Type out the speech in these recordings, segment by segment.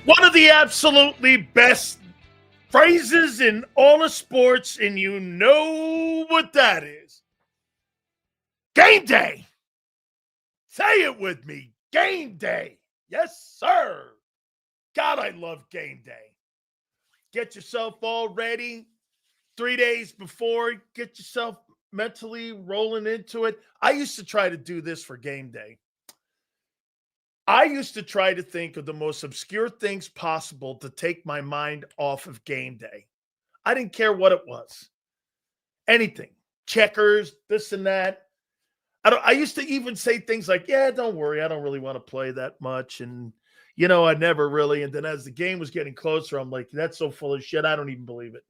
One of the absolutely best phrases in all of sports, and you know what that is. Game day. Say it with me. Game day. Yes, sir. God, I love game day. Get yourself all ready 3 days before. Get yourself mentally rolling into it. I used to try to do this for game day. I used to try to think of the most obscure things possible to take my mind off of game day. I didn't care what it was. Anything. Checkers, this and that. I used to even say things like, yeah, don't worry. I don't really want to play that much. And, I never really. And then as the game was getting closer, I'm like, that's so full of shit. I don't even believe it.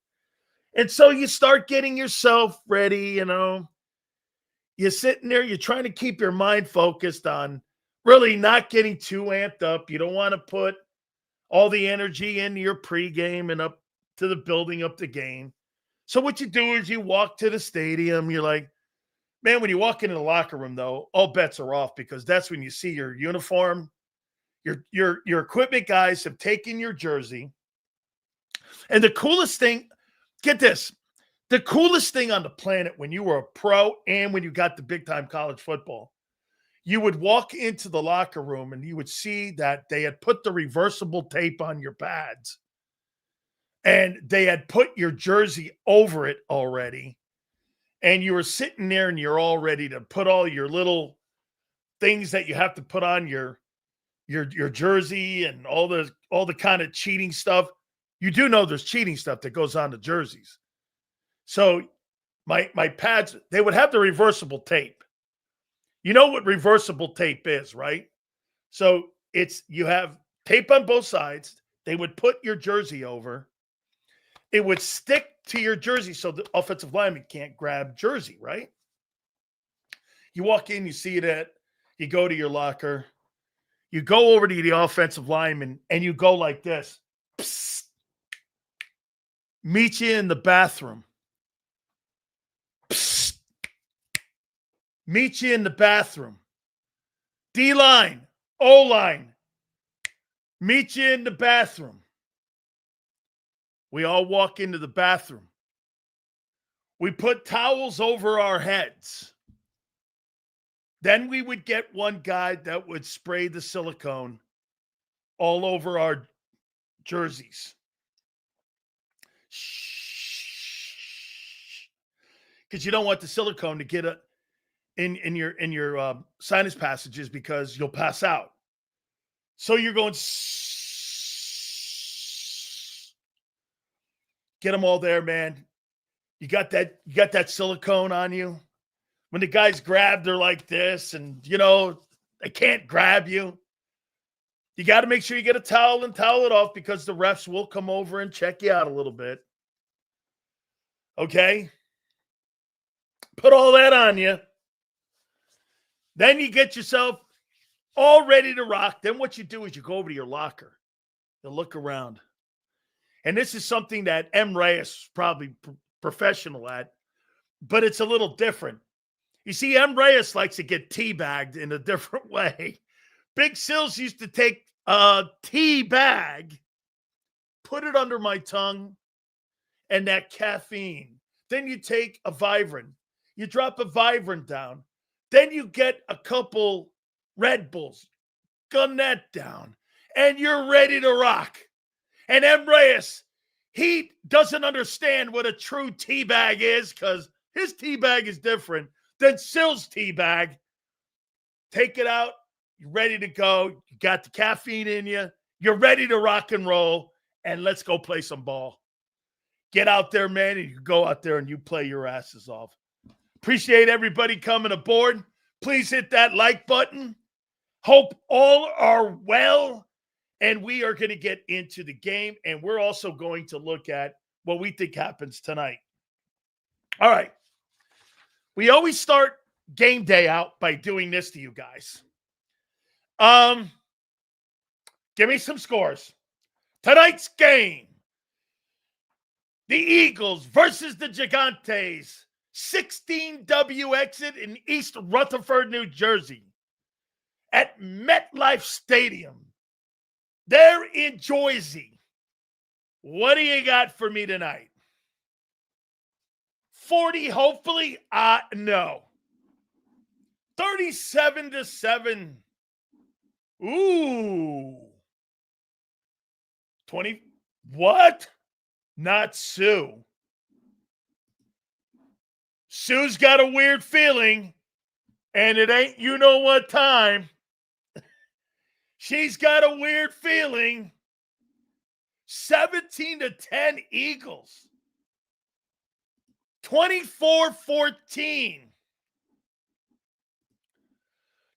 And so you start getting yourself ready, You're sitting there, you're trying to keep your mind focused on really not getting too amped up. You don't want to put all the energy into your pregame and up to the building up the game. So what you do is you walk to the stadium. You're like, man, when you walk into the locker room, though, all bets are off because that's when you see your uniform. Your equipment guys have taken your jersey. And the coolest thing, get this, the coolest thing on the planet when you were a pro and when you got the big time college football, you would walk into the locker room and you would see that they had put the reversible tape on your pads and they had put your jersey over it already. And you were sitting there and you're all ready to put all your little things that you have to put on your jersey and all the kind of cheating stuff. You do know there's cheating stuff that goes on the jerseys. So my pads, they would have the reversible tape. You know what reversible tape is, right? So you have tape on both sides. They would put your jersey over. It would stick to your jersey so the offensive lineman can't grab jersey, right? You walk in, you see that, you go to your locker, you go over to the offensive lineman, and you go like this. Psst. Meet you in the bathroom. Psst. Meet you in the bathroom. D-line, O-line, meet you in the bathroom. We all walk into the bathroom. We put towels over our heads. Then we would get one guy that would spray the silicone all over our jerseys. Shh. Because you don't want the silicone to get in your sinus passages because you'll pass out. So you're going, get them all there, man. You got that silicone on you. When the guys grab, they're like this, and they can't grab you. You got to make sure you get a towel and towel it off because the refs will come over and check you out a little bit. Okay? Put all that on you. Then you get yourself all ready to rock. Then what you do is you go over to your locker. You look around. And this is something that M. Reyes is probably professional at, but it's a little different. You see, M. Reyes likes to get teabagged in a different way. Big Sills used to take a tea bag, put it under my tongue, and that caffeine. Then you take a Vibrant. You drop a Vibrant down. Then you get a couple Red Bulls, gun that down, and you're ready to rock. And M. Reyes, he doesn't understand what a true tea bag is because his tea bag is different than Sills' tea bag. Take it out. You're ready to go. You got the caffeine in you. You're ready to rock and roll. And let's go play some ball. Get out there, man, and you go out there and you play your asses off. Appreciate everybody coming aboard. Please hit that like button. Hope all are well. And we are going to get into the game. And we're also going to look at what we think happens tonight. All right. We always start game day out by doing this to you guys. Give me some scores. Tonight's game. The Eagles versus the Gigantes. 16W exit in East Rutherford, New Jersey. At MetLife Stadium. They're in Jersey. What do you got for me tonight? 40, hopefully? No. 37-7. Ooh. 20. What? Not Sue. Sue's got a weird feeling, and it ain't you know what time. She's got a weird feeling. 17-10 Eagles. 24-14.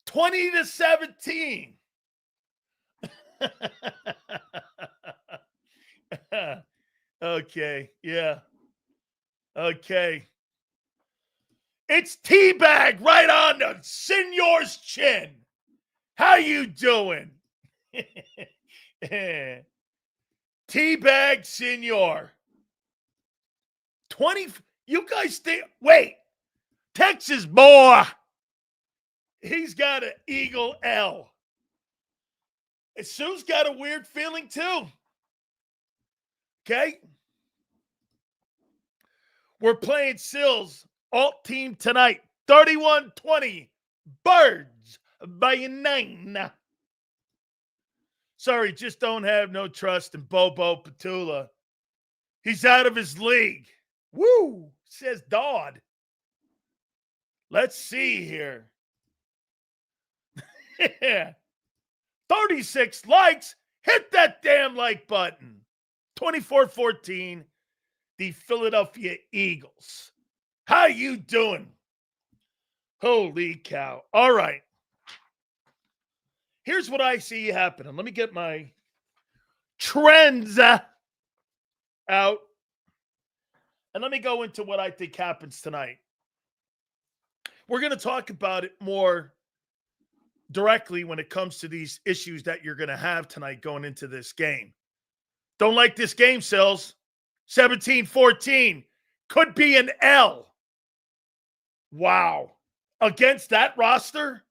20-17. Okay, yeah. Okay. It's Teabag right on the senor's chin. How you doing? Teabag Senor. 20. You guys think, wait. Texas boy. He's got an Eagle L. Sue's got a weird feeling too. Okay? We're playing Sills alt team tonight. 31-20. Birds by 9. Sorry, just don't have no trust in Bobo Petula. He's out of his league. Woo, says Dodd. Let's see here. 36 likes. Hit that damn like button. 24-14. The Philadelphia Eagles. How you doing? Holy cow. All right. Here's what I see happening. Let me get my trends out. And let me go into what I think happens tonight. We're going to talk about it more directly when it comes to these issues that you're going to have tonight going into this game. Don't like this game, Sills. 17-14. Could be an L. Wow. Against that roster?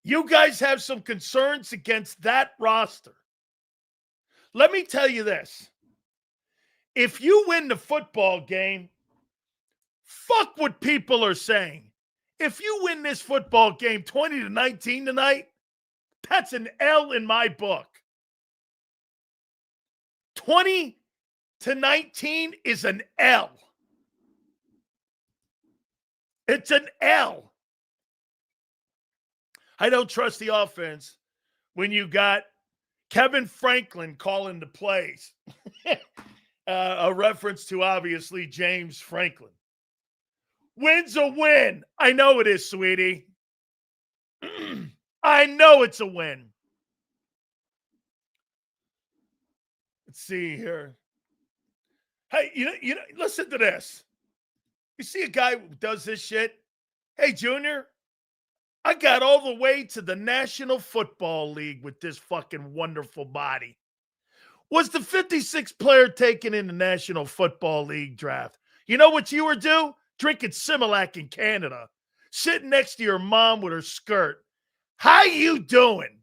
You guys have some concerns against that roster. Let me tell you this. If you win the football game, fuck what people are saying. If you win this football game 20-19 tonight, that's an L in my book. 20-19 is an L. It's an L. I don't trust the offense when you got Kevin Franklin calling the plays. A reference to, obviously, James Franklin. Win's a win. I know it is, sweetie. I know it's a win. Let's see here. Hey, you know, listen to this. You see a guy who does this shit? Hey, Junior, I got all the way to the National Football League with this fucking wonderful body. Was the 56th player taken in the National Football League draft. You know what you were doing? Drinking Similac in Canada. Sitting next to your mom with her skirt. How you doing?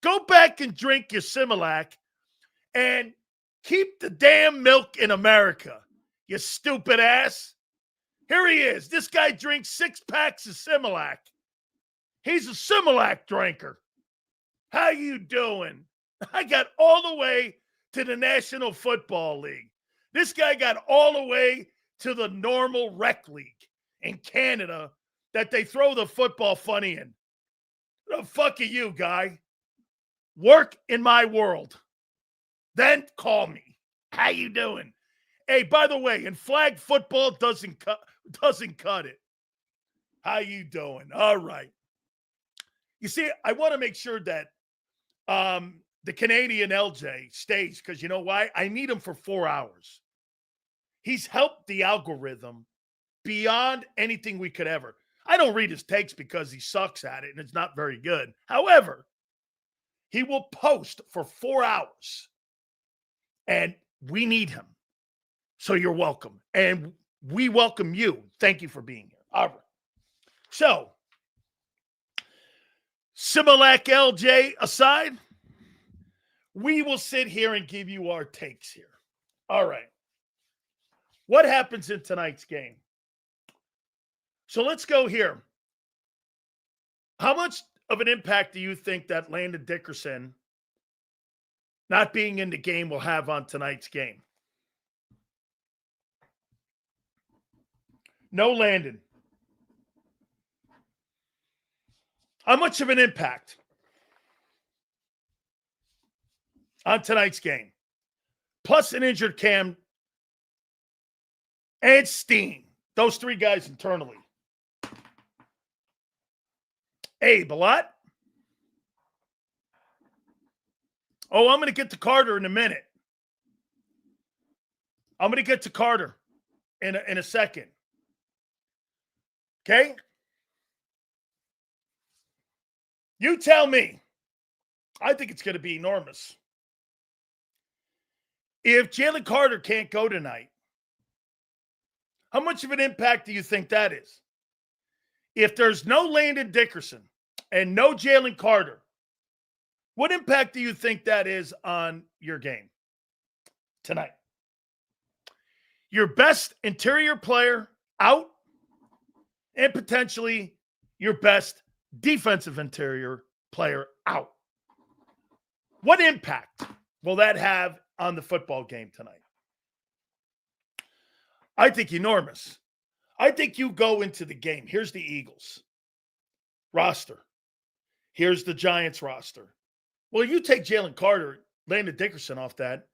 Go back and drink your Similac and keep the damn milk in America, you stupid ass. Here he is. This guy drinks 6 packs of Similac. He's a Similac drinker. How you doing? I got all the way to the National Football League. This guy got all the way to the normal rec league in Canada that they throw the football funny in. The fuck are you, guy? Work in my world. Then call me. How you doing? Hey, by the way, in flag football doesn't cut it. How you doing? All right. You see, I want to make sure that the Canadian LJ stays because you know why? I need him for 4 hours. He's helped the algorithm beyond anything we could ever. I don't read his takes because he sucks at it and it's not very good. However, he will post for 4 hours and we need him. So you're welcome. And we welcome you. Thank you for being here. All right. So Similac LJ aside, we will sit here and give you our takes here. All right. What happens in tonight's game? So let's go here. How much of an impact do you think that Landon Dickerson not being in the game will have on tonight's game? No Landon. How much of an impact on tonight's game? Plus an injured Cam and Steen. Those three guys internally. Abe, a lot? Oh, I'm going to get to Carter in a minute. I'm going to get to Carter in a second. Okay? You tell me. I think it's going to be enormous. If Jalen Carter can't go tonight, how much of an impact do you think that is? If there's no Landon Dickerson and no Jalen Carter, what impact do you think that is on your game tonight? Your best interior player out and potentially your best defensive interior player out. What impact will that have on the football game tonight? I think enormous. I think you go into the game. Here's the Eagles roster. Here's the Giants roster. Well, you take Jalen Carter, Landon Dickerson off that,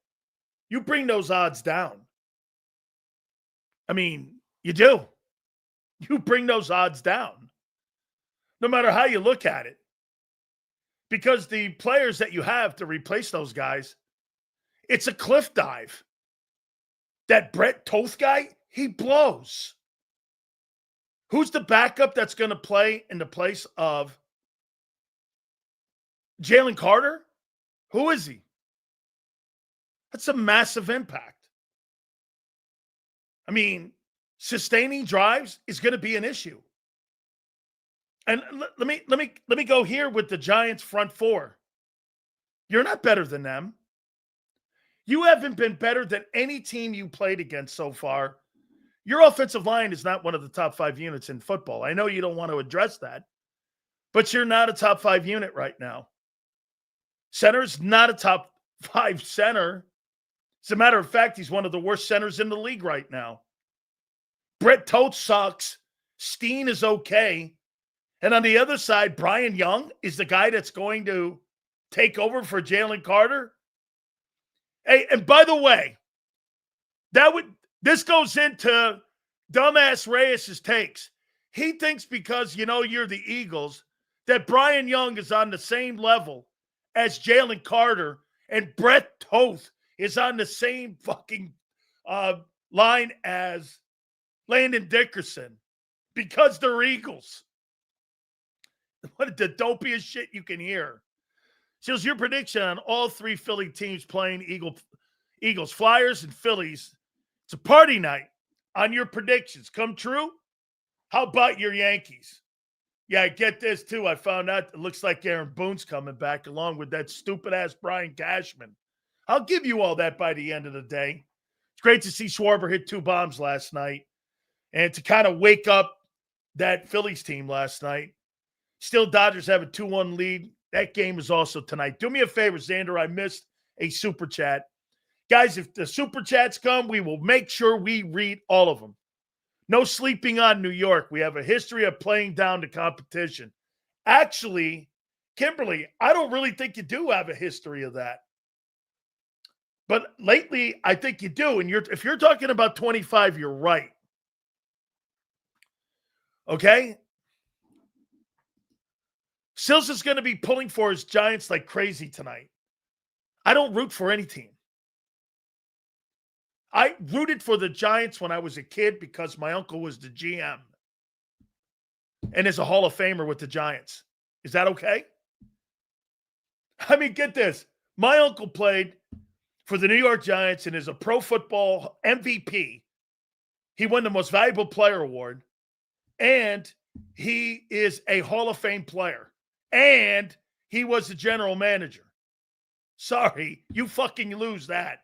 you bring those odds down. I mean, you do. You bring those odds down, no matter how you look at it. Because the players that you have to replace those guys, it's a cliff dive. That Brett Toth guy, he blows. Who's the backup that's going to play in the place of Jalen Carter? Who is he? That's a massive impact. I mean, sustaining drives is going to be an issue. And let me go here with the Giants front four. You're not better than them. You haven't been better than any team you played against so far. Your offensive line is not one of the top 5 units in football. I know you don't want to address that, but you're not a top 5 unit right now. Center's not a top 5 center. As a matter of fact, he's one of the worst centers in the league right now. Brett Toth sucks. Steen is okay. And on the other side, Brian Young is the guy that's going to take over for Jalen Carter. Hey, and by the way, this goes into dumbass Reyes' takes. He thinks because, you're the Eagles, that Brian Young is on the same level as Jalen Carter and Brett Toth is on the same fucking line as Landon Dickerson because they're Eagles. What the dopiest shit you can hear. So your prediction on all 3 Philly teams playing Eagles, Flyers, and Phillies. It's a party night on your predictions. Come true? How about your Yankees? Yeah, I get this too. I found out it looks like Aaron Boone's coming back along with that stupid-ass Brian Cashman. I'll give you all that by the end of the day. It's great to see Schwarber hit 2 bombs last night and to kind of wake up that Phillies team last night. Still, Dodgers have a 2-1 lead. That game is also tonight. Do me a favor, Xander. I missed a super chat. Guys, if the super chats come, we will make sure we read all of them. No sleeping on New York. We have a history of playing down the competition. Actually, Kimberly, I don't really think you do have a history of that. But lately, I think you do. And if you're talking about 25, you're right. Okay? Sills is going to be pulling for his Giants like crazy tonight. I don't root for any team. I rooted for the Giants when I was a kid because my uncle was the GM and is a Hall of Famer with the Giants. Is that okay? I mean, get this. My uncle played for the New York Giants and is a pro football MVP. He won the Most Valuable Player Award, and he is a Hall of Fame player. and he was the general manager. Sorry, you fucking lose that.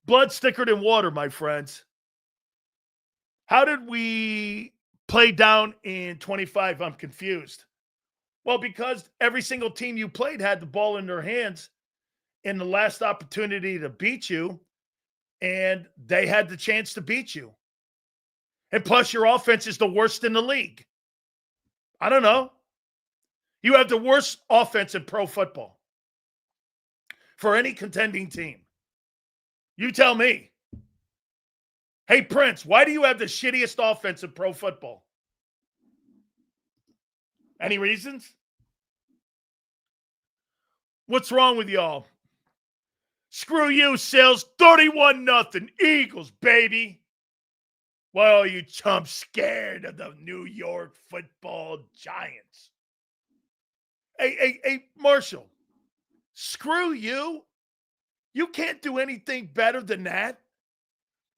Blood's thicker than water, my friends. How did we play down in 25? I'm confused. Well, because every single team you played had the ball in their hands in the last opportunity to beat you, and they had the chance to beat you. And plus, your offense is the worst in the league. I don't know. You have the worst offense in pro football for any contending team. You tell me. Hey, Prince, why do you have the shittiest offense in pro football? Any reasons? What's wrong with y'all? Screw you, Sills. 31-0. Eagles, baby. Why are you chumps scared of the New York Football Giants? Hey, Marshall, screw you? You can't do anything better than that?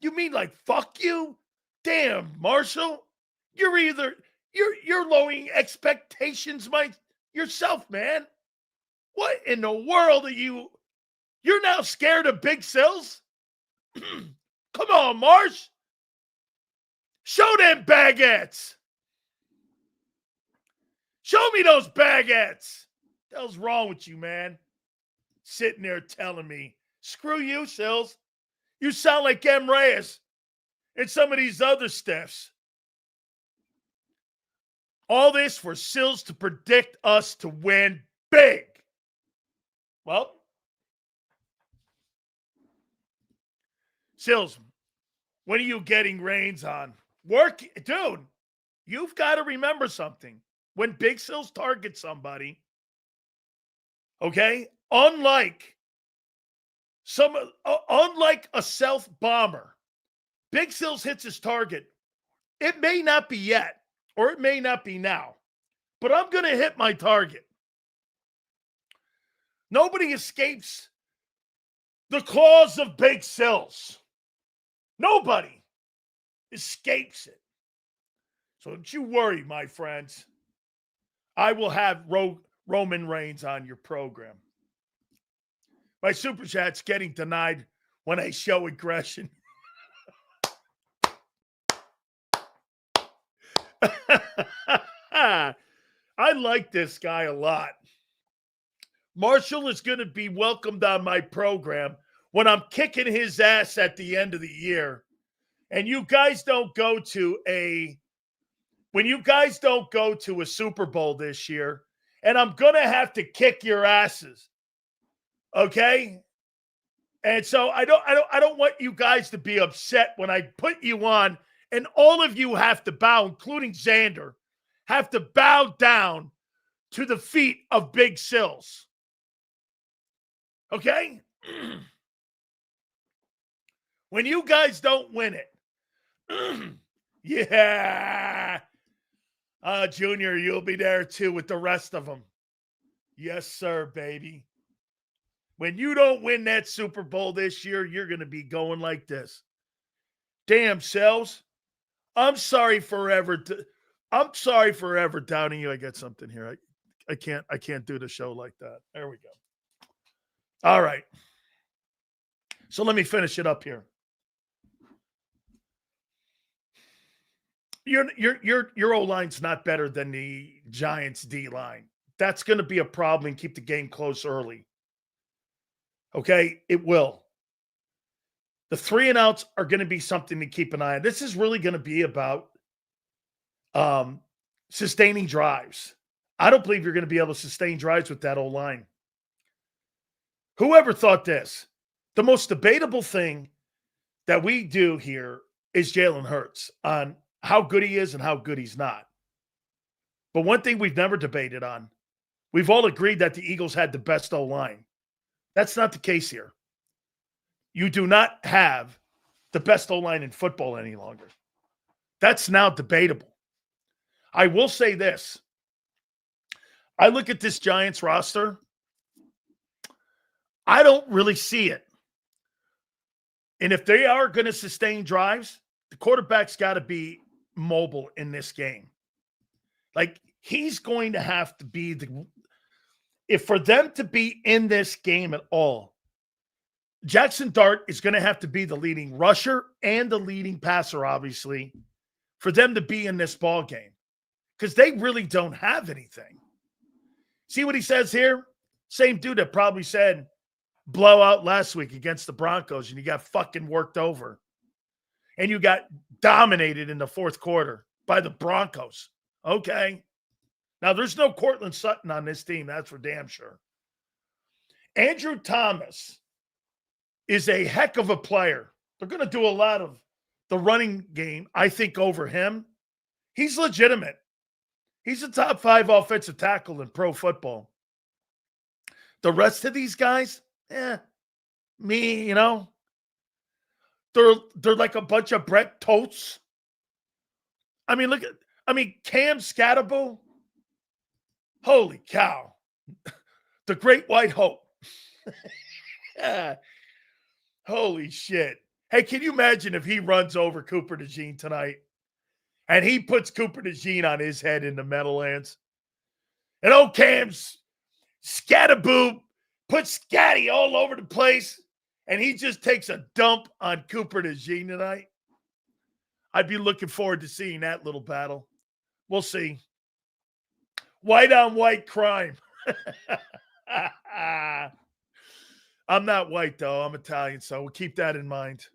You mean like fuck you? Damn, Marshall. You're lowering expectations yourself, man. What in the world are you? You're now scared of Big Sills? Come on, Marsh. Show them baguettes. Show me those baguettes. What the hell's wrong with you, man? Sitting there telling me, screw you, Sills. You sound like M. Reyes and some of these other stiffs. All this for Sills to predict us to win big. Well, Sills, when are you getting reins on? Work, dude, you've got to remember something. When Big Sills targets somebody, okay, unlike a stealth bomber, Big Sills hits his target. It may not be yet, or it may not be now, but I'm going to hit my target. Nobody escapes the claws of Big Sills. Nobody escapes it. So don't you worry, my friends. I will have Roman Reigns on your program. My super chat's getting denied when I show aggression. I like this guy a lot. Marshall is going to be welcomed on my program when I'm kicking his ass at the end of the year. And you guys don't go to a Super Bowl this year, and I'm going to have to kick your asses. Okay? And so I don't want you guys to be upset when I put you on, and all of you have to bow, including Xander, have to bow down to the feet of Big Sills. Okay? When you guys don't win it, yeah. Junior, you'll be there too with the rest of them. Yes, sir, baby. When you don't win that Super Bowl this year, you're going to be going like this. Damn, Sells. I'm sorry forever doubting you. I got something here. I can't do the show like that. There we go. All right. So let me finish it up here. Your O-line's not better than the Giants D-line. That's going to be a problem and keep the game close early. Okay? It will. The 3-and-outs are going to be something to keep an eye on. This is really going to be about sustaining drives. I don't believe you're going to be able to sustain drives with that O-line. Whoever thought this? The most debatable thing that we do here is Jalen Hurts on how good he is and how good he's not. But one thing we've never debated on, we've all agreed that the Eagles had the best O-line. That's not the case here. You do not have the best O-line in football any longer. That's now debatable. I will say this. I look at this Giants roster. I don't really see it. And if they are going to sustain drives, the quarterback's got to be mobile in this game. Like, he's going to have to be if for them to be in this game at all, Jaxson Dart is going to have to be the leading rusher and the leading passer, obviously, for them to be in this ball game, because they really don't have anything. See what he says here? Same dude that probably said blowout last week against the Broncos, and you got fucking worked over. And you got dominated in the fourth quarter by the Broncos. Okay. Now, there's no Cortland Sutton on this team. That's for damn sure. Andrew Thomas is a heck of a player. They're going to do a lot of the running game, I think, over him. He's legitimate. He's a top 5 offensive tackle in pro football. The rest of these guys, me, you know, they're like a bunch of Brett Totes. I mean, Cam Scatterbo. Holy cow. The Great White Hope. Holy shit. Hey, can you imagine if he runs over Cooper DeJean tonight and he puts Cooper DeJean on his head in the Meadowlands? And Cam's Scatterboo puts Scatty all over the place and he just takes a dump on Cooper DeJean tonight? I'd be looking forward to seeing that little battle. We'll see. White on white crime. I'm not white, though. I'm Italian, so we'll keep that in mind.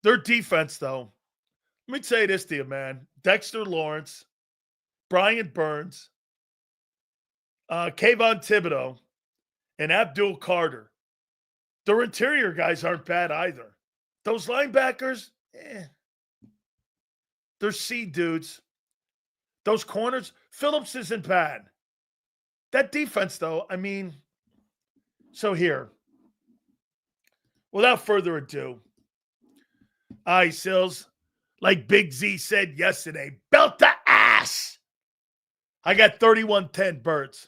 Their defense, though. Let me say this to you, man. Dexter Lawrence, Brian Burns, Kayvon Thibodeau, and Abdul Carter. Their interior guys aren't bad either. Those linebackers, they're C dudes. Those corners, Phillips isn't bad. That defense, though, I mean, so here, without further ado, all right, Sills, like Big Z said yesterday, belt the ass. I got 31-10 Birds.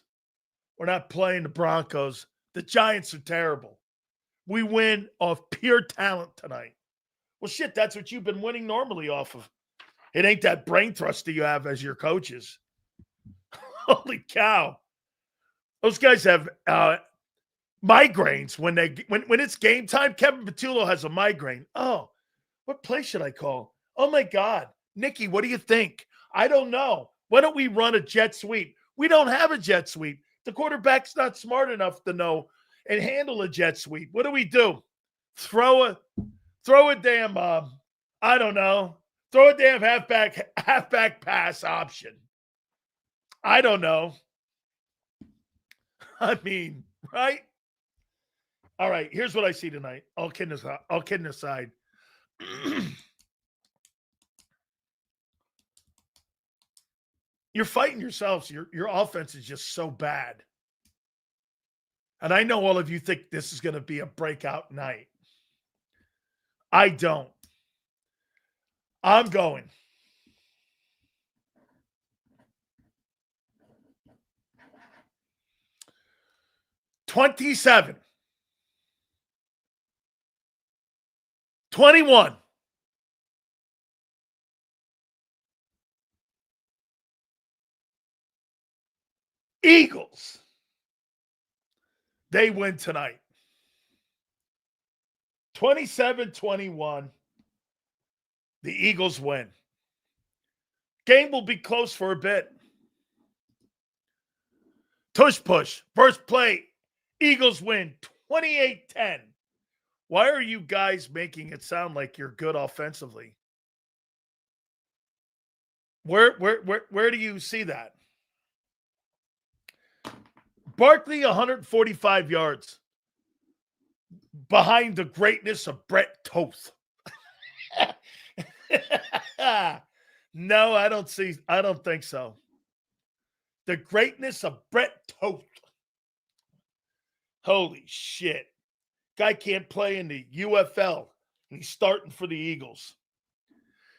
We're not playing the Broncos. The Giants are terrible. We win off pure talent tonight. Well, shit, that's what you've been winning normally off of. It ain't that brain thruster you have as your coaches. Holy cow. Those guys have migraines when it's game time. Kevin Patullo has a migraine. Oh, what play should I call? Oh, my God. Nikki, what do you think? I don't know. Why don't we run a jet sweep? We don't have a jet sweep. The quarterback's not smart enough to know and handle a jet sweep. What do? Throw a damn, I don't know. Throw a damn halfback pass option. I don't know. I mean, right? All right, here's what I see tonight. All kidding aside. You're fighting yourselves. Your offense is just so bad. And I know all of you think this is going to be a breakout night. I don't. I'm going. $27. 21. Eagles. They win tonight. 27-21. The Eagles win. Game will be close for a bit. Tush push. First play. Eagles win 28-10. Why are you guys making it sound like you're good offensively? Where do you see that? Barkley, 145 yards. Behind the greatness of Brett Toth. No, I don't think so. The greatness of Brett Toth. Holy shit. Guy can't play in the UFL, and he's starting for the Eagles.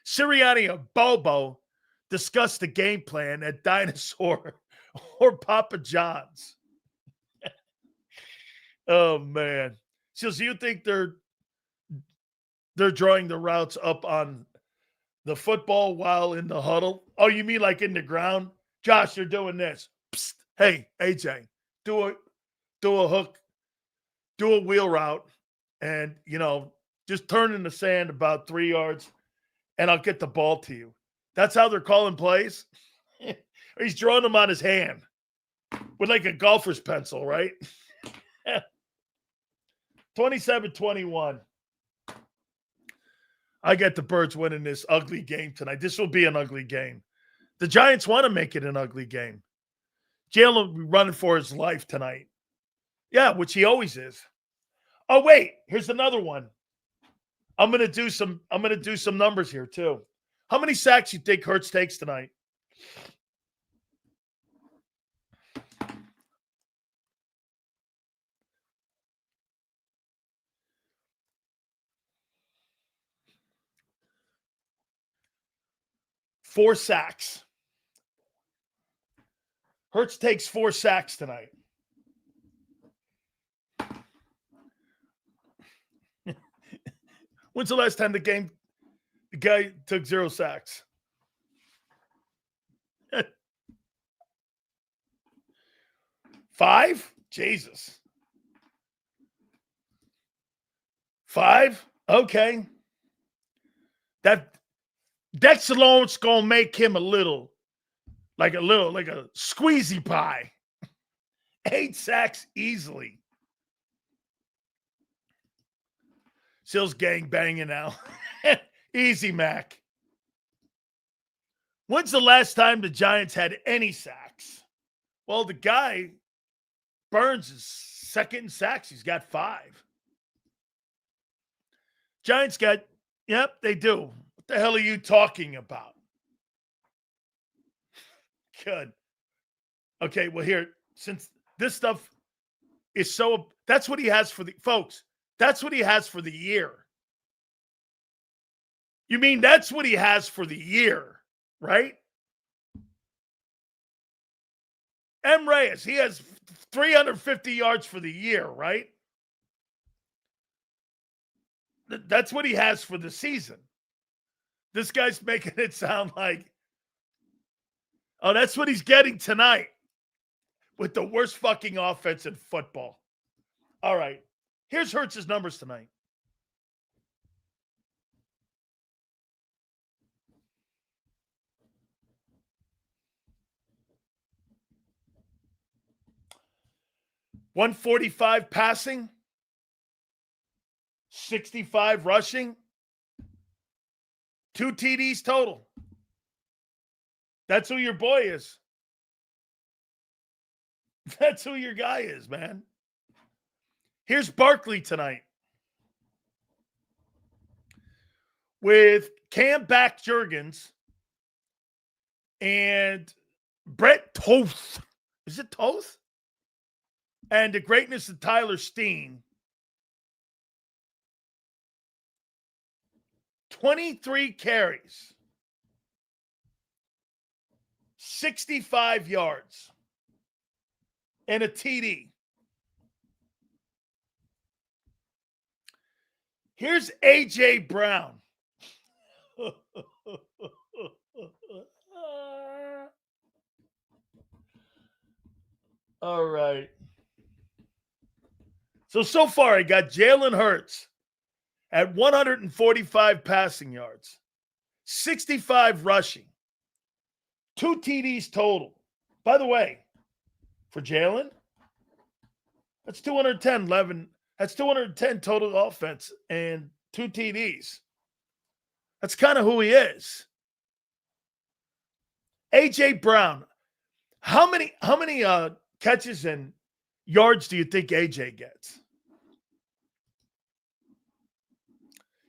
Sirianni and Bobo discussed the game plan at Dinosaur or Papa John's. Oh, man. So you think they're drawing the routes up on the football while in the huddle? Oh, you mean like in the ground? Josh, you're doing this. Psst. Hey, AJ, do a hook, do a wheel route, and, just turn in the sand about 3 yards, and I'll get the ball to you. That's how they're calling plays? He's drawing them on his hand with like a golfer's pencil, right? 27-21. I get the Birds winning this ugly game tonight. This will be an ugly game. The Giants want to make it an ugly game. Jalen will be running for his life tonight. Yeah, which he always is. Oh, wait, here's another one. I'm gonna do some numbers here too. How many sacks you think Hurts takes tonight? Four sacks. Hurts takes 4 sacks tonight. When's the last time the guy took 0 sacks? Five? Jesus. 5? Okay. That's alone's gonna make him like a squeezy pie. 8 sacks easily. Sil's gang banging now. Easy, Mac. When's the last time the Giants had any sacks? Well, the guy, Burns, is second in sacks. He's got 5. Giants got, yep, they do. What the hell are you talking about? Good. Okay, well, here, since this stuff is so, that's what he has for the, folks, that's what he has for the year. You mean that's what he has for the year, right? M. Reyes, he has 350 yards for the year, right? That's what he has for the season. This guy's making it sound like, oh, that's what he's getting tonight with the worst fucking offense in football. All right. Here's Hurts' numbers tonight. $145 passing, 65 rushing, 2 TDs total. That's who your boy is. That's who your guy is, man. Here's Barkley tonight. With Cam Back Jurgens and Brett Toth. Is it Toth? And the greatness of Tyler Steen. 23 carries. 65 yards. And a TD. Here's A.J. Brown. All right. So far, I got Jalen Hurts at 145 passing yards, 65 rushing, 2 TDs total. By the way, for Jalen, that's 210 total offense and 2 TDs. That's kind of who he is. A.J. Brown, how many catches and yards do you think A.J. gets?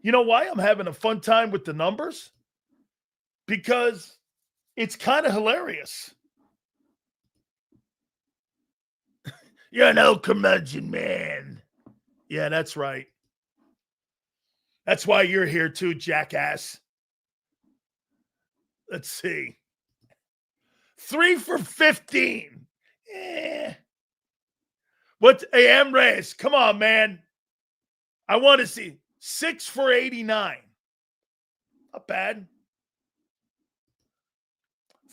You know why I'm having a fun time with the numbers? Because it's kind of hilarious. You're no curmudgeon, man. Yeah, that's right. That's why you're here too, jackass. Let's see. 3 for 15. What? Hey, M. Reyes, come on, man. I want to see 6 for 89. Not bad.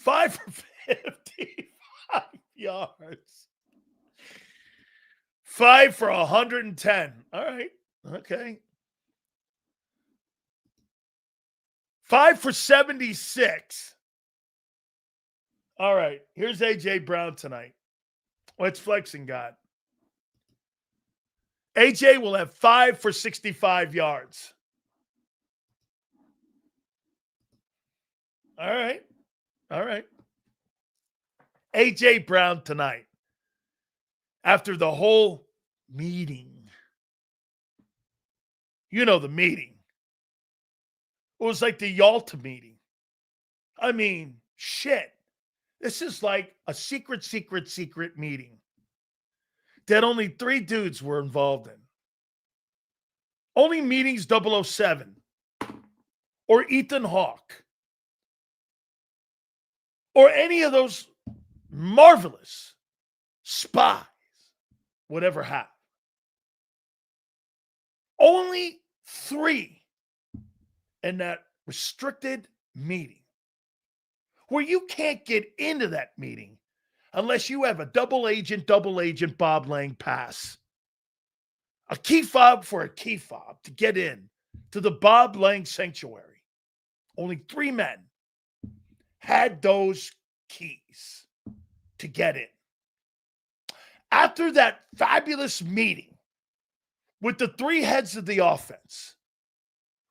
5 for 55 yards. 5 for 110. All right. Okay. 5 for 76. All right. Here's A.J. Brown tonight. What's flexing got? A.J. will have 5 for 65 yards. All right. All right. A.J. Brown tonight. After the whole meeting. You know the meeting. It was like the Yalta meeting. I mean, shit. This is like a secret meeting that only 3 dudes were involved in. Only meetings 007 or Ethan Hawke or any of those marvelous spies would ever have. Only 3 in that restricted meeting where you can't get into that meeting unless you have a double agent Bob Lang pass. A key fob for a key fob to get in to the Bob Lang sanctuary. Only 3 men had those keys to get in. After that fabulous meeting with the 3 heads of the offense,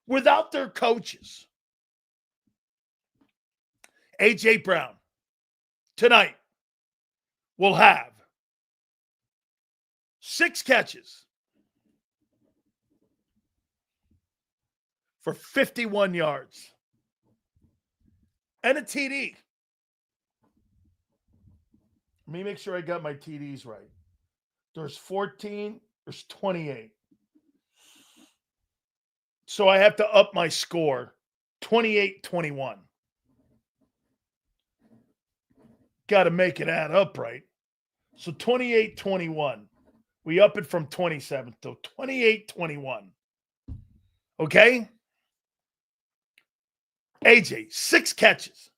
without their coaches, A.J. Brown tonight will have 6 catches for 51 yards and a TD. Let me make sure I got my TDs right. There's 14, there's 28. So I have to up my score 28-21. Got to make it add up, right? So 28-21. We up it from 27 to 28-21. Okay? AJ, 6 catches,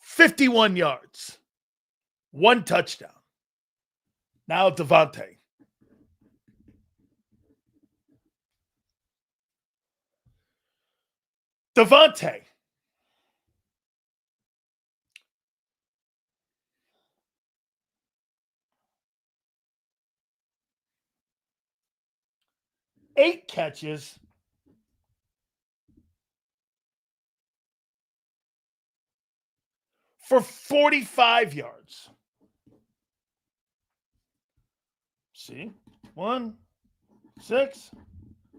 51 yards, 1 touchdown. Now Devontae. Devontae. Eight catches for 45 yards. See? 1, 6,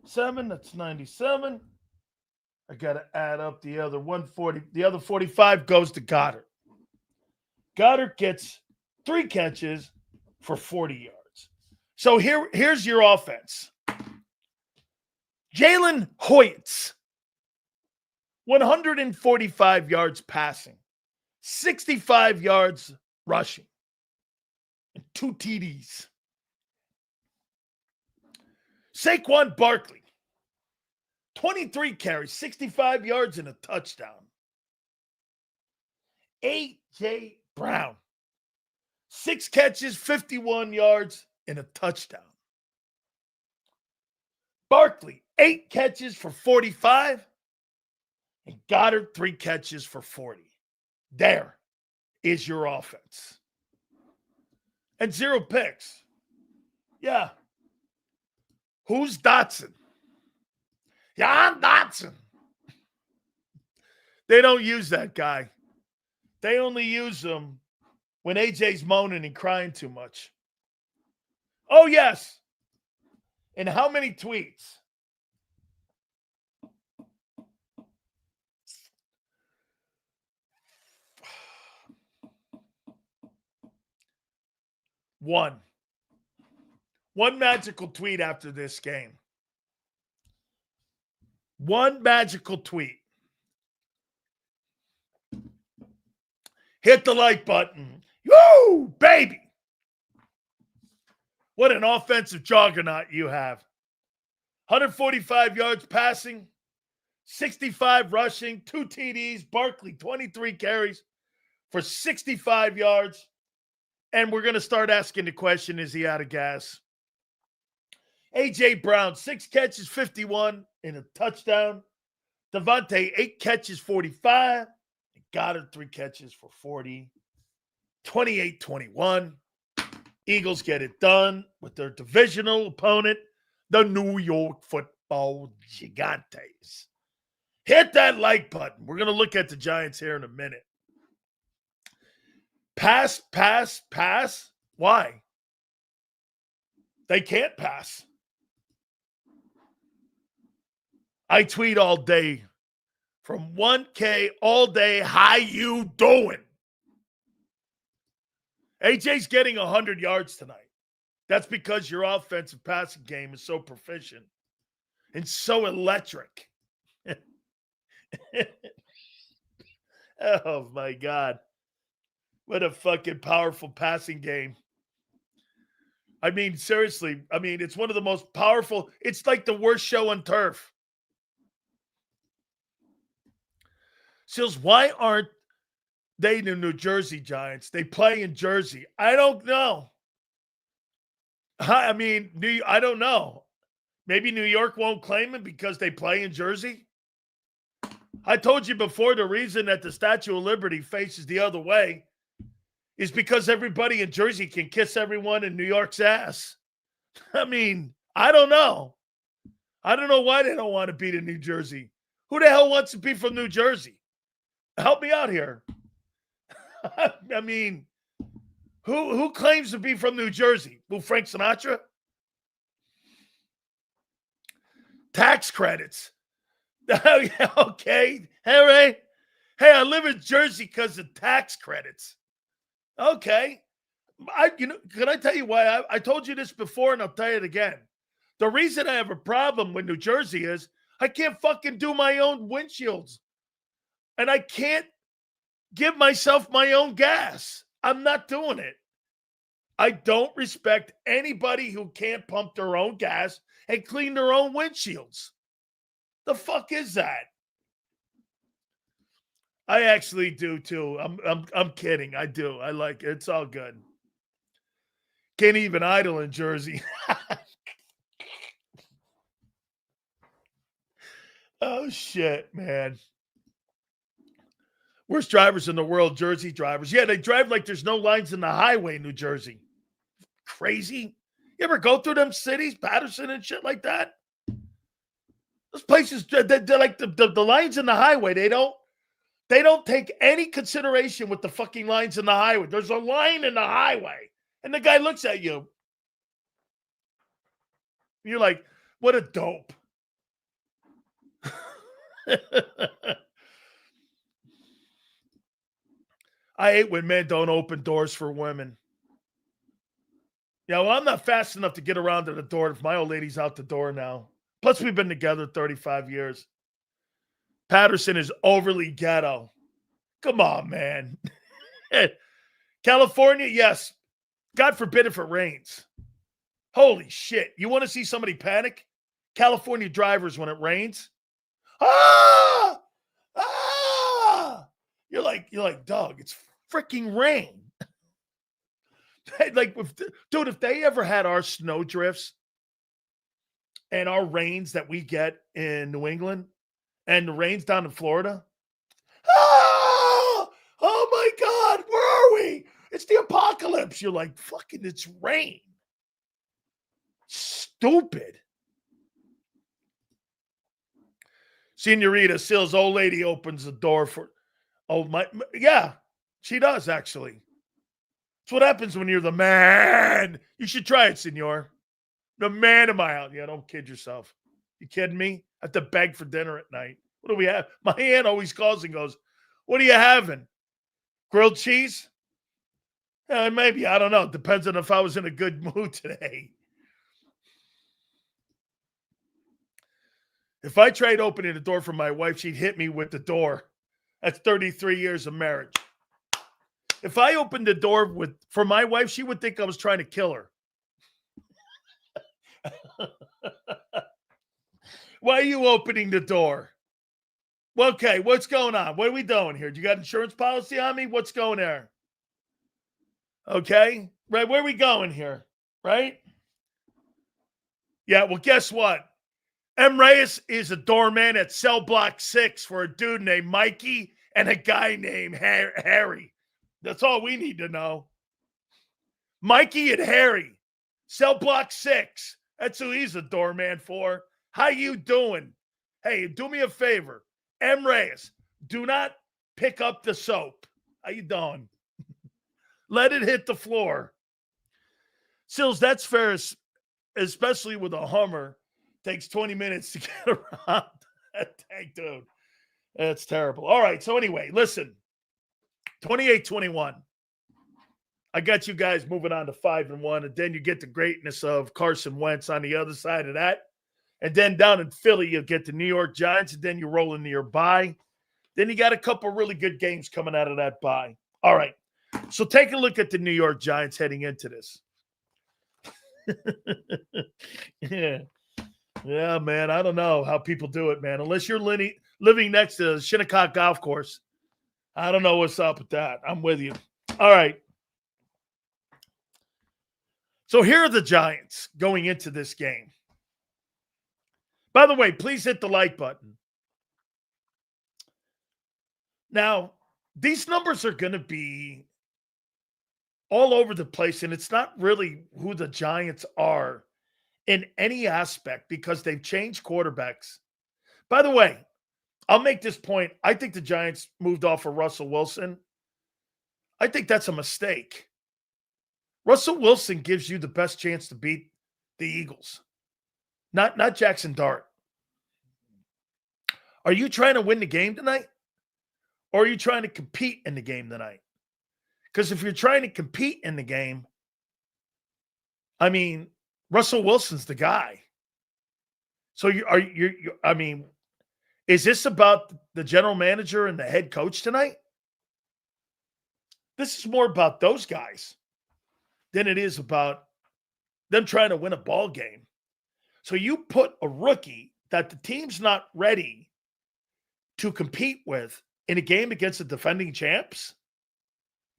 7, that's 97. I got to add up the other 140. The other 45 goes to Goddard. Goddard gets 3 catches for 40 yards. So here's your offense. Jalen Hurts, 145 yards passing, 65 yards rushing, and 2 TDs. Saquon Barkley, 23 carries, 65 yards, and a touchdown. A.J. Brown, 6 catches, 51 yards, and a touchdown. Barkley, 8 catches for 45, and Goddard, 3 catches for 40. There is your offense. And 0 picks. Yeah. Who's Dotson? Yeah, I'm Dotson. They don't use that guy. They only use him when AJ's moaning and crying too much. Oh, yes. And how many tweets? One magical tweet after this game. One magical tweet. Hit the like button. Woo, baby. What an offensive juggernaut you have. 145 yards passing, 65 rushing, 2 TDs. Barkley, 23 carries for 65 yards. And we're going to start asking the question, is he out of gas? A.J. Brown, 6 catches, 51 and a touchdown. Devontae, 8 catches, 45. Goddard, 3 catches for 40. 28-21. Eagles get it done with their divisional opponent, the New York Football Gigantes. Hit that like button. We're going to look at the Giants here in a minute. Pass, pass, pass. Why? They can't pass. I tweet all day from 1K all day. How you doing? AJ's getting 100 yards tonight. That's because your offensive passing game is so proficient and so electric. Oh, my God. What a fucking powerful passing game. I mean, seriously. I mean, it's one of the most powerful. It's like the worst show on turf. Seals, why aren't they the New Jersey Giants? They play in Jersey. I don't know. I mean, I don't know. Maybe New York won't claim it because they play in Jersey. I told you before, the reason that the Statue of Liberty faces the other way is because everybody in Jersey can kiss everyone in New York's ass. I mean, I don't know. I don't know why they don't want to be in New Jersey. Who the hell wants to be from New Jersey? Help me out here. I mean, who claims to be from New Jersey? Who, Frank Sinatra? Tax credits. Okay. All right. Hey, I live in Jersey because of tax credits. Okay. Can I tell you why? I told you this before, and I'll tell you it again. The reason I have a problem with New Jersey is I can't fucking do my own windshields. And I can't give myself my own gas. I'm not doing it. I don't respect anybody who can't pump their own gas and clean their own windshields. The fuck is that? I actually do too. I'm kidding. I do. I like it. It's all good. Can't even idle in Jersey. Oh shit, man. Worst drivers in the world, Jersey drivers. Yeah, they drive like there's no lines in the highway in New Jersey. Crazy. You ever go through them cities, Patterson and shit like that? Those places, they're like the lines in the highway. They don't take any consideration with the fucking lines in the highway. There's a line in the highway, and the guy looks at you. You're like, what a dope. I hate when men don't open doors for women. Yeah, well, I'm not fast enough to get around to the door if my old lady's out the door now. Plus, we've been together 35 years. Patterson is overly ghetto. Come on, man. California, yes. God forbid if it rains. Holy shit. You want to see somebody panic? California drivers when it rains. Ah! Ah! You're like, dog, it's freaking rain. Like, dude, if they ever had our snow drifts and our rains that we get in New England and the rains down in Florida. Oh my God, where are we? It's the apocalypse. You're like, fucking, it's rain. Stupid. Senorita Sills, old lady opens the door for, yeah, she does actually. That's what happens when you're the man. You should try it, senor. The man of my house. Yeah, don't kid yourself. You kidding me? I have to beg for dinner at night. What do we have? My aunt always calls and goes, what are you having? Grilled cheese? Maybe. I don't know. Depends on if I was in a good mood today. If I tried opening the door for my wife, she'd hit me with the door. That's 33 years of marriage. If I opened the door for my wife, she would think I was trying to kill her. Why are you opening the door? Okay, what's going on? What are we doing here? Do you got insurance policy on me? What's going there? Okay, right, where are we going here? Right? Yeah, well, guess what? M. Reyes is a doorman at cell block 6 for a dude named Mikey and a guy named Harry. That's all we need to know. Mikey and Harry, cell block 6. That's who he's a doorman for. How you doing? Hey, do me a favor. M. Reyes, do not pick up the soap. How you doing? Let it hit the floor. Sills, that's fair, especially with a Hummer. Takes 20 minutes to get around that tank, dude. That's terrible. All right, so anyway, listen. 28-21. I got you guys moving on to 5-1, and then you get the greatness of Carson Wentz on the other side of that. And then down in Philly, you'll get the New York Giants, and then you roll into your bye. Then you got a couple really good games coming out of that bye. All right, so take a look at the New York Giants heading into this. Yeah, man, I don't know how people do it, man. Unless you're living next to Shinnecock Golf Course. I don't know what's up with that. I'm with you. All right. So here are the Giants going into this game. By the way, please hit the like button. Now, these numbers are going to be all over the place, and it's not really who the Giants are in any aspect because they've changed quarterbacks. By the way, I'll make this point. I think the Giants moved off of Russell Wilson. I think that's a mistake. Russell Wilson gives you the best chance to beat the Eagles, not Jaxson Dart. Are you trying to win the game tonight? Or are you trying to compete in the game tonight? Because if you're trying to compete in the game, I mean, Russell Wilson's the guy. So is this about the general manager and the head coach tonight? This is more about those guys than it is about them trying to win a ball game. So you put a rookie that the team's not ready to compete with in a game against the defending champs.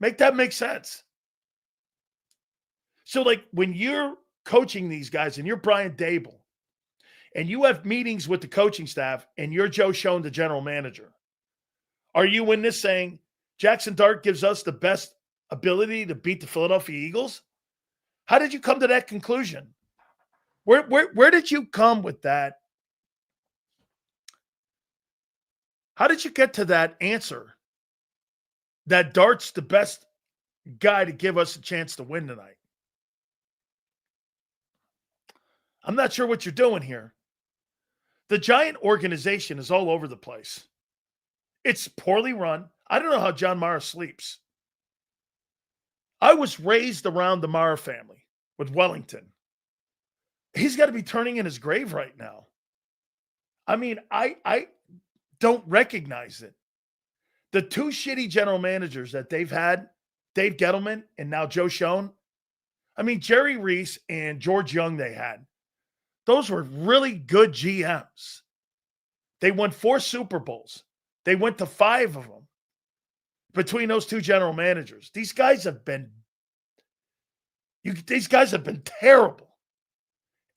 Make that make sense. So, like, when you're coaching these guys and you're Brian Dable and you have meetings with the coaching staff and you're Joe Schoen, the general manager, are you in this saying Jaxson Dart gives us the best ability to beat the Philadelphia Eagles? How did you come to that conclusion? Where did you come with that? How did you get to that answer that Dart's the best guy to give us a chance to win tonight? I'm not sure what you're doing here. The Giant organization is all over the place. It's poorly run. I don't know how John Mara sleeps. I was raised around the Mara family with Wellington. He's got to be turning in his grave right now. I mean, I don't recognize it. The two shitty general managers that they've had, Dave Gettleman and now Joe Schoen, I mean, Jerry Reese and George Young they had. Those were really good GMs. They won 4 Super Bowls. They went to 5 of them between those two general managers. These guys have been terrible.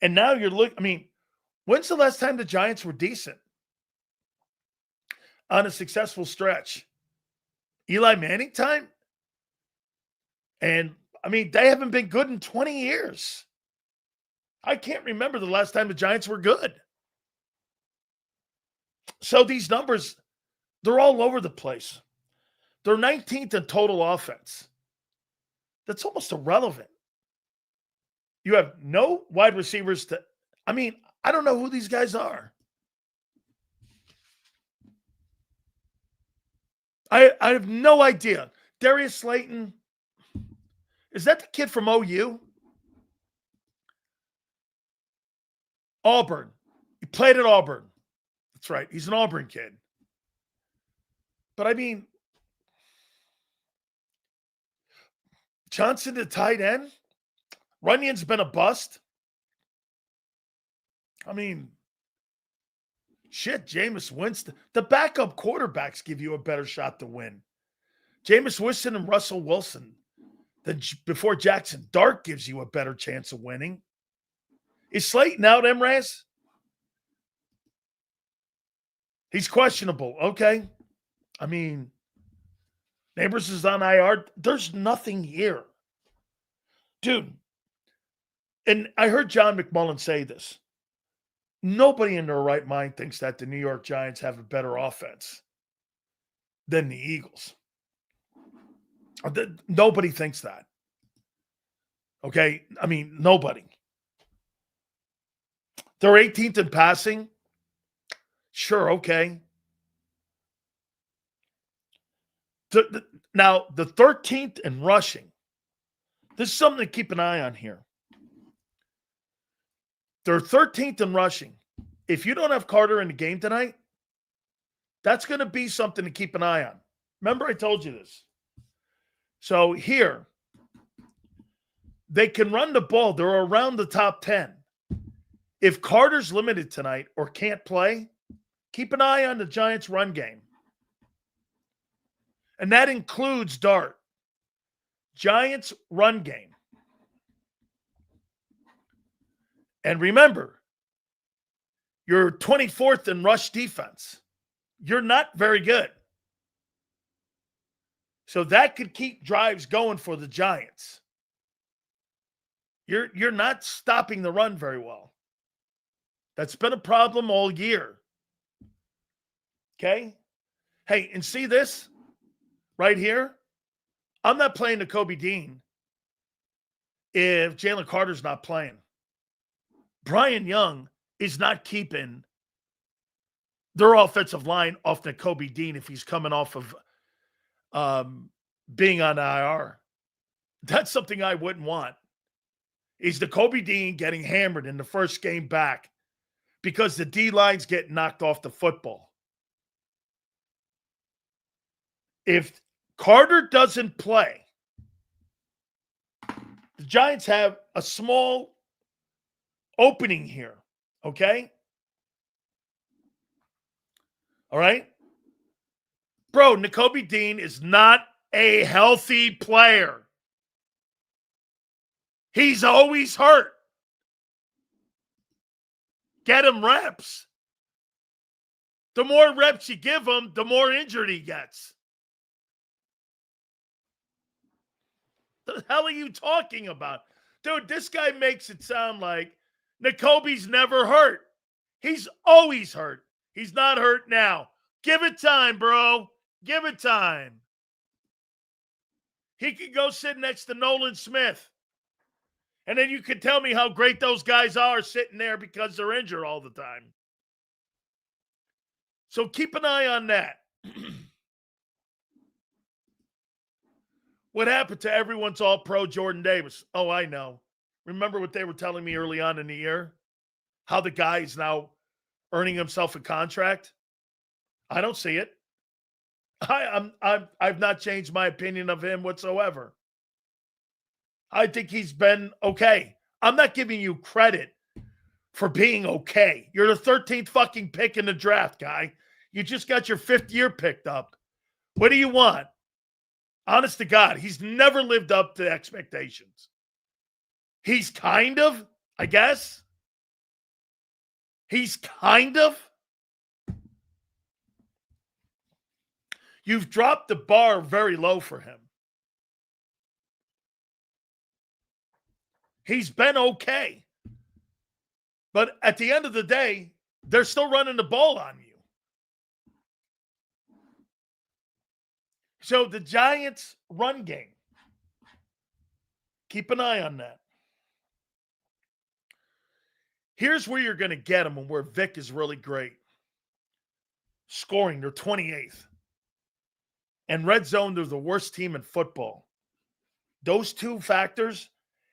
And now you're looking, I mean, when's the last time the Giants were decent on a successful stretch? Eli Manning time? And, I mean, they haven't been good in 20 years. I can't remember the last time the Giants were good. So these numbers, they're all over the place. They're 19th in total offense. That's almost irrelevant. You have no wide receivers to, I mean, I don't know who these guys are. I have no idea. Darius Slayton, is that the kid from OU? Auburn. He played at Auburn. That's right. He's an Auburn kid. But I mean, Johnson, the tight end. Runyon's been a bust. I mean, Shit, Jameis Winston. The backup quarterbacks give you a better shot to win. Jameis Winston and Russell Wilson. Before Jaxson Dart gives you a better chance of winning. Is Slayton out, Emraz? He's questionable. Okay. I mean, Neighbors is on IR. There's nothing here. Dude, and I heard John McMullen say this. Nobody in their right mind thinks that the New York Giants have a better offense than the Eagles. Nobody thinks that. Okay? I mean, nobody. They're 18th in passing. Sure, okay. Now, the 13th in rushing. This is something to keep an eye on here. They're 13th in rushing. If you don't have Carter in the game tonight, that's going to be something to keep an eye on. Remember, I told you this. So here, they can run the ball. They're around the top 10. If Carter's limited tonight or can't play, keep an eye on the Giants' run game. And that includes Dart. Giants' run game. And remember, you're 24th in rush defense. You're not very good. So that could keep drives going for the Giants. You're not stopping the run very well. That's been a problem all year. Okay? Hey, and see this right here? I'm not playing the Kobe Dean if Jalen Carter's not playing. Brian Young is not keeping their offensive line off the Kobe Dean if he's coming off of being on IR. That's something I wouldn't want. Is the Kobe Dean getting hammered in the first game back because the D-line's getting knocked off the football. If Carter doesn't play, the Giants have a small opening here, okay? All right? Bro, Nakobe Dean is not a healthy player. He's always hurt. Get him reps. The more reps you give him, the more injured he gets. The hell are you talking about? Dude, this guy makes it sound like Nakobe's never hurt. He's always hurt. He's not hurt now. Give it time, bro. Give it time. He could go sit next to Nolan Smith. And then you could tell me how great those guys are sitting there because they're injured all the time. So keep an eye on that. What happened to everyone's all-pro Jordan Davis? Oh, I know. Remember what they were telling me early on in the year? How the guy is now earning himself a contract? I don't see it. I've not changed my opinion of him whatsoever. I think he's been okay. I'm not giving you credit for being okay. You're the 13th fucking pick in the draft, guy. You just got your 5th year picked up. What do you want? Honest to God, he's never lived up to expectations. He's kind of, I guess. He's kind of. You've dropped the bar very low for him. He's been okay. But at the end of the day, they're still running the ball on you. So the Giants' run game, keep an eye on that. Here's where you're going to get them and where Vic is really great. Scoring, they're 28th. And red zone, they're the worst team in football. Those two factors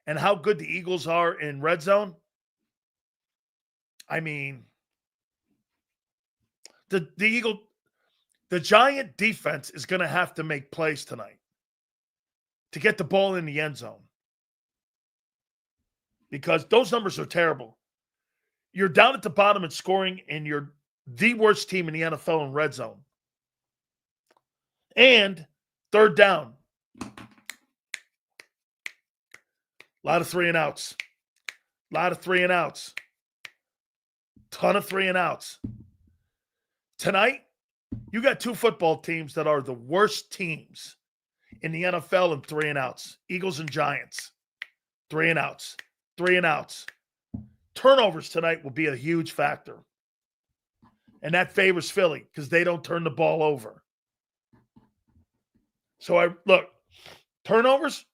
and how good the Eagles are in red zone, I mean, the Giant defense is going to have to make plays tonight to get the ball in the end zone. Because those numbers are terrible. You're down at the bottom in scoring, and you're the worst team in the NFL in red zone. And third down. A lot of 3-and-outs. A lot of 3-and-outs. Ton of 3-and-outs. Tonight, you got two football teams that are the worst teams in the NFL in 3-and-outs. Eagles and Giants. 3-and-outs. 3-and-outs. Turnovers tonight will be a huge factor. And that favors Philly because they don't turn the ball over. So look, turnovers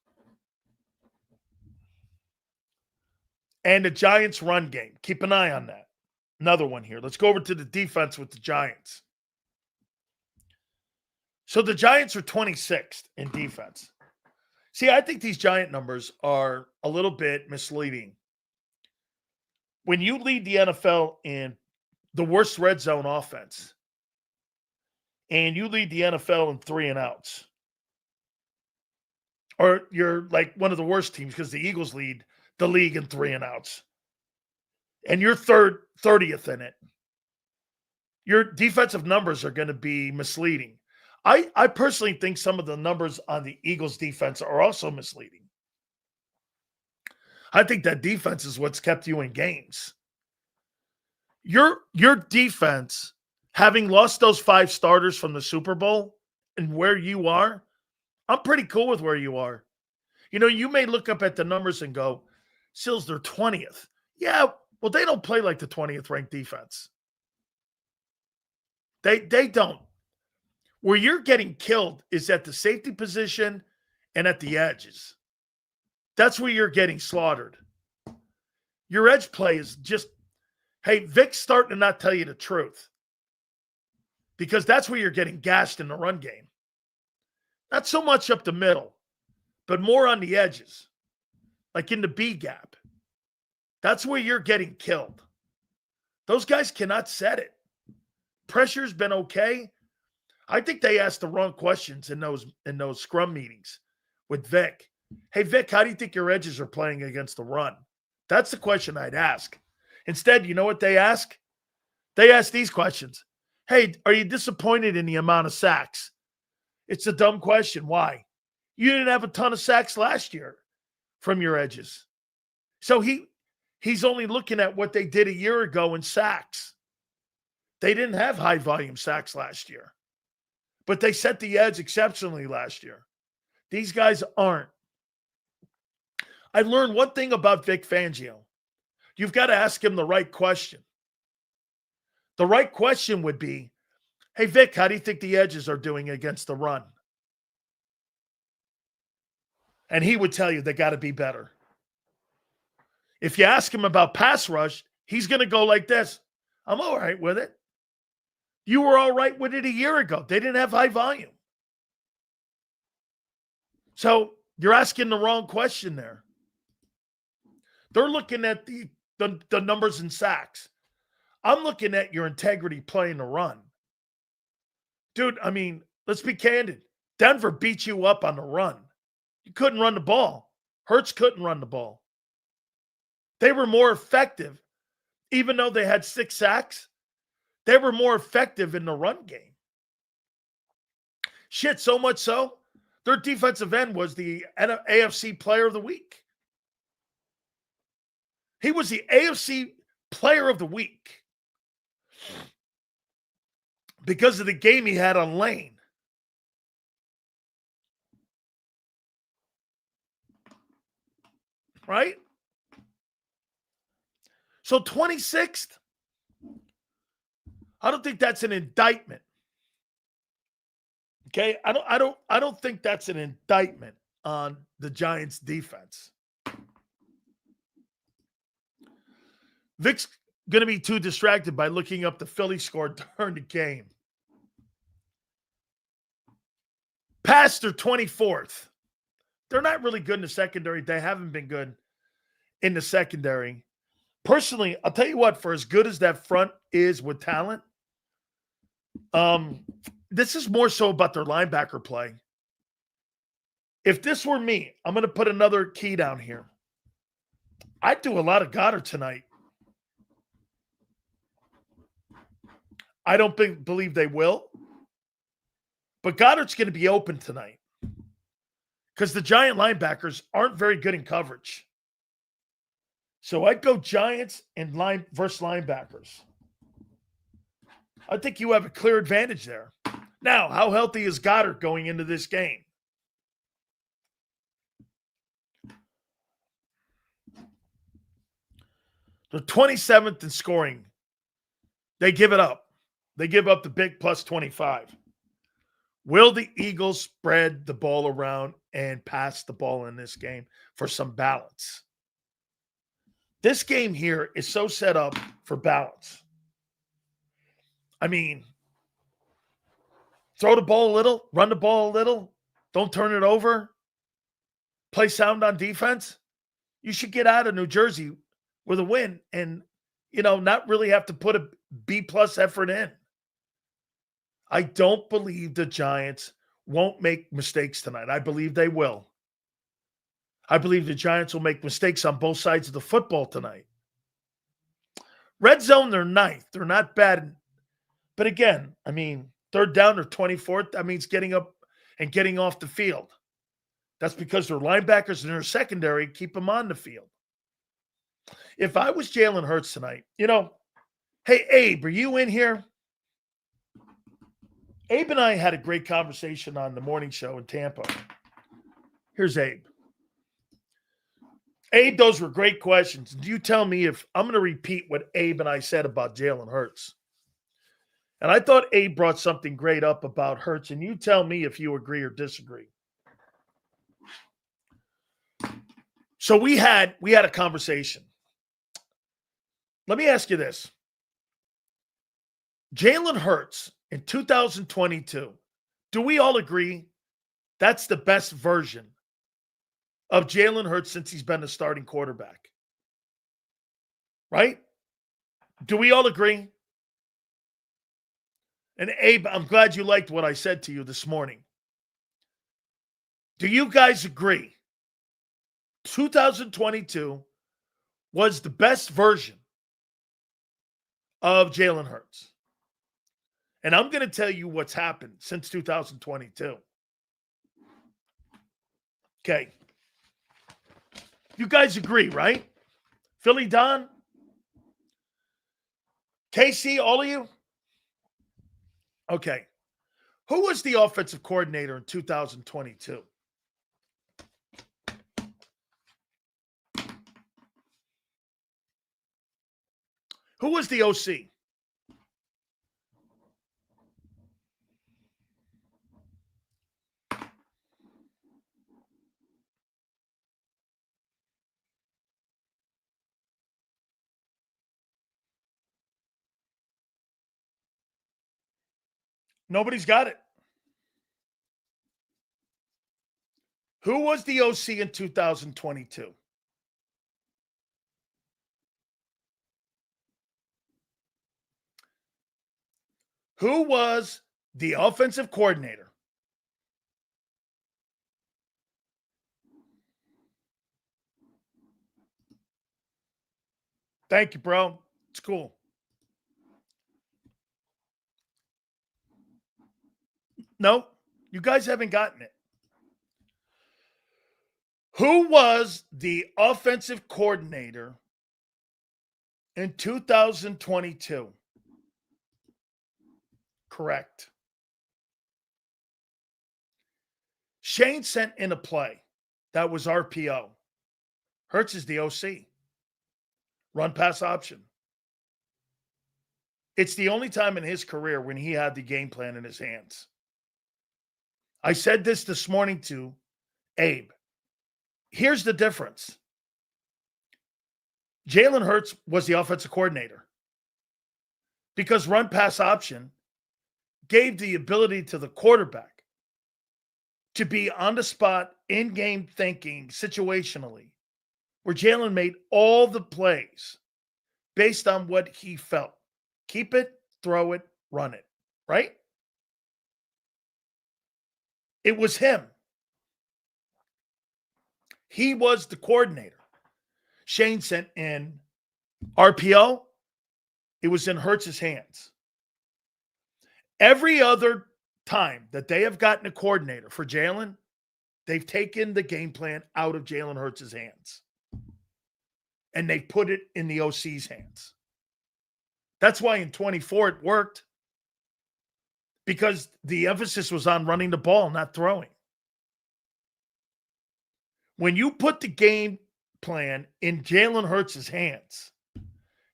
and the Giants' run game. Keep an eye on that. Another one here. Let's go over to the defense with the Giants. So the Giants are 26th in defense. See, I think these Giant numbers are a little bit misleading. When you lead the NFL in the worst red zone offense, and you lead the NFL in 3-and-outs, or you're like one of the worst teams because the Eagles lead the league in 3-and-outs, and you're 30th in it, your defensive numbers are going to be misleading. I personally think some of the numbers on the Eagles defense are also misleading. I think that defense is what's kept you in games. Your defense, having lost those 5 starters from the Super Bowl and where you are, I'm pretty cool with where you are. You know, you may look up at the numbers and go, Sills, they're 20th. Yeah, well, they don't play like the 20th ranked defense. They don't. Where you're getting killed is at the safety position and at the edges. That's where you're getting slaughtered. Your edge play is just, hey, Vic's starting to not tell you the truth. Because that's where you're getting gashed in the run game. Not so much up the middle, but more on the edges, like in the B gap. That's where you're getting killed. Those guys cannot set it. Pressure's been okay. I think they asked the wrong questions in those scrum meetings with Vic. Hey, Vic, how do you think your edges are playing against the run? That's the question I'd ask. Instead, you know what they ask? They ask these questions. Hey, are you disappointed in the amount of sacks? It's a dumb question. Why? You didn't have a ton of sacks last year from your edges. So he's only looking at what they did a year ago in sacks. They didn't have high volume sacks last year. But they set the edge exceptionally last year. These guys aren't. I learned one thing about Vic Fangio. You've got to ask him the right question. The right question would be, hey, Vic, how do you think the edges are doing against the run? And he would tell you they got to be better. If you ask him about pass rush, he's going to go like this. I'm all right with it. You were all right with it a year ago. They didn't have high volume. So you're asking the wrong question there. They're looking at the numbers in sacks. I'm looking at your integrity playing the run. Dude, I mean, let's be candid. Denver beat you up on the run. You couldn't run the ball. Hurts couldn't run the ball. They were more effective. Even though they had 6 sacks, they were more effective in the run game. Shit, so much so, their defensive end was the AFC Player of the Week. He was the AFC Player of the Week because of the game he had on Lane. Right? So 26th, I don't think that's an indictment. Okay? I don't think that's an indictment on the Giants defense. Vic's going to be too distracted by looking up the Philly score during the game. Past their 24th. They're not really good in the secondary. They haven't been good in the secondary. Personally, I'll tell you what, for as good as that front is with talent, this is more so about their linebacker play. If this were me, I'm going to put another key down here. I'd do a lot of Goddard tonight. I don't believe they will. But Goddard's going to be open tonight because the Giant linebackers aren't very good in coverage. So I'd go Giants and versus linebackers. I think you have a clear advantage there. Now, how healthy is Goddard going into this game? They're 27th in scoring. They give it up. They give up the big plus 25. Will the Eagles spread the ball around and pass the ball in this game for some balance? This game here is so set up for balance. I mean, throw the ball a little, run the ball a little, don't turn it over, play sound on defense. You should get out of New Jersey with a win and, not really have to put a B-plus effort in. I don't believe the Giants won't make mistakes tonight. I believe they will. I believe the Giants will make mistakes on both sides of the football tonight. Red zone, they're ninth. They're not bad. But again, third down, they're 24th. That means getting up and getting off the field. That's because their linebackers and their secondary keep them on the field. If I was Jalen Hurts tonight, hey, Abe, are you in here? Abe and I had a great conversation on the morning show in Tampa. Here's Abe. Abe, those were great questions. You tell me if I'm going to repeat what Abe and I said about Jalen Hurts. And I thought Abe brought something great up about Hurts, and you tell me if you agree or disagree. So we had a conversation. Let me ask you this. Jalen Hurts in 2022, do we all agree that's the best version of Jalen Hurts since he's been the starting quarterback? Right? Do we all agree? And Abe, I'm glad you liked what I said to you this morning. Do you guys agree 2022 was the best version of Jalen Hurts? And I'm going to tell you what's happened since 2022. Okay. You guys agree, right? Philly Don? KC, all of you? Okay. Who was the offensive coordinator in 2022? Who was the OC? Nobody's got it. Who was the OC in 2022? Who was the offensive coordinator? Thank you, bro. It's cool. No, you guys haven't gotten it. Who was the offensive coordinator in 2022? Correct. Shane sent in a play. That was RPO. Hurts is the OC. Run pass option. It's the only time in his career when he had the game plan in his hands. I said this morning to Abe. Here's the difference. Jalen Hurts was the offensive coordinator because run pass option gave the ability to the quarterback to be on the spot, in-game thinking situationally, where Jalen made all the plays based on what he felt. Keep it, throw it, run it, right? It was him. He was the coordinator. Shane sent in RPO. It was in Hurts' hands. Every other time that they have gotten a coordinator for Jalen, they've taken the game plan out of Jalen Hurts' hands. And they put it in the OC's hands. That's why in 24 it worked. Because the emphasis was on running the ball, not throwing. When you put the game plan in Jalen Hurts' hands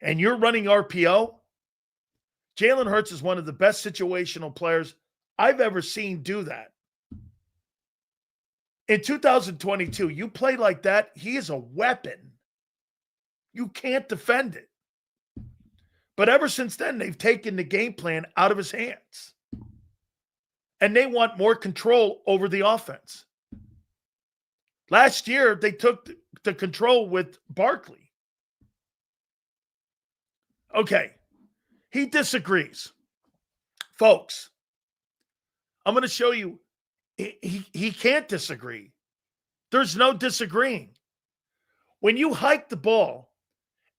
and you're running RPO, Jalen Hurts is one of the best situational players I've ever seen do that. In 2022, you play like that, he is a weapon. You can't defend it. But ever since then, they've taken the game plan out of his hands. And they want more control over the offense. Last year, they took the control with Barkley. Okay, he disagrees. Folks, I'm going to show you he can't disagree. There's no disagreeing. When you hike the ball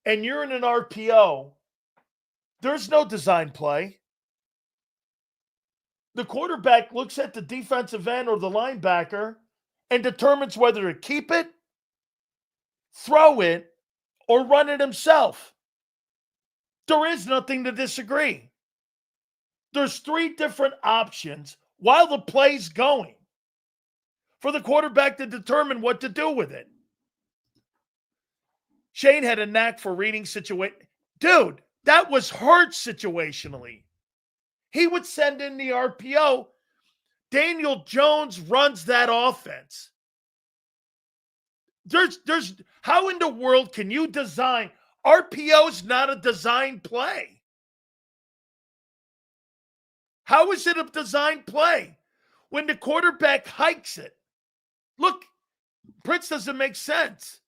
and you're in an RPO, there's no design play. The quarterback looks at the defensive end or the linebacker and determines whether to keep it, throw it, or run it himself. There is nothing to disagree. There's three different options while the play's going for the quarterback to determine what to do with it. Shane had a knack for reading situation. Dude, that was Hurts situationally. He would send in the RPO. Daniel Jones runs that offense. There's how in the world can you design? RPO's not a design play. How is it a design play? When the quarterback hikes it. Look, Prince doesn't make sense.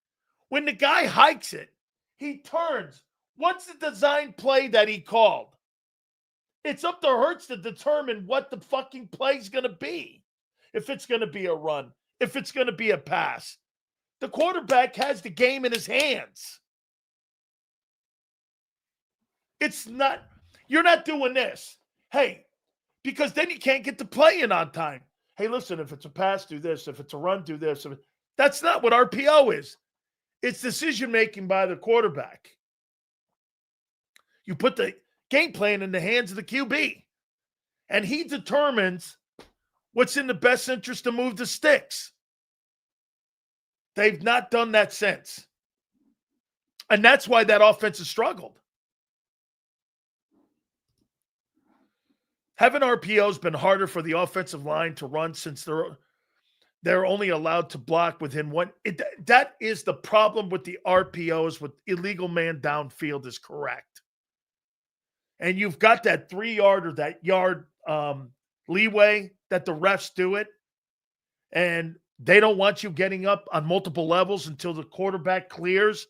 When the guy hikes it, he turns. What's the design play that he called? It's up to Hurts to determine what the fucking play's going to be. If it's going to be a run, if it's going to be a pass. The quarterback has the game in his hands. It's not, you're not doing this. Hey, because then you can't get the play in on time. Hey, listen, if it's a pass, do this. If it's a run, do this. That's not what RPO is. It's decision-making by the quarterback. You put the game plan in the hands of the QB, and he determines what's in the best interest to move the sticks. They've not done that since. And that's why that offense has struggled. Having RPO's been harder for the offensive line to run since they're only allowed to block within one. That is the problem with the RPOs with illegal man downfield is correct. And you've got that 3-yard or that yard leeway that the refs do it. And they don't want you getting up on multiple levels until the quarterback clears.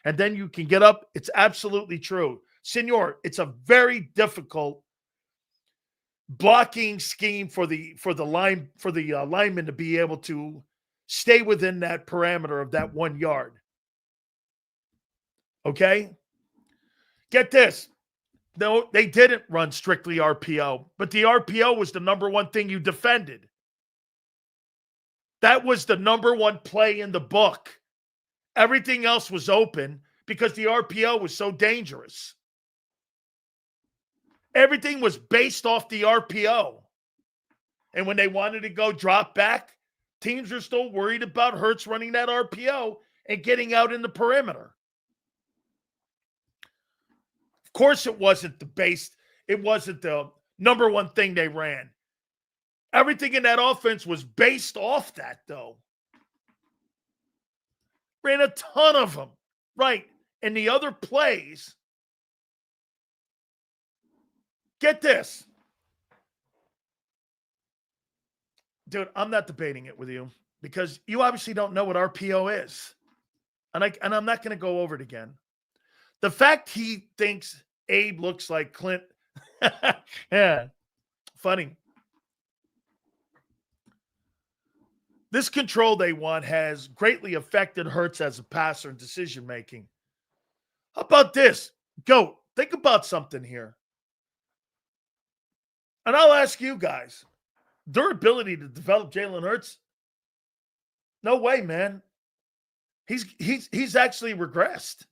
And then you can get up. It's absolutely true. Senor, it's a very difficult blocking scheme for the lineman to be able to stay within that parameter of that 1 yard. Okay? Get this. No, they didn't run strictly RPO, but the RPO was the number one thing you defended. That was the number one play in the book. Everything else was open because the RPO was so dangerous. Everything was based off the RPO. And when they wanted to go drop back, teams are still worried about Hurts running that RPO and getting out in the perimeter. Of course, it wasn't the number one thing they ran. Everything in that offense was based off that, though. Ran a ton of them. Right. And the other plays, get this. Dude, I'm not debating it with you because you obviously don't know what RPO is. And I'm not going to go over it again. The fact he thinks Abe looks like Clint. Yeah. Funny. This control they want has greatly affected Hurts as a passer and decision-making. How about this? Go. Think about something here. And I'll ask you guys, their ability to develop Jalen Hurts, no way, man. He's actually regressed.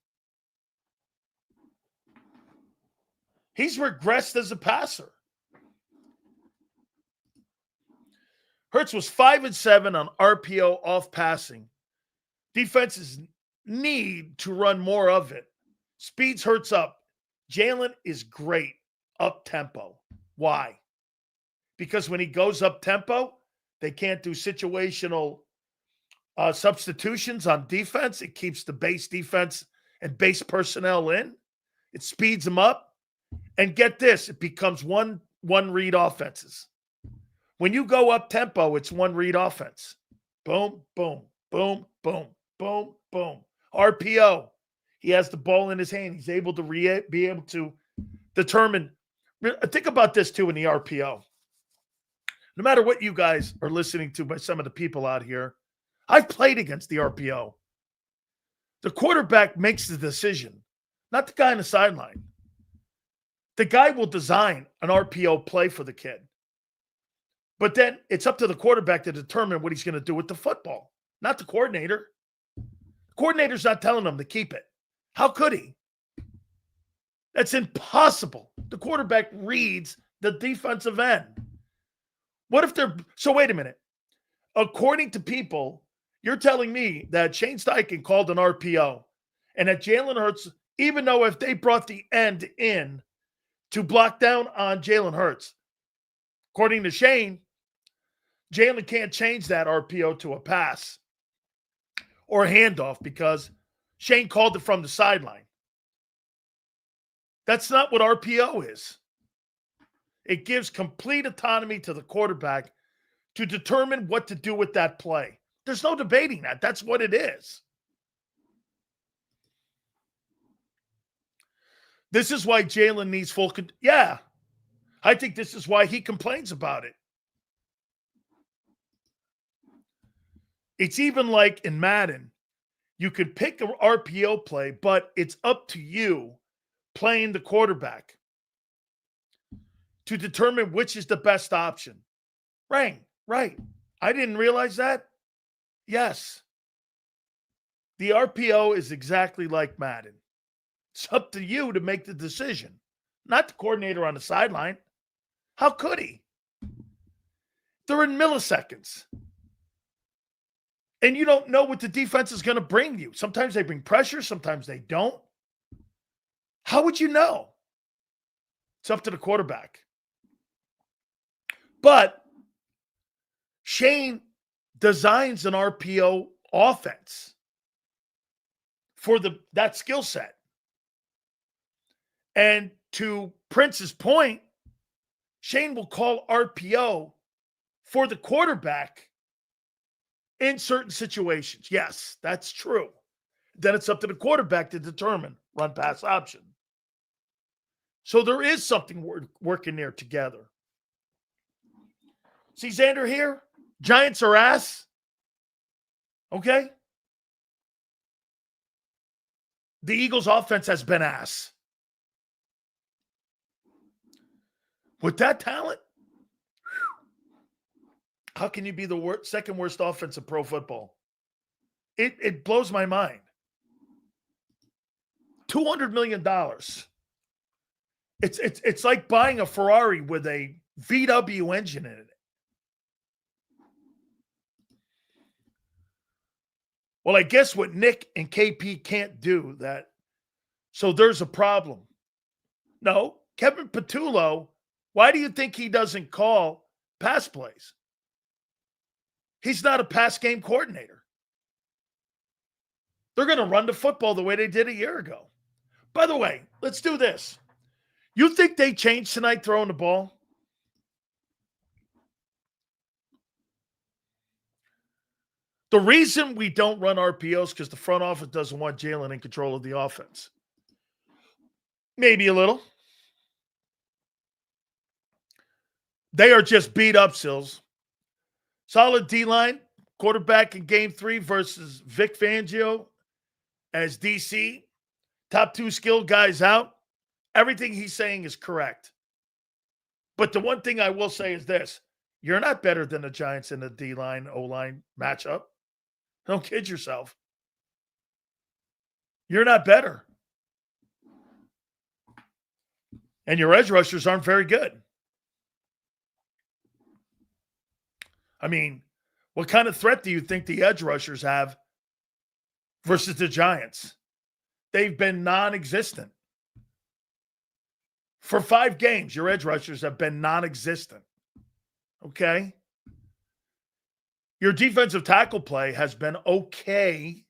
He's regressed as a passer. Hurts was 5-7 on RPO off passing. Defenses need to run more of it. Speeds Hurts up. Jalen is great up tempo. Why? Because when he goes up tempo, they can't do situational substitutions on defense. It keeps the base defense and base personnel in. It speeds them up. And get this, it becomes one read offenses. When you go up tempo, it's one read offense. Boom, boom, boom, boom, boom, boom. RPO. He has the ball in his hand. He's able to be able to determine. Think about this too in the RPO. No matter what you guys are listening to by some of the people out here, I've played against the RPO. The quarterback makes the decision, not the guy on the sideline. The guy will design an RPO play for the kid. But then it's up to the quarterback to determine what he's going to do with the football, not the coordinator. The coordinator's not telling him to keep it. How could he? That's impossible. The quarterback reads the defensive end. What if they're – so wait a minute. According to people, you're telling me that Shane Steichen called an RPO and that Jalen Hurts, even though if they brought the end in to block down on Jalen Hurts, according to Shane, Jalen can't change that RPO to a pass or a handoff because Shane called it from the sideline. That's not what RPO is. It gives complete autonomy to the quarterback to determine what to do with that play. There's no debating that. That's what it is. This is why Jalen needs full – yeah. I think this is why he complains about it. It's even like in Madden, you could pick an RPO play, but it's up to you playing the quarterback to determine which is the best option. Right. I didn't realize that. Yes. The RPO is exactly like Madden. It's up to you to make the decision, not the coordinator on the sideline. How could he? They're in milliseconds. And you don't know what the defense is going to bring you. Sometimes they bring pressure, sometimes they don't. How would you know? It's up to the quarterback. But Shane designs an RPO offense for that skill set. And to Prince's point, Shane will call RPO for the quarterback in certain situations. Yes, that's true. Then it's up to the quarterback to determine run-pass option. So there is something working there together. See Xander here? Giants are ass. Okay? The Eagles' offense has been ass. With that talent, how can you be the second worst offense in pro football? It blows my mind. $200 million. It's like buying a Ferrari with a VW engine in it. Well, I guess what Nick and KP can't do that. So there's a problem. No, Kevin Patullo, why do you think he doesn't call pass plays? He's not a pass game coordinator. They're going to run the football the way they did a year ago. By the way, let's do this. You think they changed tonight throwing the ball? The reason we don't run RPOs is because the front office doesn't want Jalen in control of the offense. Maybe a little. They are just beat up, Sills. Solid D-line, quarterback in game 3 versus Vic Fangio as DC. Top 2 skilled guys out. Everything he's saying is correct. But the one thing I will say is this. You're not better than the Giants in the D-line, O-line matchup. Don't kid yourself. You're not better. And your edge rushers aren't very good. I mean, what kind of threat do you think the edge rushers have versus the Giants? They've been non-existent. For 5 games, your edge rushers have been non-existent. Okay? Your defensive tackle play has been okay.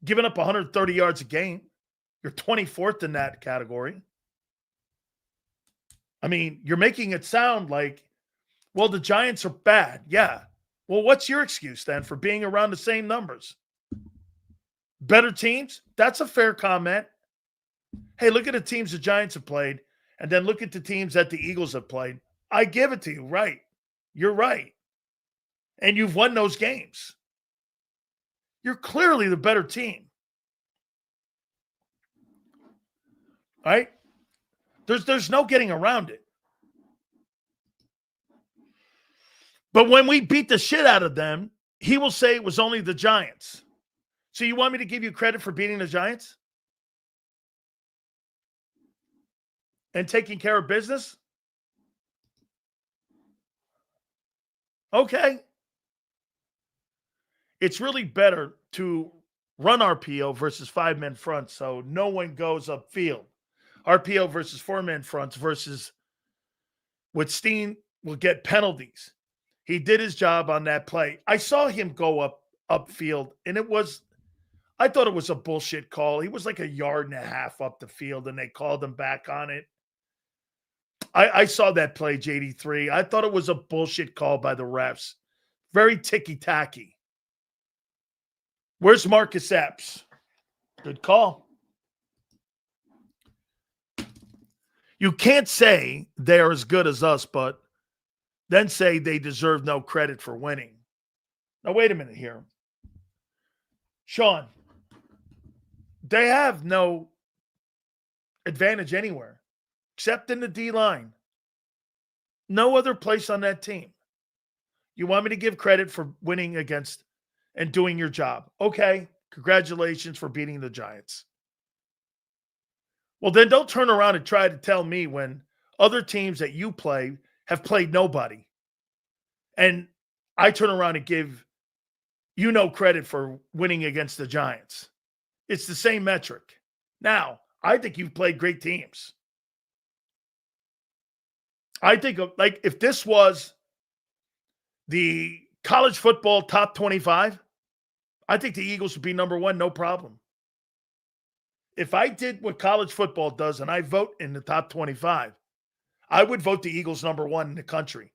Giving up 130 yards a game. You're 24th in that category. I mean, you're making it sound like, well, the Giants are bad. Yeah. Well, what's your excuse then for being around the same numbers? Better teams? That's a fair comment. Hey, look at the teams the Giants have played, and then look at the teams that the Eagles have played. I give it to you. Right. You're right. And you've won those games. You're clearly the better team. Right? There's no getting around it. But when we beat the shit out of them, he will say it was only the Giants. So you want me to give you credit for beating the Giants? And taking care of business? Okay. It's really better to run RPO versus 5-man fronts so no one goes upfield. RPO versus 4-man fronts versus what Steen will get penalties. He did his job on that play. I saw him go upfield, and I thought it was a bullshit call. He was like 1.5 yards up the field, and they called him back on it. I saw that play, JD3. I thought it was a bullshit call by the refs. Very ticky-tacky. Where's Marcus Epps? Good call. You can't say they're as good as us, but then say they deserve no credit for winning. Now, wait a minute here. Sean, they have no advantage anywhere except in the D-line. No other place on that team. You want me to give credit for winning against and doing your job. Okay, congratulations for beating the Giants. Well, then don't turn around and try to tell me when other teams that you play have played nobody. And I turn around and give you no credit for winning against the Giants. It's the same metric. Now, I think you've played great teams. I think like if this was the college football top 25, I think the Eagles would be number 1, no problem. If I did what college football does and I vote in the top 25, I would vote the Eagles number 1 in the country.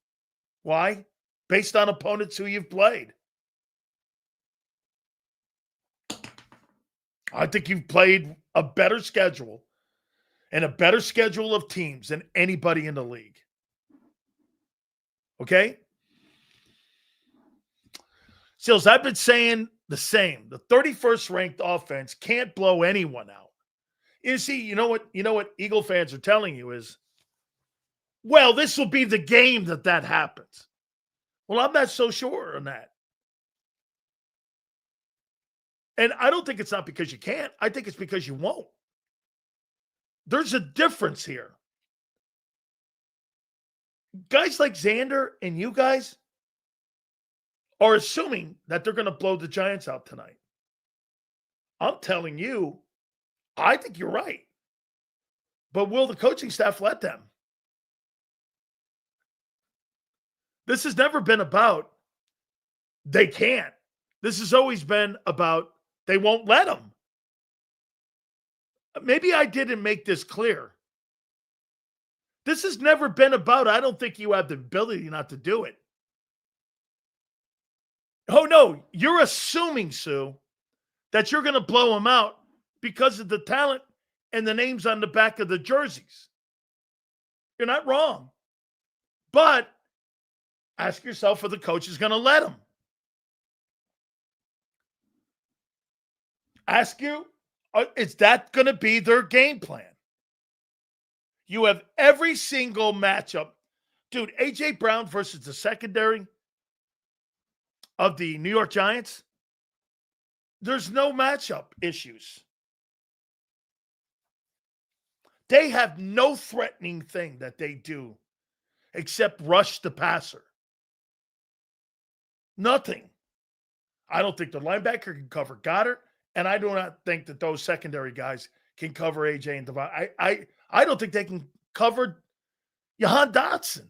Why? Based on opponents who you've played. I think you've played a better schedule and a better schedule of teams than anybody in the league. Okay? Sills, I've been saying the same. The 31st ranked offense can't blow anyone out. You see, you know what Eagle fans are telling you is, well, this will be the game that happens. Well, I'm not so sure on that. And I don't think it's not because you can't. I think it's because you won't. There's a difference here. Guys like Xander and you guys are assuming that they're going to blow the Giants out tonight. I'm telling you, I think you're right. But will the coaching staff let them? This has never been about they can't. This has always been about they won't let them. Maybe I didn't make this clear. This has never been about, I don't think you have the ability not to do it. Oh, no, you're assuming, Sue, that you're going to blow them out because of the talent and the names on the back of the jerseys. You're not wrong. But ask yourself if the coach is going to let them. Ask you, is that going to be their game plan? You have every single matchup. Dude, A.J. Brown versus the secondary of the New York Giants, there's no matchup issues. They have no threatening thing that they do except rush the passer. Nothing. I don't think the linebacker can cover Goddard, and I do not think that those secondary guys can cover AJ and Devon. I don't think they can cover Jahan Dotson.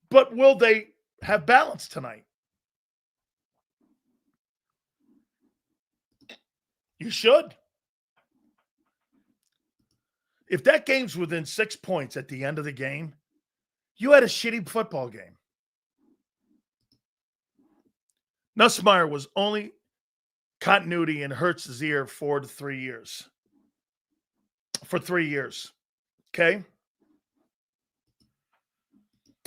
But will they have balance tonight? You should. If that game's within 6 points at the end of the game, you had a shitty football game. Nussmeier was only continuity in Hurts' ear for 3 years. For 3 years. Okay?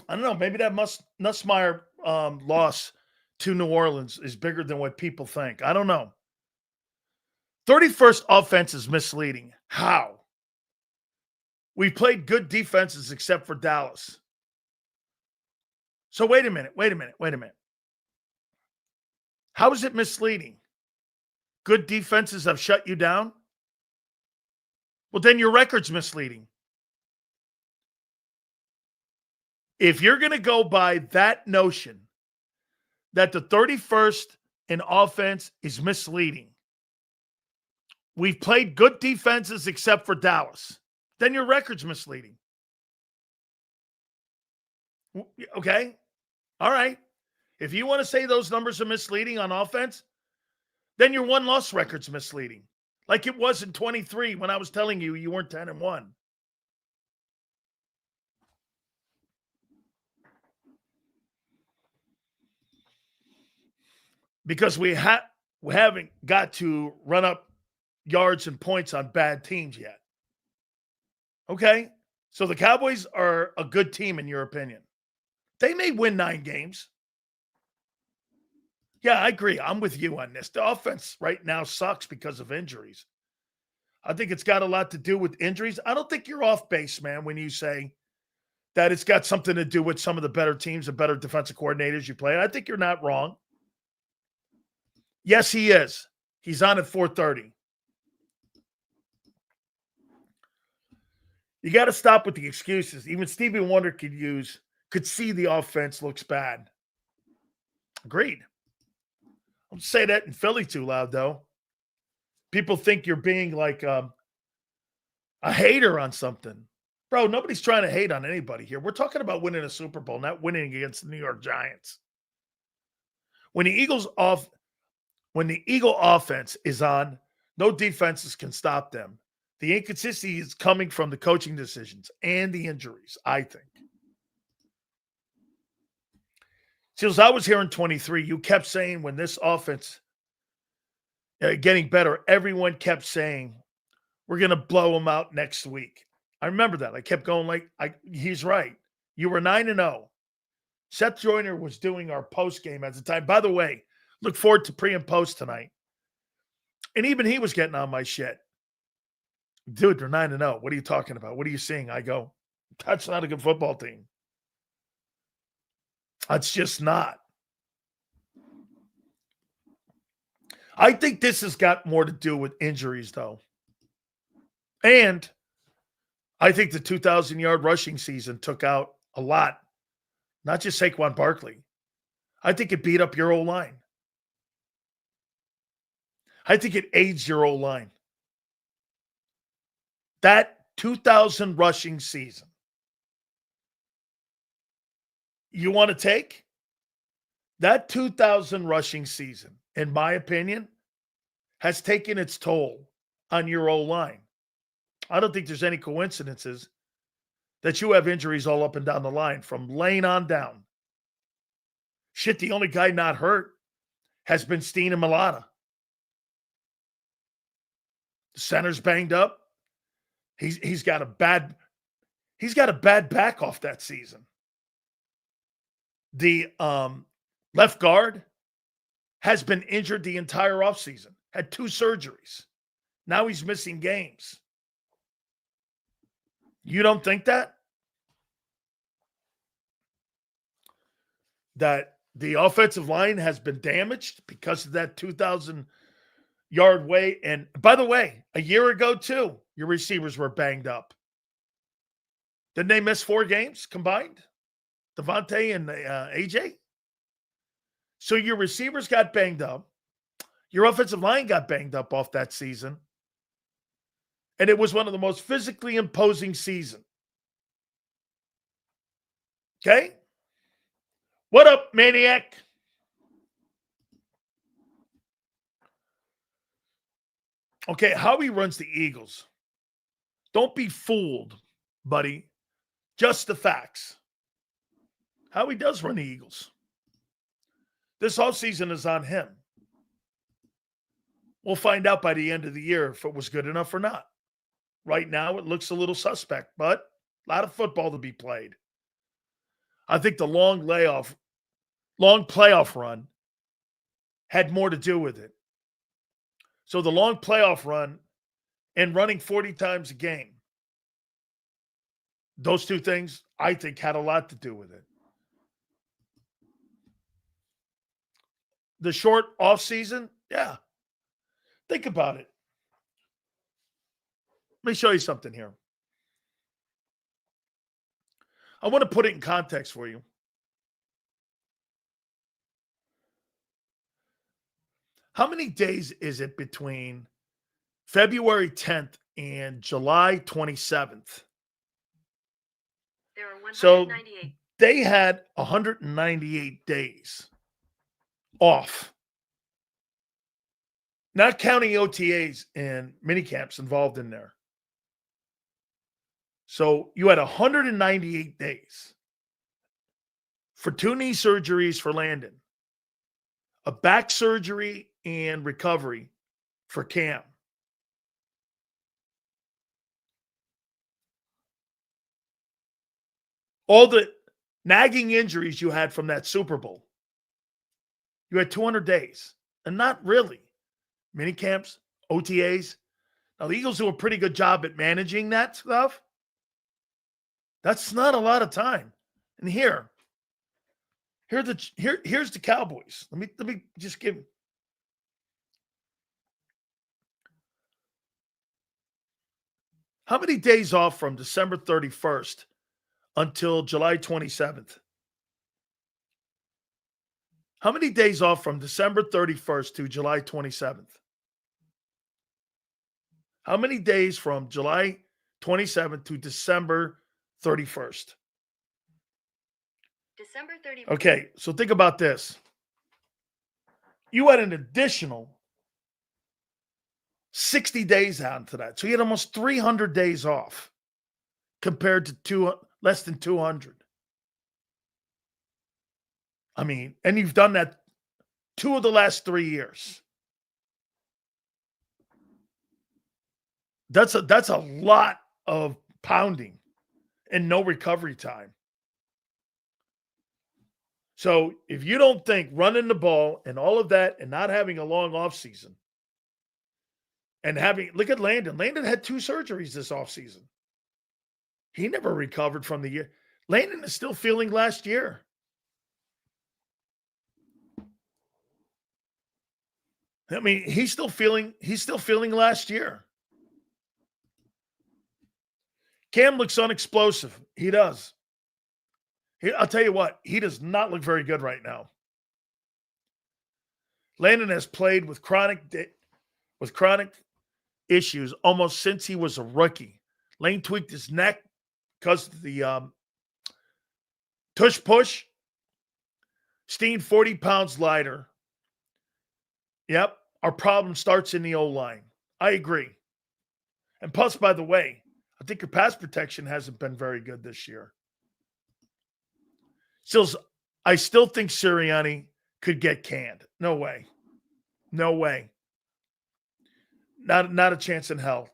I don't know. Maybe that Nussmeier loss to New Orleans is bigger than what people think. I don't know. 31st offense is misleading. How? We played good defenses except for Dallas. So wait a minute. How is it misleading? Good defenses have shut you down? Well, then your record's misleading. If you're going to go by that notion that the 31st in offense is misleading, we've played good defenses except for Dallas, then your record's misleading. Okay? All right. If you want to say those numbers are misleading on offense, then your one-loss record's misleading. Like it was in 23 when I was telling you you weren't 10-1. Because we haven't got to run up yards and points on bad teams yet. Okay? So the Cowboys are a good team in your opinion. They may win 9 games. Yeah, I agree. I'm with you on this. The offense right now sucks because of injuries. I think it's got a lot to do with injuries. I don't think you're off base, man, when you say that it's got something to do with some of the better teams and better defensive coordinators you play. I think you're not wrong. Yes, he is. He's on at 4:30. You got to stop with the excuses. Even Stevie Wonder could see the offense looks bad. Agreed. Don't say that in Philly too loud, though. People think you're being like a hater on something. Bro, nobody's trying to hate on anybody here. We're talking about winning a Super Bowl, not winning against the New York Giants. When the Eagle offense is on, no defenses can stop them. The inconsistency is coming from the coaching decisions and the injuries, I think. See, as I was here in 23, you kept saying when this offense getting better, everyone kept saying, we're going to blow them out next week. I remember that. I kept going he's right. You were 9-0. Seth Joyner was doing our post game at the time. By the way, look forward to pre and post tonight. And even he was getting on my shit. Dude, they're 9-0. What are you talking about? What are you seeing? I go, that's not a good football team. That's just not. I think this has got more to do with injuries, though. And I think the 2,000-yard rushing season took out a lot. Not just Saquon Barkley. I think it beat up your O-line. I think it aids your O-line. That 2,000 rushing season. You want to take? That 2,000 rushing season, in my opinion, has taken its toll on your O-line. I don't think there's any coincidences that you have injuries all up and down the line from Lane on down. Shit, the only guy not hurt has been Steen and Mulata. The center's banged up. He's got a bad back off that season. The left guard has been injured the entire offseason, had 2 surgeries. Now he's missing games. You don't think that? That the offensive line has been damaged because of that 2,000-yard wait? And by the way, a year ago, too, your receivers were banged up. Didn't they miss 4 games combined? Devontae and AJ? So your receivers got banged up. Your offensive line got banged up off that season. And it was one of the most physically imposing seasons. Okay? What up, Maniac? Okay, Howie runs the Eagles. Don't be fooled, buddy. Just the facts. Howie does run the Eagles. This offseason is on him. We'll find out by the end of the year if it was good enough or not. Right now, it looks a little suspect, but a lot of football to be played. I think the long playoff run had more to do with it. So the long playoff run and running 40 times a game, those two things, I think, had a lot to do with it. The short off season, yeah. Think about it. Let me show you something here. I want to put it in context for you. How many days is it between February 10th and July 27th? There are 198. So they had 198 days off. Not counting OTAs and minicamps involved in there. So you had 198 days for 2 knee surgeries for Landon, a back surgery and recovery for Cam. All the nagging injuries you had from that Super Bowl. You had 200 days, and not really. Minicamps, OTAs. Now, the Eagles do a pretty good job at managing that stuff. That's not a lot of time. And here's the Cowboys. Let me just give. How many days off from December 31st until July 27th? How many days off from December 31st to July 27th? How many days from July 27th to December 31st? December 31st. Okay, so think about this. You had an additional 60 days onto that. So you had almost 300 days off compared to less than 200. I mean, and you've done that 2 of the last 3 years. That's a lot of pounding and no recovery time. So if you don't think running the ball and all of that and not having a long offseason and look at Landon. Landon had 2 surgeries this offseason. He never recovered from the year. Landon is still feeling last year. I mean, he's still feeling last year. Cam looks unexplosive. He does. I'll tell you what, he does not look very good right now. Landon has played with chronic issues almost since he was a rookie. Lane tweaked his neck because of the tush push. Steen 40 pounds lighter. Yep, our problem starts in the O-line. I agree. And plus, by the way, I think your pass protection hasn't been very good this year. I still think Sirianni could get canned. No way. No way. Not a chance in hell.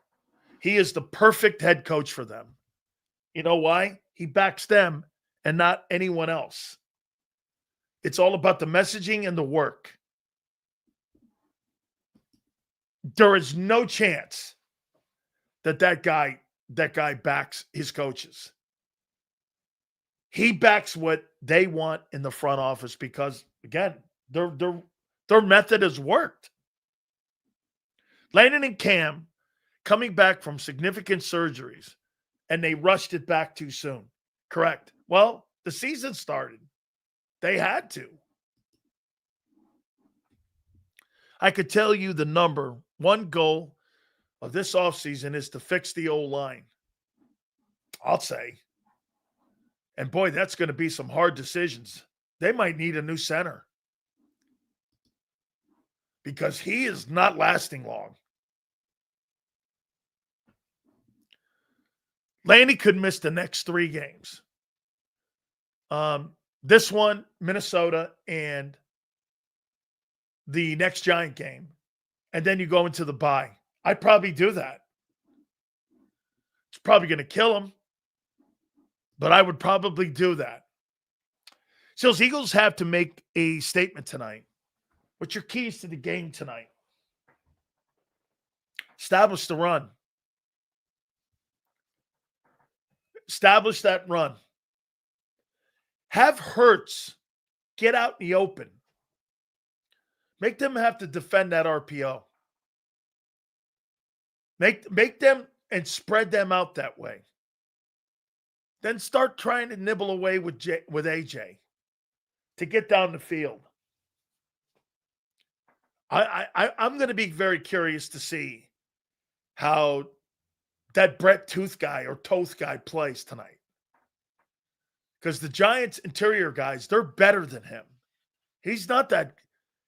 He is the perfect head coach for them. You know why? He backs them and not anyone else. It's all about the messaging and the work. There is no chance that guy that guy backs his coaches. He backs what they want in the front office because, again, their method has worked. Landon and Cam coming back from significant surgeries, and they rushed it back too soon. Correct. Well, the season started. They had to. I could tell you the number one goal of this offseason is to fix the O-line. I'll say. And boy, that's going to be some hard decisions. They might need a new center because he is not lasting long. Landy could miss the next 3 games. This one, Minnesota, and the next Giant game. And then you go into the bye. I'd probably do that. It's probably going to kill him, but I would probably do that. So those Eagles have to make a statement tonight. What's your keys to the game tonight? Establish the run. Establish that run. Have Hurts get out in the open. Make them have to defend that RPO. Make them and spread them out that way. Then start trying to nibble away with AJ to get down the field. I'm going to be very curious to see how that Brett Tooth guy or Toth guy plays tonight. Because the Giants' interior guys, they're better than him. He's not that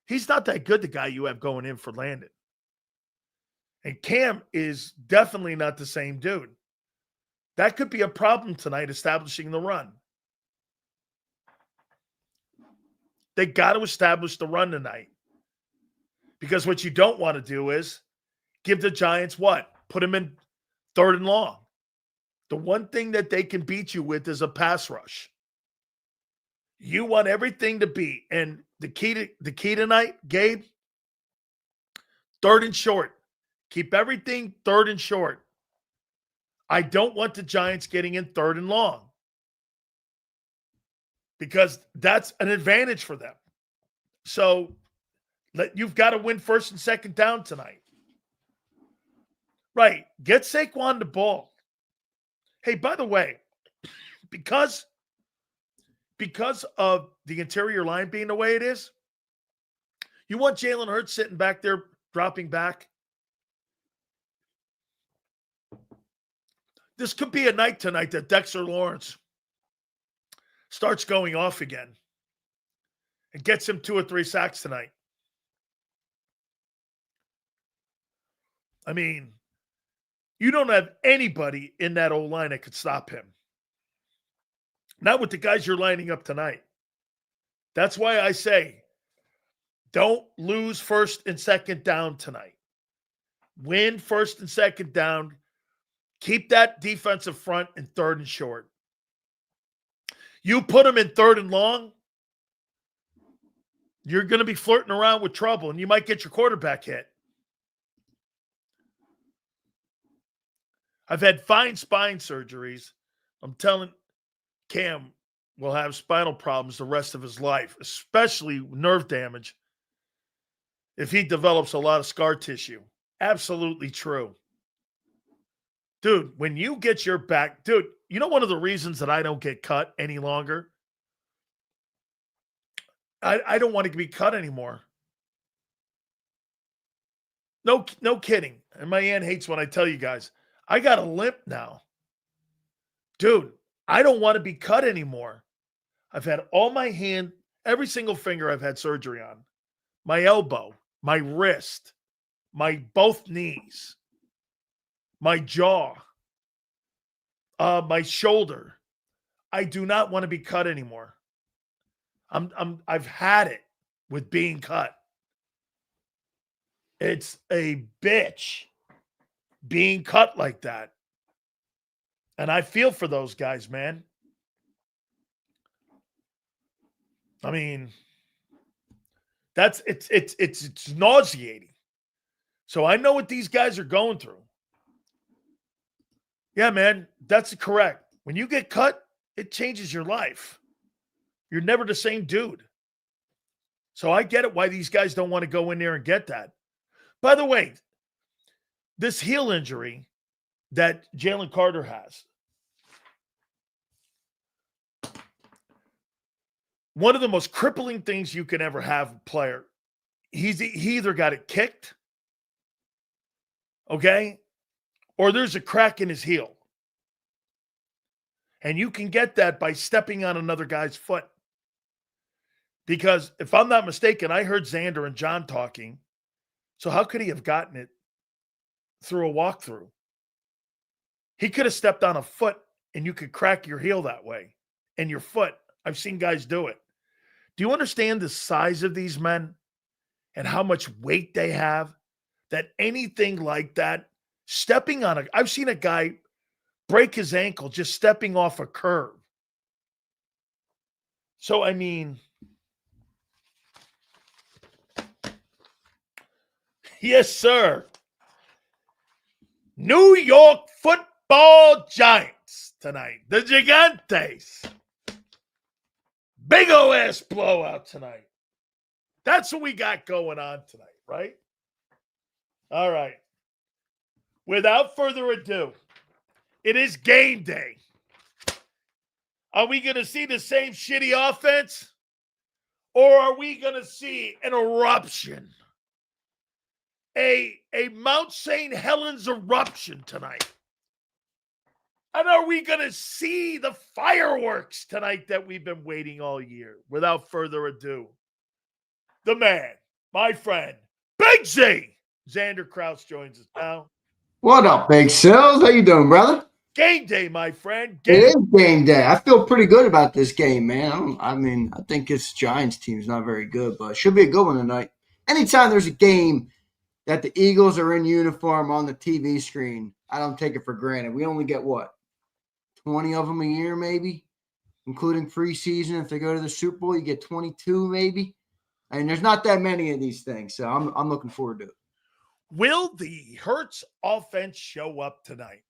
good, the guy you have going in for Landon. And Cam is definitely not the same dude. That could be a problem tonight, establishing the run. They got to establish the run tonight. Because what you don't want to do is give the Giants what? Put them in 3rd and long. The one thing that they can beat you with is a pass rush. You want everything to beat. And the key tonight, Gabe, 3rd and short. Keep everything 3rd and short. I don't want the Giants getting in 3rd and long because that's an advantage for them. So you've got to win 1st and 2nd down tonight. Right. Get Saquon the ball. Hey, by the way, because of the interior line being the way it is, you want Jalen Hurts sitting back there, dropping back. This could be a night tonight that Dexter Lawrence starts going off again and gets him 2 or 3 sacks tonight. I mean, you don't have anybody in that O-line that could stop him. Not with the guys you're lining up tonight. That's why I say, don't lose 1st and 2nd down tonight. Win 1st and 2nd down. Keep that defensive front in 3rd and short. You put them in 3rd and long, you're going to be flirting around with trouble, and you might get your quarterback hit. I've had fine spine surgeries. I'm telling Cam will have spinal problems the rest of his life, especially nerve damage, if he develops a lot of scar tissue. Absolutely true. Dude, when you get your back, dude, you know one of the reasons that I don't get cut any longer? I don't want to be cut anymore. No kidding. And my aunt hates when I tell you guys, I got a limp now. Dude, I don't want to be cut anymore. I've had all my hand, every single finger I've had surgery on. My elbow, my wrist, my both knees, my jaw, my shoulder. I do not want to be cut anymore. I've had it with being cut. It's a bitch being cut like that. And I feel for those guys, man. I mean, it's nauseating. So I know what these guys are going through. Yeah, man, that's correct. When you get cut, it changes your life. You're never the same dude. So I get it why these guys don't want to go in there and get that. By the way, this heel injury that Jalen Carter has, one of the most crippling things you can ever have a player. He either got it kicked, okay, or there's a crack in his heel. And you can get that by stepping on another guy's foot. Because if I'm not mistaken, I heard Xander and John talking. So how could he have gotten it through a walkthrough? He could have stepped on a foot and you could crack your heel that way. And your foot. I've seen guys do it. Do you understand the size of these men and how much weight they have? That anything like that, stepping on I've seen a guy break his ankle just stepping off a curb. So, I mean, yes, sir. New York Football Giants tonight. The Gigantes. Big O-ass blowout tonight. That's what we got going on tonight, right? All right. Without further ado, it is game day. Are we going to see the same shitty offense? Or are we going to see an eruption? A Mount St. Helens eruption tonight? And are we going to see the fireworks tonight that we've been waiting all year? Without further ado, the man, my friend, Big Z, Xander Kraus joins us now. What up, Big Sills? How you doing, brother? Game day, my friend. It is game day. I feel pretty good about this game, man. I think this Giants team's not very good, but it should be a good one tonight. Anytime there's a game that the Eagles are in uniform on the TV screen, I don't take it for granted. We only get, 20 of them a year maybe, including preseason. If they go to the Super Bowl, you get 22 maybe. I mean, there's not that many of these things, so I'm looking forward to it. Will the Hurts offense show up tonight?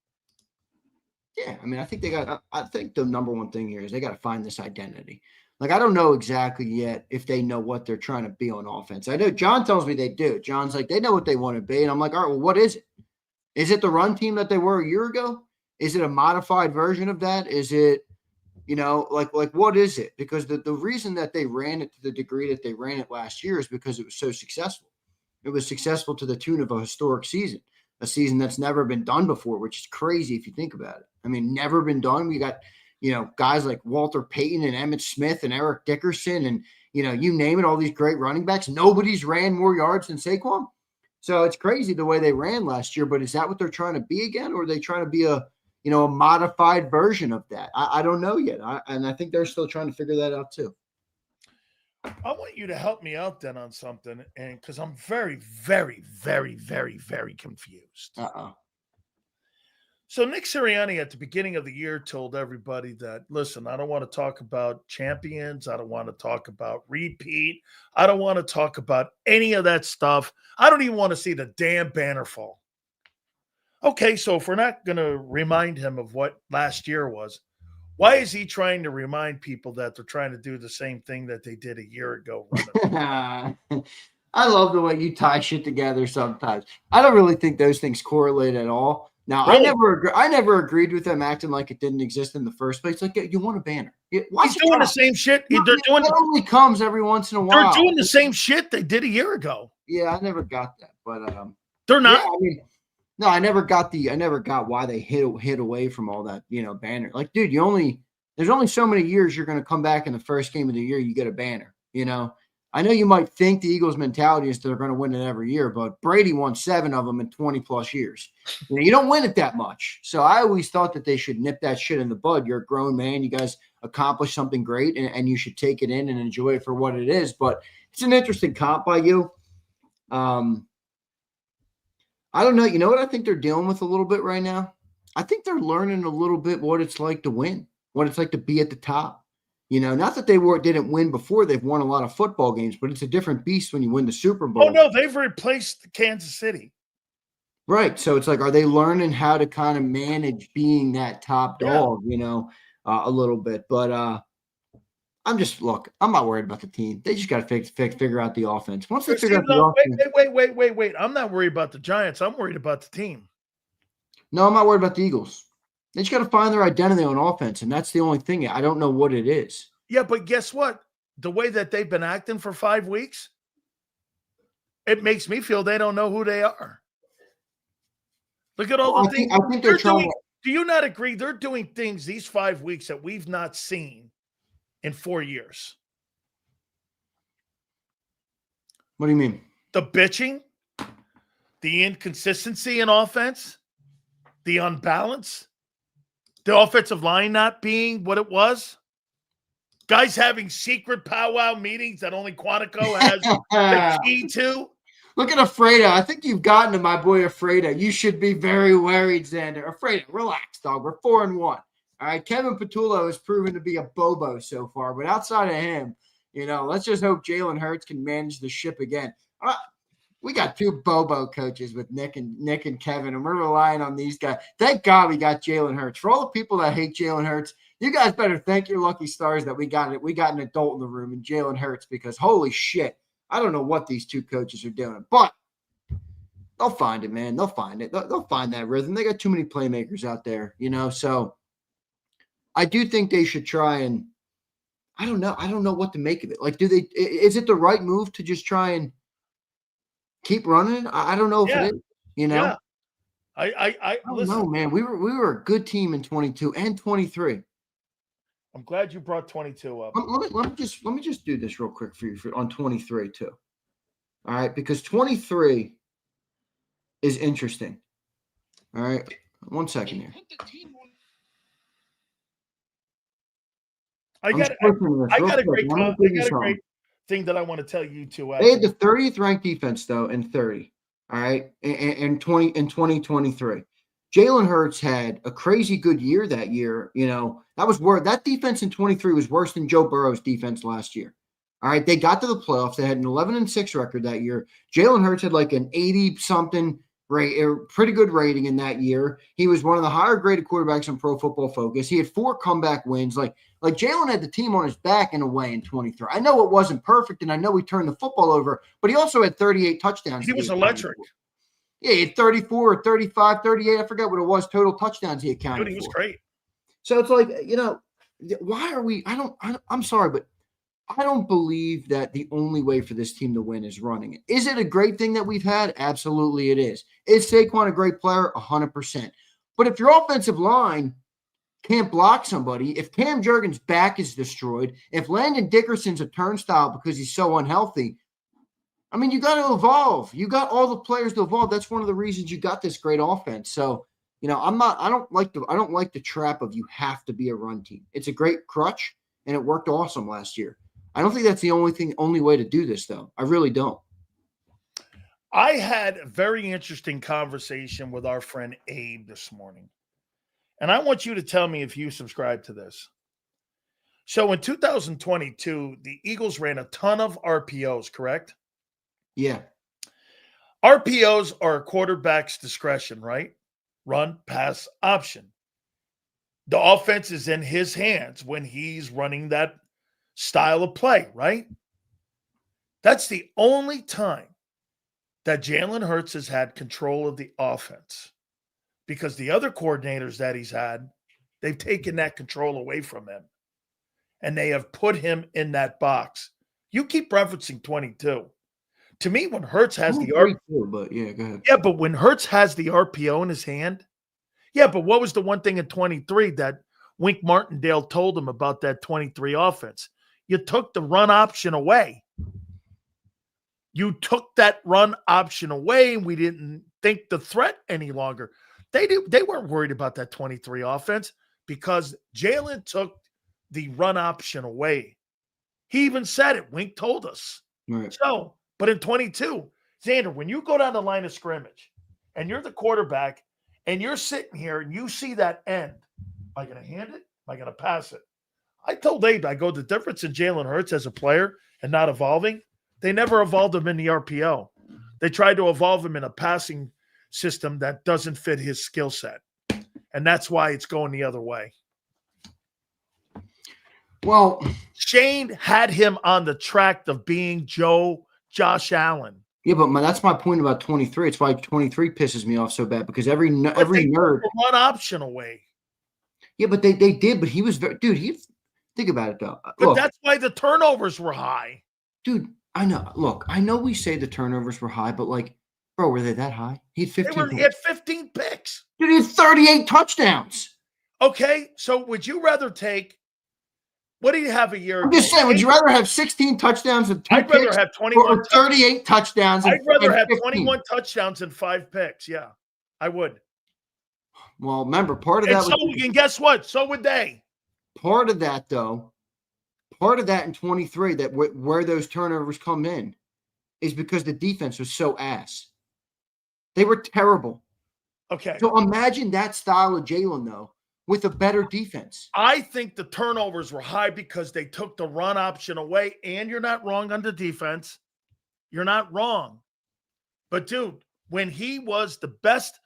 Yeah, I mean, I think the number one thing here is they got to find this identity. Like, I don't know exactly yet if they know what they're trying to be on offense. I know John tells me they do. John's like, they know what they want to be. And I'm like, all right, well, what is it? Is it the run team that they were a year ago? Is it a modified version of that? Is it, like what is it? Because the reason that they ran it to the degree that they ran it last year is because it was so successful. It was successful to the tune of a historic season, a season that's never been done before, which is crazy if you think about it. I mean, never been done. We got, guys like Walter Payton and Emmitt Smith and Eric Dickerson and, you name it, all these great running backs. Nobody's ran more yards than Saquon. So it's crazy the way they ran last year, but is that what they're trying to be again? Or are they trying to be a modified version of that? I don't know yet. And I think they're still trying to figure that out too. I want you to help me out then on something, and because I'm very, very, very, very, very confused. So Nick Sirianni at the beginning of the year told everybody that, listen, I don't want to talk about champions. I don't want to talk about repeat. I don't want to talk about any of that stuff. I don't even want to see the damn banner fall. Okay, so if we're not going to remind him of what last year was, why is he trying to remind people that they're trying to do the same thing that they did a year ago? I love the way you tie shit together sometimes. I don't really think those things correlate at all. Now, really? I never agreed with them acting like it didn't exist in the first place. Like, you want a banner. He's doing the same shit. It only comes every once in a while. They're doing the same shit they did a year ago. Yeah, I never got that. But they're not. Yeah, I mean, no, I never got why they hid away from all that, banner. Like, dude, there's only so many years you're going to come back in the first game of the year, you get a banner, I know you might think the Eagles' mentality is they're going to win it every year, but Brady won 7 of them in 20 plus years. You don't win it that much. So I always thought that they should nip that shit in the bud. You're a grown man. You guys accomplished something great, and you should take it in and enjoy it for what it is. But it's an interesting comp by you. I don't know. You know what I think they're dealing with a little bit right now? I think they're learning a little bit what it's like to win, what it's like to be at the top. Not that they didn't win before. They've won a lot of football games, but it's a different beast when you win the Super Bowl. Oh, no, they've replaced Kansas City. Right. So it's like, are they learning how to kind of manage being that top Yeah. dog, a little bit? But I'm not worried about the team. They just got to figure out the offense. Once they figure See, out the no, offense, wait. I'm not worried about the Giants. I'm worried about the team. no, I'm not worried about the Eagles. They just got to find their identity on offense, and that's the only thing. I don't know what it is. Yeah, but guess what? The way that they've been acting for 5 weeks, it makes me feel they don't know who they are. Look at all Well, the things I think they're they're trying doing. to. Do you not agree? They're doing things these 5 weeks that we've not seen in 4 years. What do you mean? The bitching, the inconsistency in offense, the unbalance, the offensive line not being what it was, guys having secret powwow meetings that only Quantico has the key to. Look at Afreda. I think you've gotten to my boy Afreda. You should be very worried, Xander. Afreda, relax, dog. We're 4-1. All right. Kevin Patullo has proven to be a bobo so far, but outside of him, let's just hope Jalen Hurts can manage the ship again. We got 2 bobo coaches with Nick and Kevin, and we're relying on these guys. Thank God we got Jalen Hurts. For all the people that hate Jalen Hurts, you guys better thank your lucky stars that we got it. We got an adult in the room in Jalen Hurts, because holy shit, I don't know what these 2 coaches are doing, but they'll find it, man. They'll find it. They'll find that rhythm. They got too many playmakers out there, So I do think they should try, and I don't know. I don't know what to make of it. Like, is it the right move to just try and keep running? I don't know if it is, Yeah. I don't listen. know, man. We were a good team in 22 and 23. I'm glad you brought 22 up. Let me just do this real quick for you on 23 too. All right, because 23 is interesting. All right, 1 second here. I got a great thing that I want to tell you too. They had the 30th ranked defense though in 30. All right, in 2023. Jalen Hurts had a crazy good year that year. That defense in 23 was worse than Joe Burrow's defense last year. All right, they got to the playoffs. They had an 11-6 record that year. Jalen Hurts had like an 80-something rate, pretty good rating in that year. He was one of the higher graded quarterbacks on Pro Football Focus. He had 4 comeback wins. Like Jalen had the team on his back in a way in 23. I know it wasn't perfect, and I know he turned the football over, but he also had 38 touchdowns. He was electric. Yeah, he had 34 or 35, 38. I forgot what it was, total touchdowns he accounted for. He was great. So it's like, why are we – I'm sorry, but I don't believe that the only way for this team to win is running it. Is it a great thing that we've had? Absolutely it is. Is Saquon a great player? 100%. But if your offensive line can't block somebody, if Cam Jurgens' back is destroyed, if Landon Dickerson's a turnstile because he's so unhealthy, I mean, you got to evolve. You got all the players to evolve. That's one of the reasons you got this great offense. So, I don't like the trap of you have to be a run team. It's a great crutch, and it worked awesome last year. I don't think that's the only way to do this, though. I really don't. I had a very interesting conversation with our friend Abe this morning, and I want you to tell me if you subscribe to this. So in 2022, the Eagles ran a ton of RPOs, correct? Yeah. RPOs are a quarterback's discretion, right? Run, pass, option. The offense is in his hands when he's running that style of play, right? That's the only time that Jalen Hurts has had control of the offense, because the other coordinators that he's had, they've taken that control away from him, and they have put him in that box. You keep referencing 22. To me, when Hurts has the RPO, but yeah, go ahead. Yeah, but when Hurts has the RPO in his hand, yeah, but what was the one thing in 23 that Wink Martindale told him about that 23 offense? You took the run option away. You took that run option away, and we didn't think the threat any longer. They weren't worried about that 23 offense because Jalen took the run option away. He even said it. Wink told us. Right. So, but in 22, Xander, when you go down the line of scrimmage and you're the quarterback and you're sitting here and you see that end, am I going to hand it? Am I going to pass it? I told Abe, the difference in Jalen Hurts as a player and not evolving, they never evolved him in the RPO. They tried to evolve him in a passing system that doesn't fit his skill set. And that's why it's going the other way. Well, Shane had him on the track of being Josh Allen. Yeah, but that's my point about 23. It's why 23 pisses me off so bad, because every nerd took one option away. Yeah, but they did, but he was very think about it though. But look, that's why the turnovers were high. Dude, I know. Look, I know we say the turnovers were high, but like, bro, were they that high? He had 15. He had 15 picks. Dude, he had 38 touchdowns. Okay, so would you rather take? What do you have a year ago? I'm just saying, would you rather have 16 touchdowns and 2 I'd picks? rather have 21 or 38 touchdowns. I'd rather have 21 touchdowns and 5 picks. Yeah, I would. Well, remember, part of that. And guess what? So would they. Part of that, though, in 23, that where those turnovers come in, is because the defense was so ass. They were terrible. Okay. So imagine that style of Jalen, though, with a better defense. I think the turnovers were high because they took the run option away, and you're not wrong on the defense. You're not wrong. But, dude, when he was the best,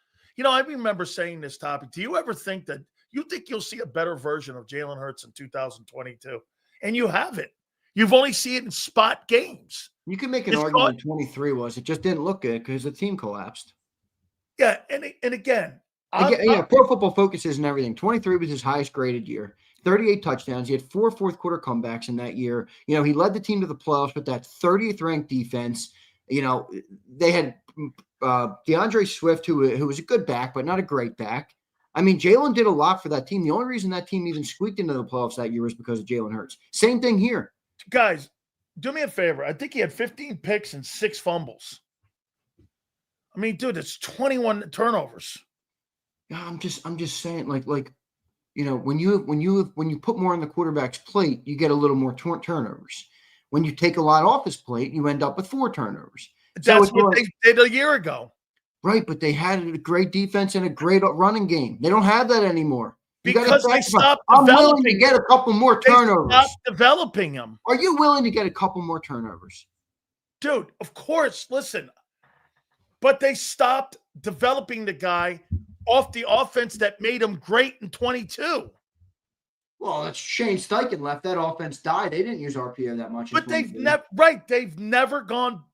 I remember saying this topic. Do you ever think that you think you'll see a better version of Jalen Hurts in 2022? And you haven't. You've only seen it in spot games. You can make an argument 23 it just didn't look good because the team collapsed. Yeah, and again, Pro Football Focus and everything. 23 was his highest graded year. 38 touchdowns. He had 4 fourth-quarter comebacks in that year. He led the team to the playoffs with that 30th ranked defense. They had DeAndre Swift, who was a good back, but not a great back. I mean, Jalen did a lot for that team. The only reason that team even squeaked into the playoffs that year was because of Jalen Hurts. Same thing here. Guys, do me a favor. I think he had 15 picks and 6 fumbles. I mean, dude, it's 21 turnovers. Yeah, I'm just saying, like when you put more on the quarterback's plate, you get a little more turnovers. When you take a lot off his plate, you end up with 4 turnovers. That's what they did a year ago. Right, but they had a great defense and a great running game. They don't have that anymore. Because they stopped developing. I'm willing to get a couple more turnovers. They stopped developing them. Are you willing to get a couple more turnovers? Dude, of course. Listen, but they stopped developing the guy off the offense that made him great in 22. Well, that's Shane Steichen left. That offense died. They didn't use RPO that much. But they've never gone.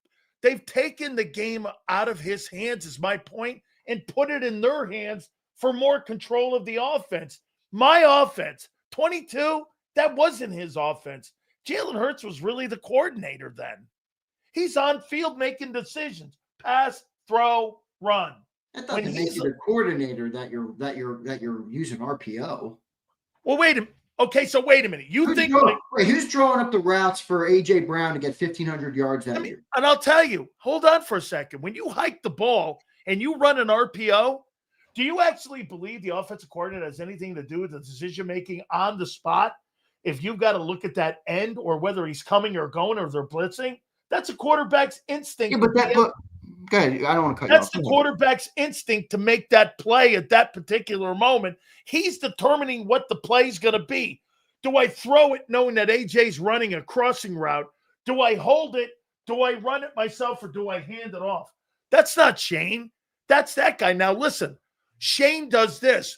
They've taken the game out of his hands, is my point, and put it in their hands for more control of the offense. My offense, 22, that wasn't his offense. Jalen Hurts was really the coordinator then. He's on field making decisions. Pass, throw, run. That doesn't make you the coordinator that you're using RPO. Well, wait a minute. Okay, so wait a minute. Who's drawing up the routes for A.J. Brown to get 1,500 yards that year? And I'll tell you, hold on for a second. When you hike the ball and you run an RPO, do you actually believe the offensive coordinator has anything to do with the decision-making on the spot? If you've got to look at that end or whether he's coming or going or they're blitzing, that's a quarterback's instinct. Yeah, but go ahead. I don't want to cut you off. That's the quarterback's instinct to make that play at that particular moment. He's determining what the play is going to be. Do I throw it knowing that AJ's running a crossing route? Do I hold it? Do I run it myself or do I hand it off? That's not Shane. That's that guy. Now, listen, Shane does this.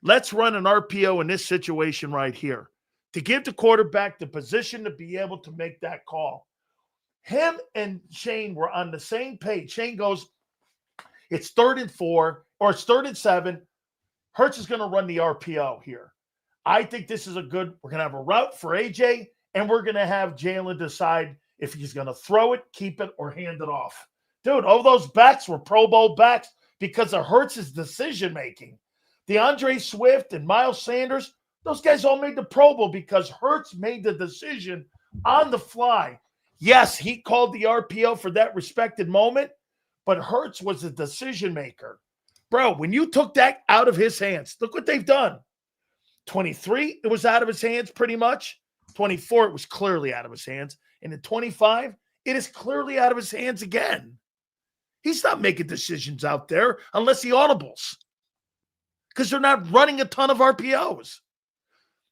Let's run an RPO in this situation right here to give the quarterback the position to be able to make that call. Him and Shane were on the same page. Shane goes, it's 3rd and 4, or it's 3rd and 7. Hurts is going to run the RPO here. I think this is we're going to have a route for AJ, and we're going to have Jalen decide if he's going to throw it, keep it, or hand it off. Dude, all those backs were Pro Bowl backs because of Hurts' decision-making. DeAndre Swift and Miles Sanders, those guys all made the Pro Bowl because Hurts made the decision on the fly. Yes, he called the RPO for that respected moment, but Hurts was a decision maker. Bro, when you took that out of his hands, look what they've done. 23, it was out of his hands pretty much. 24, it was clearly out of his hands. And in 25, it is clearly out of his hands again. He's not making decisions out there unless he audibles because they're not running a ton of RPOs.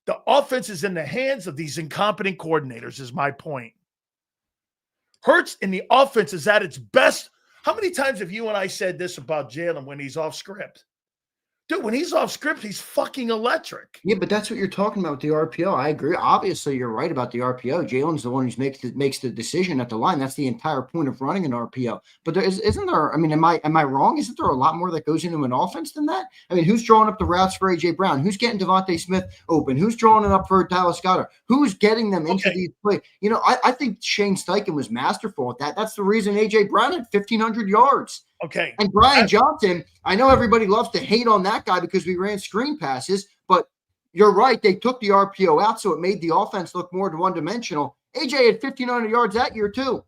The offense is in the hands of these incompetent coordinators is my point. Hurts in the offense is at its best. How many times have you and I said this about Jalen when he's off script? Dude, when he's off script, he's fucking electric. Yeah, but that's what you're talking about with the RPO. I agree. Obviously, you're right about the RPO. Jalen's the one who makes the decision at the line. That's the entire point of running an RPO. But isn't there? I mean, am I wrong? Isn't there a lot more that goes into an offense than that? I mean, who's drawing up the routes for AJ Brown? Who's getting Devontae Smith open? Who's drawing it up for Dallas Goedert? Who's getting them into these plays? You know, I think Shane Steichen was masterful at that. That's the reason AJ Brown had 1,500 yards. Okay. And Brian Johnson, I know everybody loves to hate on that guy because we ran screen passes, but you're right. They took the RPO out, so it made the offense look more one-dimensional. AJ had 1,500 yards that year, too.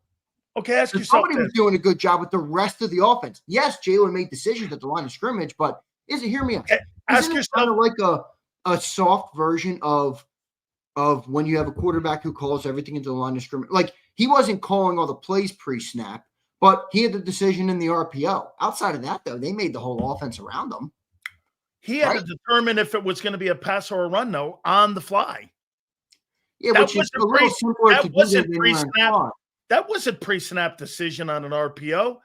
Okay, ask yourself somebody was doing a good job with the rest of the offense. Yes, Jalen made decisions at the line of scrimmage, but hear me out. Okay, ask yourself. Kind of like a soft version of when you have a quarterback who calls everything into the line of scrimmage. Like, he wasn't calling all the plays pre-snap, but he had the decision in the RPO. Outside of that, though, they made the whole offense around them. He had to determine if it was going to be a pass or a run, though, on the fly. Yeah, which is a little simpler to do pre-snap. That wasn't pre-snap decision on an RPO.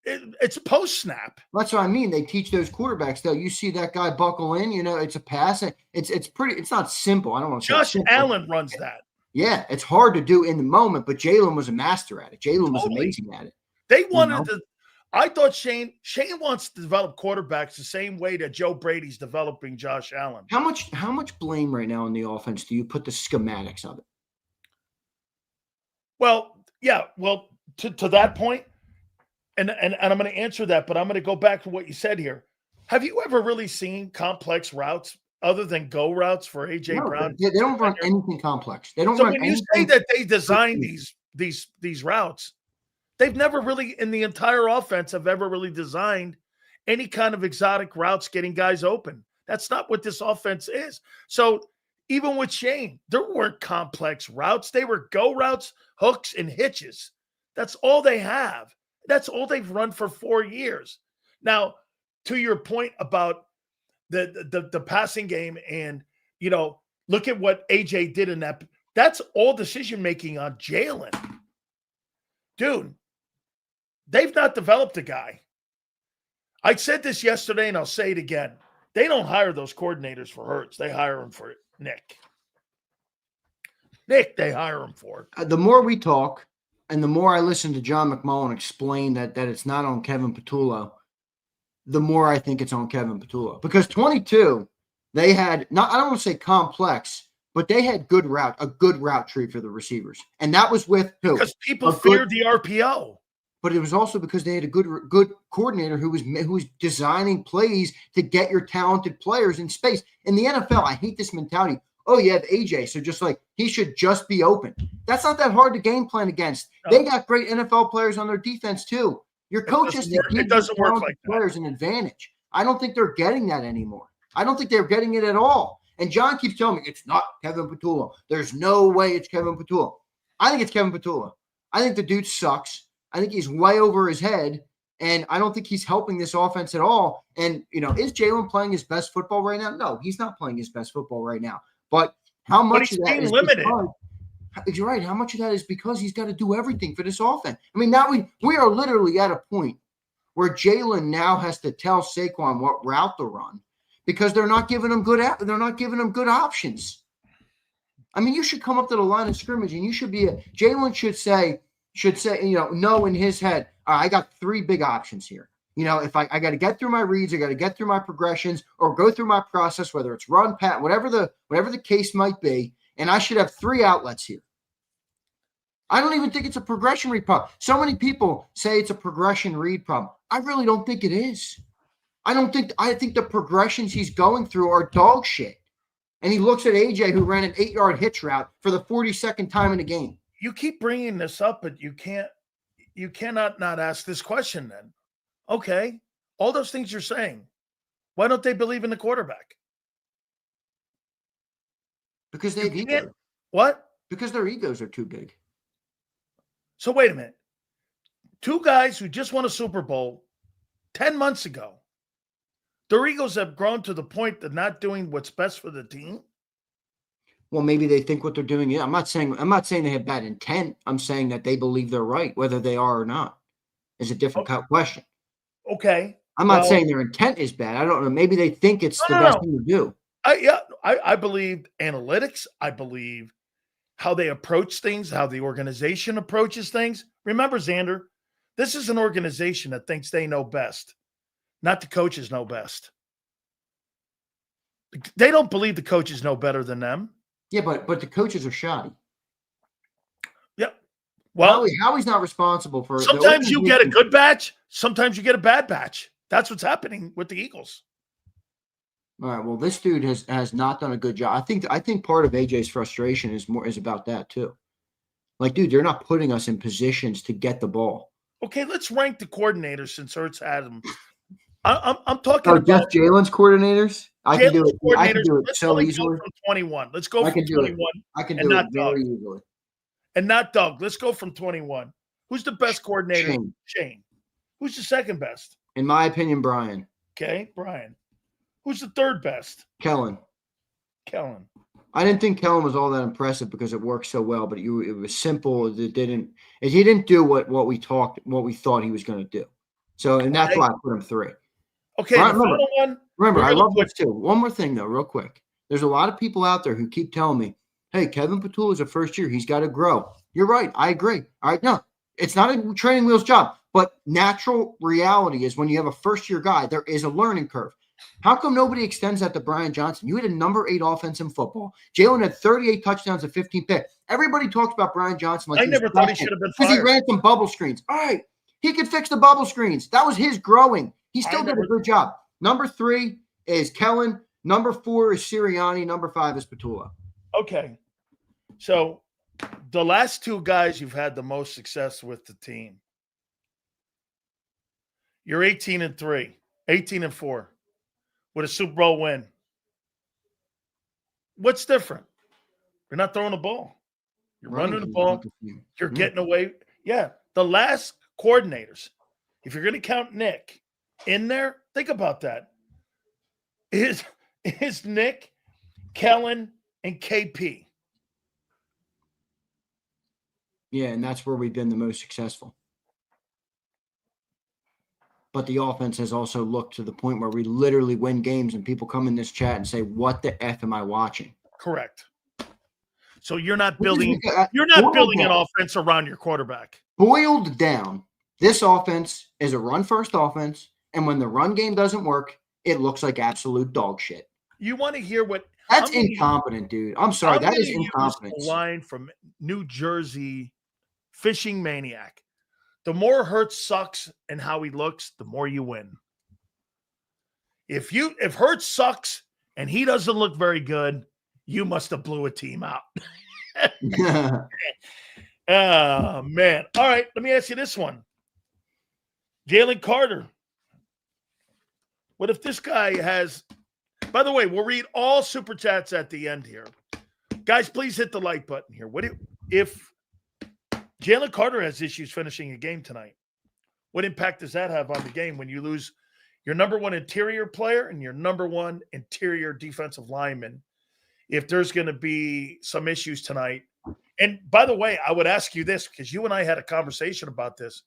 It's post-snap. That's what I mean. They teach those quarterbacks, though. You see that guy buckle in, you know, it's a pass. It's not simple. I don't want to say Josh Allen runs that. Yeah, it's hard to do in the moment, but Jalen was a master at it. Jalen was amazing at it. They wanted to. I thought Shane wants to develop quarterbacks the same way that Joe Brady's developing Josh Allen. How much blame right now in the offense do you put the schematics of it? Well, yeah. Well, to that point, and I'm going to answer that, but I'm going to go back to what you said here. Have you ever really seen complex routes other than go routes for AJ Brown? They don't run anything complex. They don't. So run when you say that they design these routes, they've never really, in the entire offense, have ever really designed any kind of exotic routes getting guys open. That's not what this offense is. So even with Shane, there weren't complex routes. They were go routes, hooks, and hitches. That's all they have. That's all they've run for 4 years. Now, to your point about the passing game, and look at what AJ did in that. That's all decision making on Jalen. Dude, they've not developed a guy. I said this yesterday, and I'll say it again. They don't hire those coordinators for Hurts. They hire them for Nick. They hire him for. The more we talk, and the more I listen to John McMullen explain that it's not on Kevin Patullo, the more I think it's on Kevin Patullo. Because 22, they had, I don't want to say complex, but they had a good route tree for the receivers. And that was with who? Because people feared the RPO. But it was also because they had a good coordinator who was designing plays to get your talented players in space. In the NFL, I hate this mentality. Oh, you have AJ, so just like he should just be open. That's not that hard to game plan against. No. They got great NFL players on their defense too. Your coach has to give talented players an advantage. I don't think they're getting that anymore. I don't think they're getting it at all. And John keeps telling me it's not Kevin Patullo. There's no way it's Kevin Patullo. I think it's Kevin Patullo. I think the dude sucks. I think he's way over his head, and I don't think he's helping this offense at all. And, is Jalen playing his best football right now? No, he's not playing his best football right now. But how much of that is limited? You're right. How much of that is because he's got to do everything for this offense? I mean, now we are literally at a point where Jalen now has to tell Saquon what route to run because they're not giving him good options. I mean, you should come up to the line of scrimmage and you should be Jalen should say, no in his head, I got 3 big options here. If I got to get through my reads, I got to get through my progressions or go through my process, whether it's run, pat, whatever the case might be, and I should have 3 outlets here. I don't even think it's a progression read problem. So many people say it's a progression read problem. I really don't think it is. I think the progressions he's going through are dog shit. And he looks at AJ, who ran an 8-yard hitch route for the 42nd time in the game. You keep bringing this up, but you cannot not ask this question then. Okay, all those things you're saying, why don't they believe in the quarterback? Because they have ego. What? Because their egos are too big. So wait a minute. 2 guys who just won a Super Bowl 10 months ago, their egos have grown to the point of not doing what's best for the team? Well, maybe they think what they're doing. I'm not saying they have bad intent. I'm saying that they believe they're right, whether they are or not. is a different question. Okay. I'm not saying their intent is bad. I don't know. Maybe they think it's the best thing to do. I believe analytics. I believe how they approach things, how the organization approaches things. Remember, Xander, this is an organization that thinks they know best, not the coaches know best. They don't believe the coaches know better than them. Yeah, but the coaches are shoddy. Yeah. Well, Howie's not responsible for. Sometimes you get a good batch. Sometimes you get a bad batch. That's what's happening with the Eagles. All right. Well, this dude has not done a good job. I think part of AJ's frustration is about that too. Like, dude, they're not putting us in positions to get the ball. Okay, let's rank the coordinators since Hurts had them. I'm talking about just Jalen's coordinators. I can do it. I can do it let's so easily. Go from 21. Let's go from 21. I can do it very easily. And not Doug. Let's go from 21. Who's the best coordinator? Shane. Who's the second best? In my opinion, Brian. Okay, Brian. Who's the third best? Kellen. I didn't think Kellen was all that impressive because it worked so well, but it was simple. He didn't do what we thought he was going to do. So, and that's why I put him 3. Okay, right, remember, I love this too. One more thing though, real quick. There's a lot of people out there who keep telling me, hey, Kevin Patullo is a first year. He's got to grow. You're right. I agree. All right. No, it's not a training wheels job, but natural reality is when you have a first year guy, there is a learning curve. How come nobody extends that to Brian Johnson? You had a number 8 offense in football. Jalen had 38 touchdowns and 15 picks. Everybody talks about Brian Johnson like I never thought he should have been fired. Because he ran some bubble screens. All right. He could fix the bubble screens. That was his growing. He still did a good job. Number 3 is Kellen. Number 4 is Sirianni. Number 5 is Patullo. Okay. So the last 2 guys you've had the most success with the team. You're 18-3, 18-4 with a Super Bowl win. What's different? You're not throwing the ball. You're running the ball. You're getting away. Yeah. The last coordinators, if you're going to count Nick in there, think about that. Is Nick, Kellen, and KP. Yeah, and that's where we've been the most successful. But the offense has also looked to the point where we literally win games and people come in this chat and say, what the F am I watching? Correct. So you're not building an offense around your quarterback. Boiled down, this offense is a run-first offense, and when the run game doesn't work, it looks like absolute dog shit. You want to hear what – That's incompetent, dude. I'm sorry. That is incompetence. A line from New Jersey fishing maniac. The more Hurts sucks and how he looks, the more you win. If Hurts sucks and he doesn't look very good, you must have blew a team out. Oh, man. All right, let me ask you this one. Jalen Carter. What if this guy has – by the way, we'll read all Super Chats at the end here. Guys, please hit the like button here. What if Jalen Carter has issues finishing a game tonight? What impact does that have on the game when you lose your number 1 interior player and your number 1 interior defensive lineman? If there's going to be some issues tonight. And by the way, I would ask you this because you and I had a conversation about this.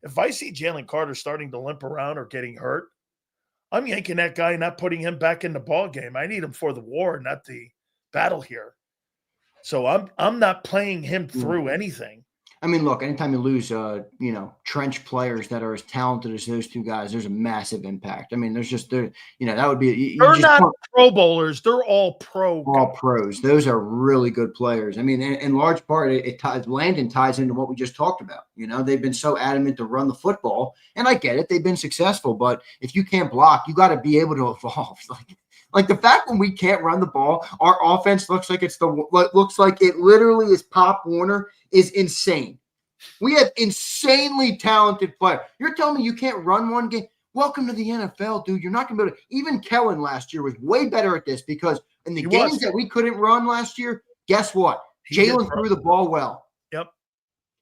If I see Jalen Carter starting to limp around or getting hurt, I'm yanking that guy and not putting him back in the ball game. I need him for the war, not the battle here. So I'm not playing him through anything. I mean, look, anytime you lose, trench players that are as talented as those 2 guys, there's a massive impact. I mean, that would be. They're not Pro Bowlers. They're all pro. All pros. Those are really good players. I mean, in large part, Landon ties into what we just talked about. They've been so adamant to run the football, and I get it. They've been successful, but if you can't block, you got to be able to evolve. Like the fact when we can't run the ball, our offense looks like it literally is Pop Warner is insane. We have insanely talented players. You're telling me you can't run one game? Welcome to the NFL, dude. You're not going to be able to. Even Kellen last year was way better at this because in the games that we couldn't run last year, guess what? Jalen threw the ball well. Yep.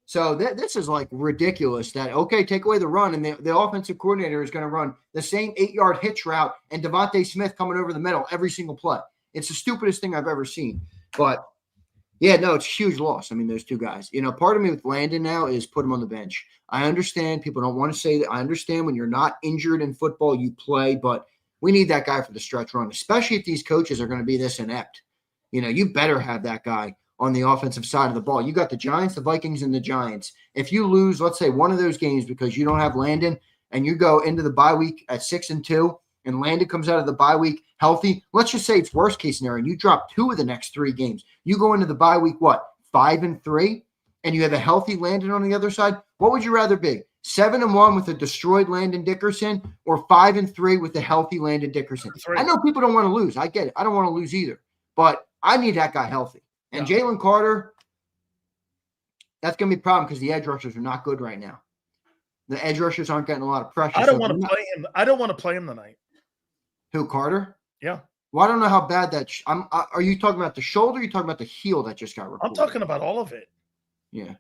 So this is like ridiculous that, okay, take away the run, and the offensive coordinator is going to run the same 8-yard hitch route and Devontae Smith coming over the middle every single play. It's the stupidest thing I've ever seen. But Yeah, no, it's a huge loss. I mean, those two guys. Part of me with Landon now is put him on the bench. I understand people don't want to say that. I understand when you're not injured in football, you play, but we need that guy for the stretch run, especially if these coaches are going to be this inept. You better have that guy on the offensive side of the ball. You got the Giants, the Vikings, and the Giants. If you lose, let's say, one of those games because you don't have Landon and you go into the bye week at 6-2 and Landon comes out of the bye week healthy, let's just say it's worst case scenario, and you drop 2 of the next 3 games. You go into the bye week, 5-3, and you have a healthy Landon on the other side. What would you rather be? 7-1 with a destroyed Landon Dickerson or 5-3 with a healthy Landon Dickerson? I know people don't want to lose. I get it. I don't want to lose either. But I need that guy healthy. And Jalen Carter, that's going to be a problem because the edge rushers are not good right now. The edge rushers aren't getting a lot of pressure. I don't want to play him. I don't want to play him tonight. Who, Carter? Yeah. Well, I don't know how bad that are you talking about the shoulder? Or are you talking about the heel that just got reported? I'm talking about all of it. Yeah.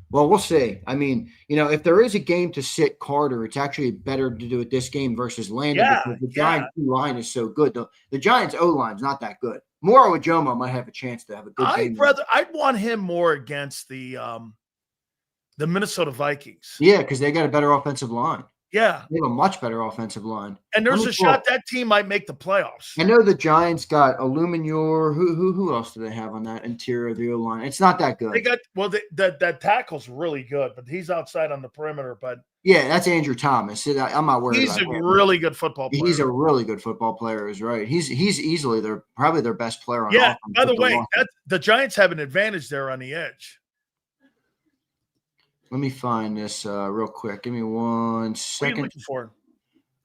Well, we'll see. I mean, if there is a game to sit Carter, it's actually better to do it this game versus Landon because the Giants' line is so good. The Giants' O-line is not that good. Moro Ajomo might have a chance to have a good game. I'd want him more against the Minnesota Vikings. Yeah, because they got a better offensive line. Yeah. They have a much better offensive line. And there's a shot that team might make the playoffs. I know the Giants got Illuminor. Who else do they have on that interior of the O-line? It's not that good. They got that tackle's really good, but he's outside on the perimeter. But yeah, that's Andrew Thomas. I'm not worried. He's a really good football player. He's a really good football player, is right. He's easily probably their best player on offense. Yeah, by the way, the Giants have an advantage there on the edge. Let me find this real quick. Give me 1 second. What are you looking for?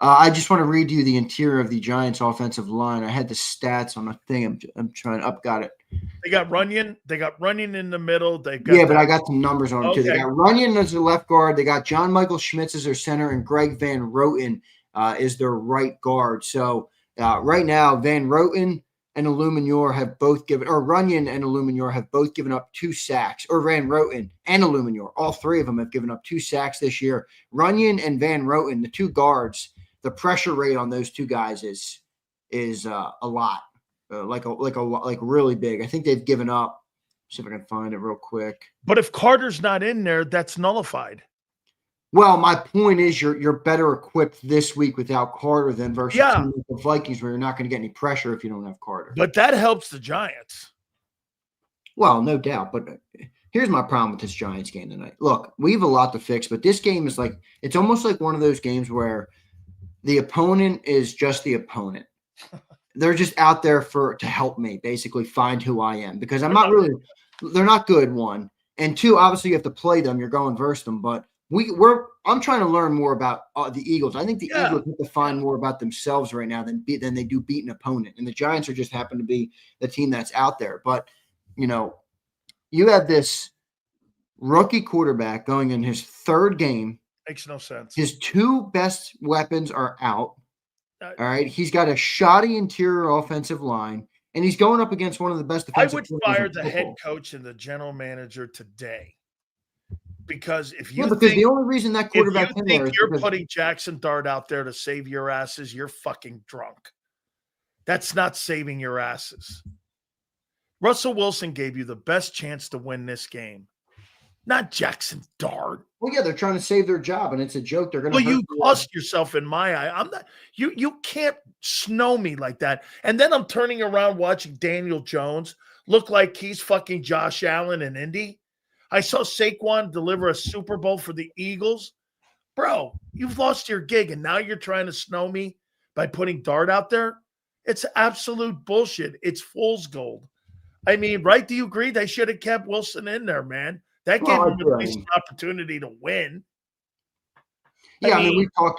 I just want to read you the interior of the Giants' offensive line. I had the stats on a thing. I'm trying up. Got it. They got Runyon. They got Runyon in the middle. But I got some numbers on them too. They got Runyon as the left guard. They got John Michael Schmitz as their center, and Greg Van Roten is their right guard. So right now, Van Roten and Illuminor have both given, or Runyon and Illuminor have both given up 2 sacks, or Van Roten and Illuminor. All 3 of them have given up 2 sacks this year. Runyon and Van Roten, the 2 guards, the pressure rate on those 2 guys is a lot, like really big. I think they've given up. See if I can find it real quick. But if Carter's not in there, that's nullified. Well, my point is you're better equipped this week without Carter than versus the Vikings, where you're not going to get any pressure if you don't have Carter. But that helps the Giants. Well, no doubt. But here's my problem with this Giants game tonight. Look, we have a lot to fix, but this game is it's almost like one of those games where the opponent is just the opponent. They're just out there to help me basically find who I am because I'm not really – they're not good, 1. And 2, obviously you have to play them. You're going versus them, but – I'm trying to learn more about the Eagles. I think the Eagles have to find more about themselves right now than they do beat an opponent. And the Giants are just happen to be the team that's out there. But, you have this rookie quarterback going in his 3rd game. Makes no sense. His 2 best weapons are out. All right. He's got a shoddy interior offensive line, and he's going up against one of the best defensive players. I would fire the head coach and the general manager today. Because if you think the only reason that quarterback you're putting Jaxson Dart out there to save your asses, you're fucking drunk. That's not saving your asses. Russell Wilson gave you the best chance to win this game, not Jaxson Dart. Well, yeah, they're trying to save their job, and it's a joke. They're going to. Well, you cost yourself in my eye. I'm not. You can't snow me like that. And then I'm turning around watching Daniel Jones look like he's fucking Josh Allen in Indy. I saw Saquon deliver a Super Bowl for the Eagles. Bro, you've lost your gig, and now you're trying to snow me by putting Dart out there? It's absolute bullshit. It's fool's gold. I mean, right? Do you agree? They should have kept Wilson in there, man. That gave him at least an opportunity to win. Yeah, I mean, we've talked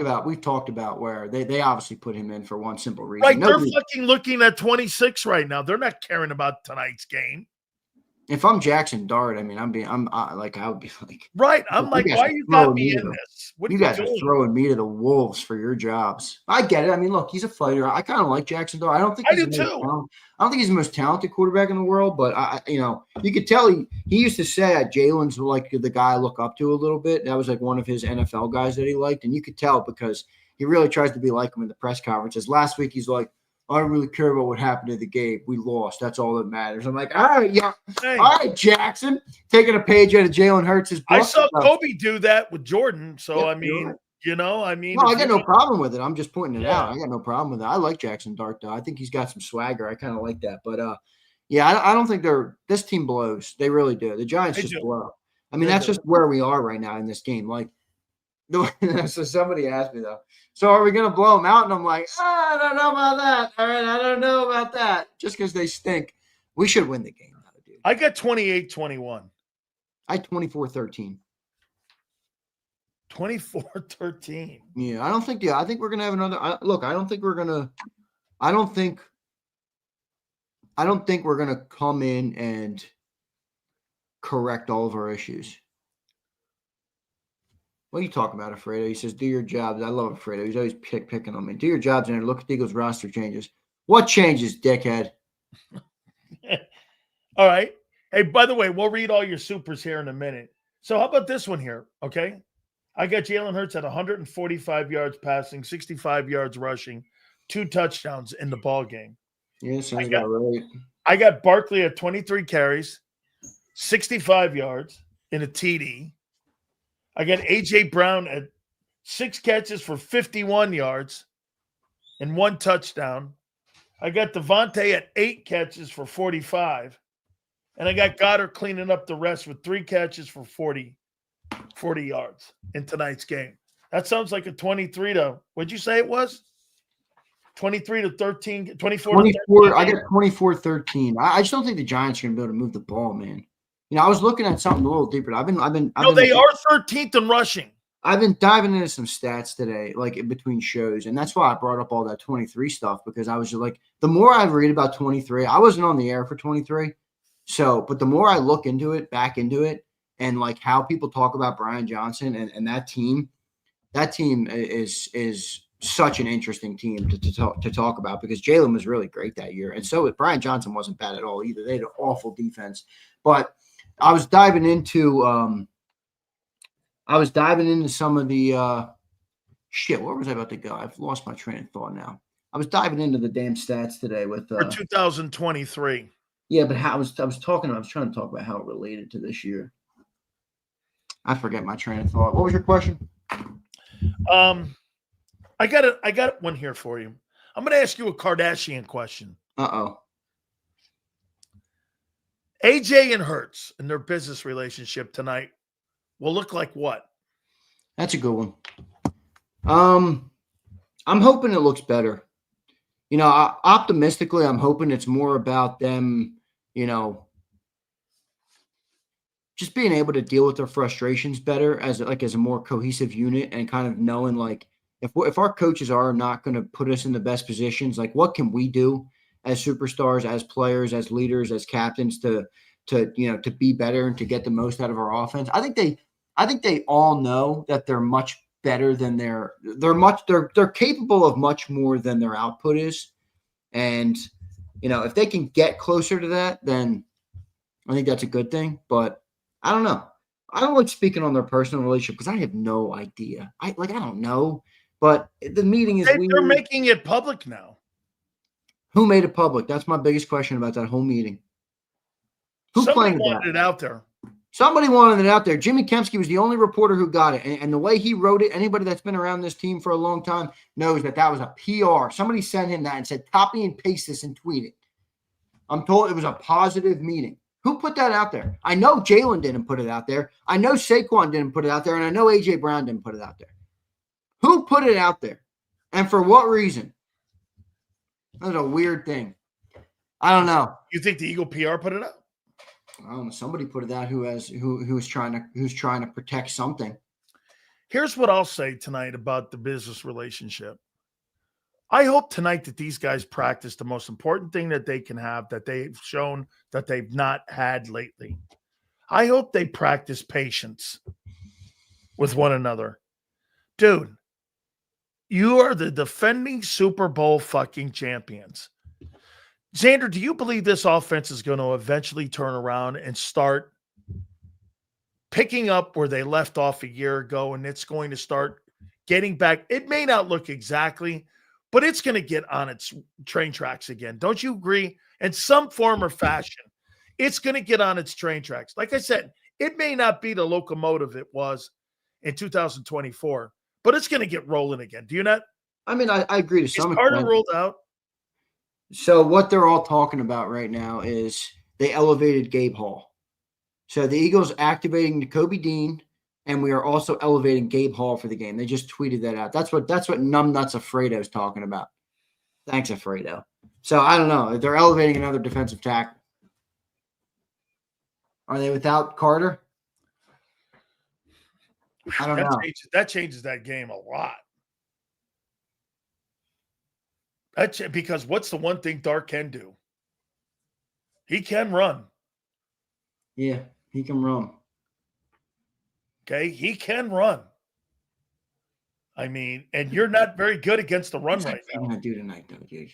about where they obviously put him in for one simple reason. Right, they're fucking looking at 26 right now. They're not caring about tonight's game. If I'm Jaxson Dart, I mean, I would be like, right. I'm like, why you got me in this? What you guys are throwing me to the wolves for your jobs. I get it. I mean, look, he's a fighter. I kind of like Jaxson Dart. I don't think he's the most talented quarterback in the world, but you could tell he used to say that Jalen's like the guy I look up to a little bit. That was like one of his NFL guys that he liked, and you could tell because he really tries to be like him in the press conferences. Last week, he's like, I don't really care about what happened to the game. We lost. That's all that matters. I'm like, all right, yeah. Hey. All right, Jaxson. Taking a page out of Jalen Hurts' book. I saw Kobe do that with Jordan. So, Yeah, I mean, right. no, I got no problem with it. I'm just pointing it Yeah. out. I got no problem with it. I like Jaxson Dart, though. I think he's got some swagger. I kind of like that. But, yeah, I don't think this team blows. They really do. The Giants just blow. I mean, that's just where we are right now in this game. Like, so somebody asked me, though, so are we going to blow them out? And I'm like, I don't know about that. All right, I don't know about that. Just because they stink. We should win the game, though, dude. I got 28-21. I 24-13. 24-13. Yeah, I think we're going to have another. I don't think we're going to. I don't think we're going to come in and correct all of our issues. What are you talking about, Alfredo? He says, do your jobs. I love Alfredo. He's always picking on me. Do your jobs and look at the Eagles roster changes. What changes, dickhead? All right. Hey, by the way, we'll read all your supers here in a minute. So how about this one here, okay? I got Jalen Hurts at 145 yards passing, 65 yards rushing, 2 touchdowns in the ball game. Yeah, sounds about right. I got Barkley at 23 carries, 65 yards in a TD. I got A.J. Brown at 6 catches for 51 yards and 1 touchdown. I got Devontae at 8 catches for 45. And I got Goddard cleaning up the rest with 3 catches for 40 yards in tonight's game. That sounds like a 23 to, what'd you say it was? 23 to 13, 24 to 13. I got 24-13. I just don't think the Giants are going to be able to move the ball, man. You know, I was looking at something a little deeper. They are 13th in rushing. I've been diving into some stats today, like in between shows, and that's why I brought up all that 23 stuff, because I was just like, the more I read about 23, I wasn't on the air for 23. So, but the more I look back into it, and like how people talk about Brian Johnson and that team is such an interesting team to talk about, because Jalen was really great that year. And so Brian Johnson wasn't bad at all either. They had an awful defense. But I was diving into some of the where was I about to go? I've lost my train of thought now. I was diving into the damn stats today with for 2023. Yeah, but I was trying to talk about how it related to this year. I forget my train of thought. What was your question? I got one here for you. I'm going to ask you a Kardashian question. Uh-oh. AJ and Hurts and their business relationship tonight will look like what? That's a good one. I'm hoping it looks better. You know, optimistically, I'm hoping it's more about them, you know, just being able to deal with their frustrations better as a more cohesive unit, and kind of knowing, like, if our coaches are not going to put us in the best positions, like, what can we do as superstars, as players, as leaders, as captains to be better and to get the most out of our offense? I think they all know that they're much better than they're capable of much more than their output is. And, you know, if they can get closer to that, then I think that's a good thing. But I don't know. I don't like speaking on their personal relationship because I have no idea. I don't know. But the meeting is weird. They're making it public now. Who made it public? That's my biggest question about that whole meeting. Somebody wanted it out there. Somebody wanted it out there. Jimmy Kempski was the only reporter who got it. And the way he wrote it, anybody that's been around this team for a long time knows that was a PR. Somebody sent him that and said, copy and paste this and tweet it. I'm told it was a positive meeting. Who put that out there? I know Jalen didn't put it out there. I know Saquon didn't put it out there. And I know A.J. Brown didn't put it out there. Who put it out there? And for what reason? That's a weird thing. I don't know. You think the Eagle PR put it out? I don't know. Somebody put it out who's trying to protect something. Here's what I'll say tonight about the business relationship. I hope tonight that these guys practice the most important thing that they can have, that they've shown that they've not had lately. I hope they practice patience with one another. Dude, you are the defending Super Bowl fucking champions. Xander, do you believe this offense is going to eventually turn around and start picking up where they left off a year ago, and it's going to start getting back? It may not look exactly, but it's going to get on its train tracks again. Don't you agree? In some form or fashion, it's going to get on its train tracks. Like I said, it may not be the locomotive it was in 2024, but it's going to get rolling again. Do you not? I mean, I agree to Is some Carter extent. rolled out? So what they're all talking about right now is they elevated Gabe Hall. So the Eagles activating Nakobe Dean, and we are also elevating Gabe Hall for the game. They just tweeted that out. That's what Numbnuts Alfredo is talking about. Thanks, Alfredo. So I don't know. They're elevating another defensive tackle. Are they without Carter? I don't know. That changes that game a lot. Because what's the one thing Dart can do? He can run. Yeah, he can run. Okay, he can run. I mean, and you're not very good against the run right now. What are you going to do tonight, though, dude?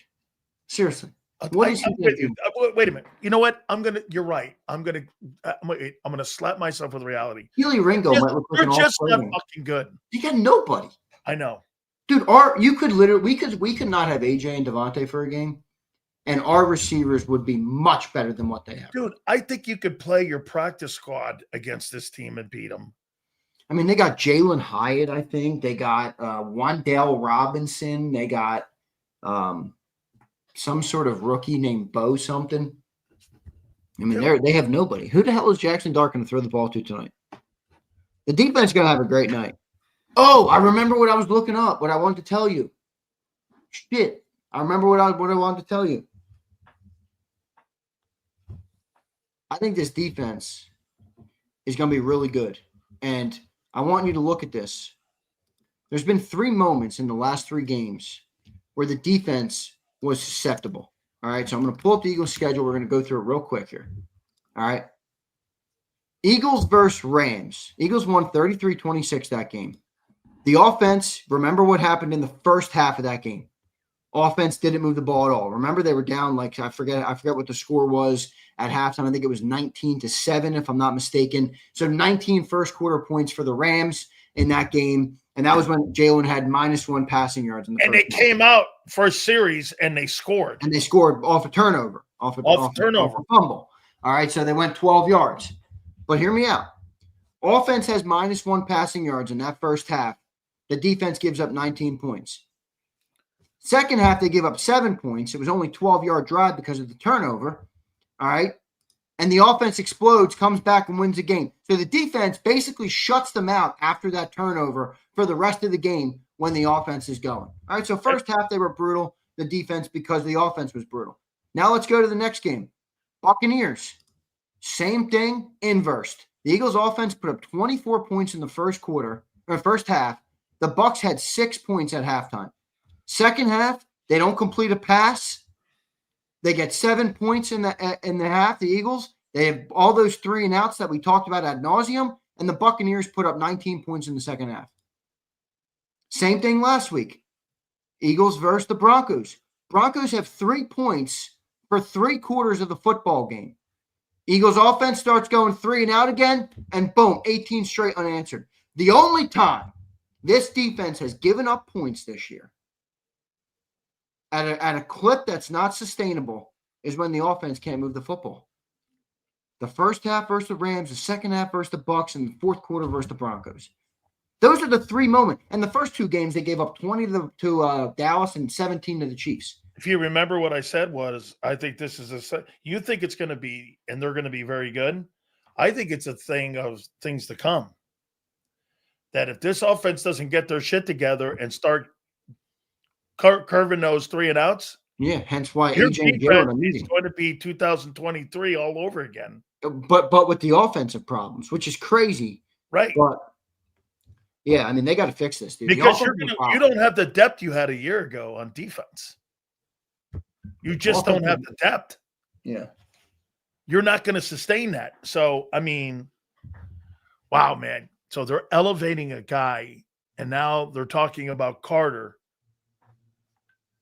Seriously. What is he going to do? Wait a minute. You know what? You're right. I'm gonna slap myself with reality. Keely Ringo might look like You're just not fucking good. You got nobody. I know. Dude, we could not have AJ and Devontae for a game, and our receivers would be much better than what they have. Dude, I think you could play your practice squad against this team and beat them. I mean, they got Jalen Hyatt, I think. They got Wan'Dale Robinson. They got some sort of rookie named Bo something. I mean, they have nobody. Who the hell is Jaxson Dart going to throw the ball to tonight? The defense is going to have a great night. Oh, I remember what I was looking up, what I wanted to tell you. Shit. I remember what I wanted to tell you. I think this defense is going to be really good. And I want you to look at this. There's been 3 moments in the last 3 games where the defense was susceptible. All right, so I'm going to pull up the Eagles' schedule. We're going to go through it real quick here. All right. Eagles versus Rams. Eagles won 33-26 that game. The offense, remember what happened in the first half of that game. Offense didn't move the ball at all. Remember, they were down like I forget what the score was at halftime. I think it was 19-7, if I'm not mistaken. So 19 first quarter points for the Rams in that game. And that was when Jalen had -1 passing yards in the first. And they came out for a series and they scored. And they scored off a turnover. Off a fumble. All right, so they went 12 yards. But hear me out. Offense has -1 passing yards in that first half. The defense gives up 19 points. Second half, they give up 7 points. It was only 12-yard drive because of the turnover. All right. And the offense explodes, comes back and wins the game. So the defense basically shuts them out after that turnover for the rest of the game when the offense is going. All right. So first half, they were brutal, the defense, because the offense was brutal. Now let's go to the next game. Buccaneers. Same thing, inversed. The Eagles offense put up 24 points in the first half. The Bucs had 6 points at halftime. Second half, they don't complete a pass. They get 7 points in the half, the Eagles. They have all those 3 and outs that we talked about ad nauseum, and the Buccaneers put up 19 points in the second half. Same thing last week. Eagles versus the Broncos. Broncos have 3 points for 3 quarters of the football game. Eagles offense starts going 3 and out again, and boom, 18 straight unanswered. The only time this defense has given up points this year at a clip that's not sustainable is when the offense can't move the football. The first half versus the Rams, the second half versus the Bucs, and the fourth quarter versus the Broncos. Those are the 3 moments. And the first 2 games, they gave up 20 to Dallas and 17 to the Chiefs. If you remember what I said was, I think this is you think it's going to be, and they're going to be very good. I think it's a thing of things to come. That if this offense doesn't get their shit together and start curving those 3 and outs, yeah, hence why AJ and Garrett is going to be 2023 all over again. But with the offensive problems, which is crazy, right? But yeah, I mean they got to fix this, dude. Because you don't have the depth you had a year ago on defense. You just don't have the depth. Yeah, you're not going to sustain that. So I mean, wow, man. So they're elevating a guy, and now they're talking about Carter.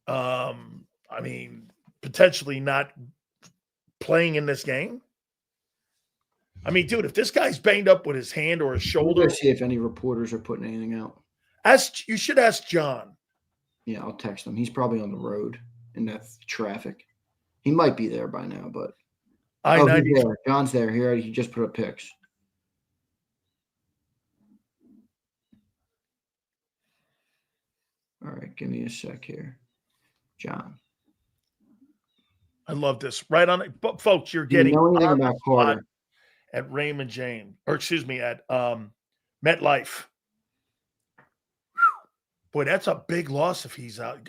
I mean, potentially not playing in this game. I mean, dude, if this guy's banged up with his hand or his shoulder, let's see if any reporters are putting anything out. You should ask John. Yeah, I'll text him. He's probably on the road in that traffic. He might be there by now, but I-90. He's there. John's there. He just put up pics. All right, give me a sec here, John. I love this. Right on it. But folks, you're Do you getting know anything on about the spot Carter? at Raymond James, or excuse me, at MetLife. Boy, that's a big loss if he's out.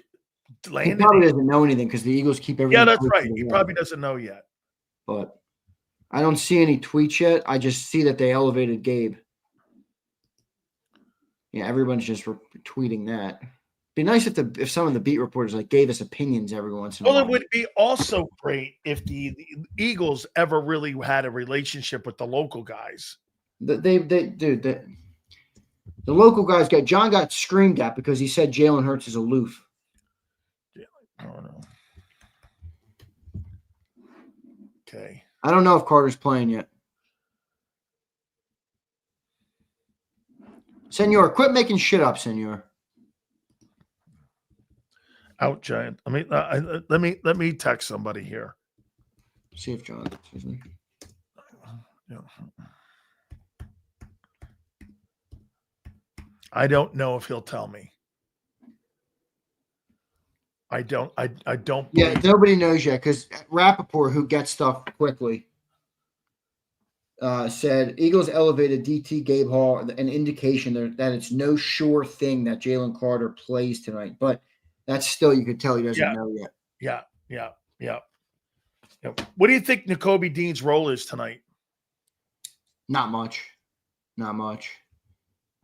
He probably doesn't know anything because the Eagles keep everything. Yeah, that's close right. to the He wall. probably doesn't know yet. But I don't see any tweets yet. I just see that they elevated Gabe. Yeah, everyone's just tweeting that. Be nice if some of the beat reporters like gave us opinions every once in a while. Well, it would be also great if the Eagles ever really had a relationship with the local guys. The local guys John got screamed at because he said Jalen Hurts is aloof. I don't know. Okay. I don't know if Carter's playing yet. Senor, quit making shit up, Senor. Out, Giant. I mean, let me text somebody here. See if John. Excuse me. Yeah. I don't know if he'll tell me. I don't. Yeah, nobody knows yet because Rappaport, who gets stuff quickly, said Eagles elevated DT Gabe Hall, an indication that it's no sure thing that Jalen Carter plays tonight. But that's still, you could tell he doesn't know yet. Yeah. What do you think Nakobe Dean's role is tonight? Not much.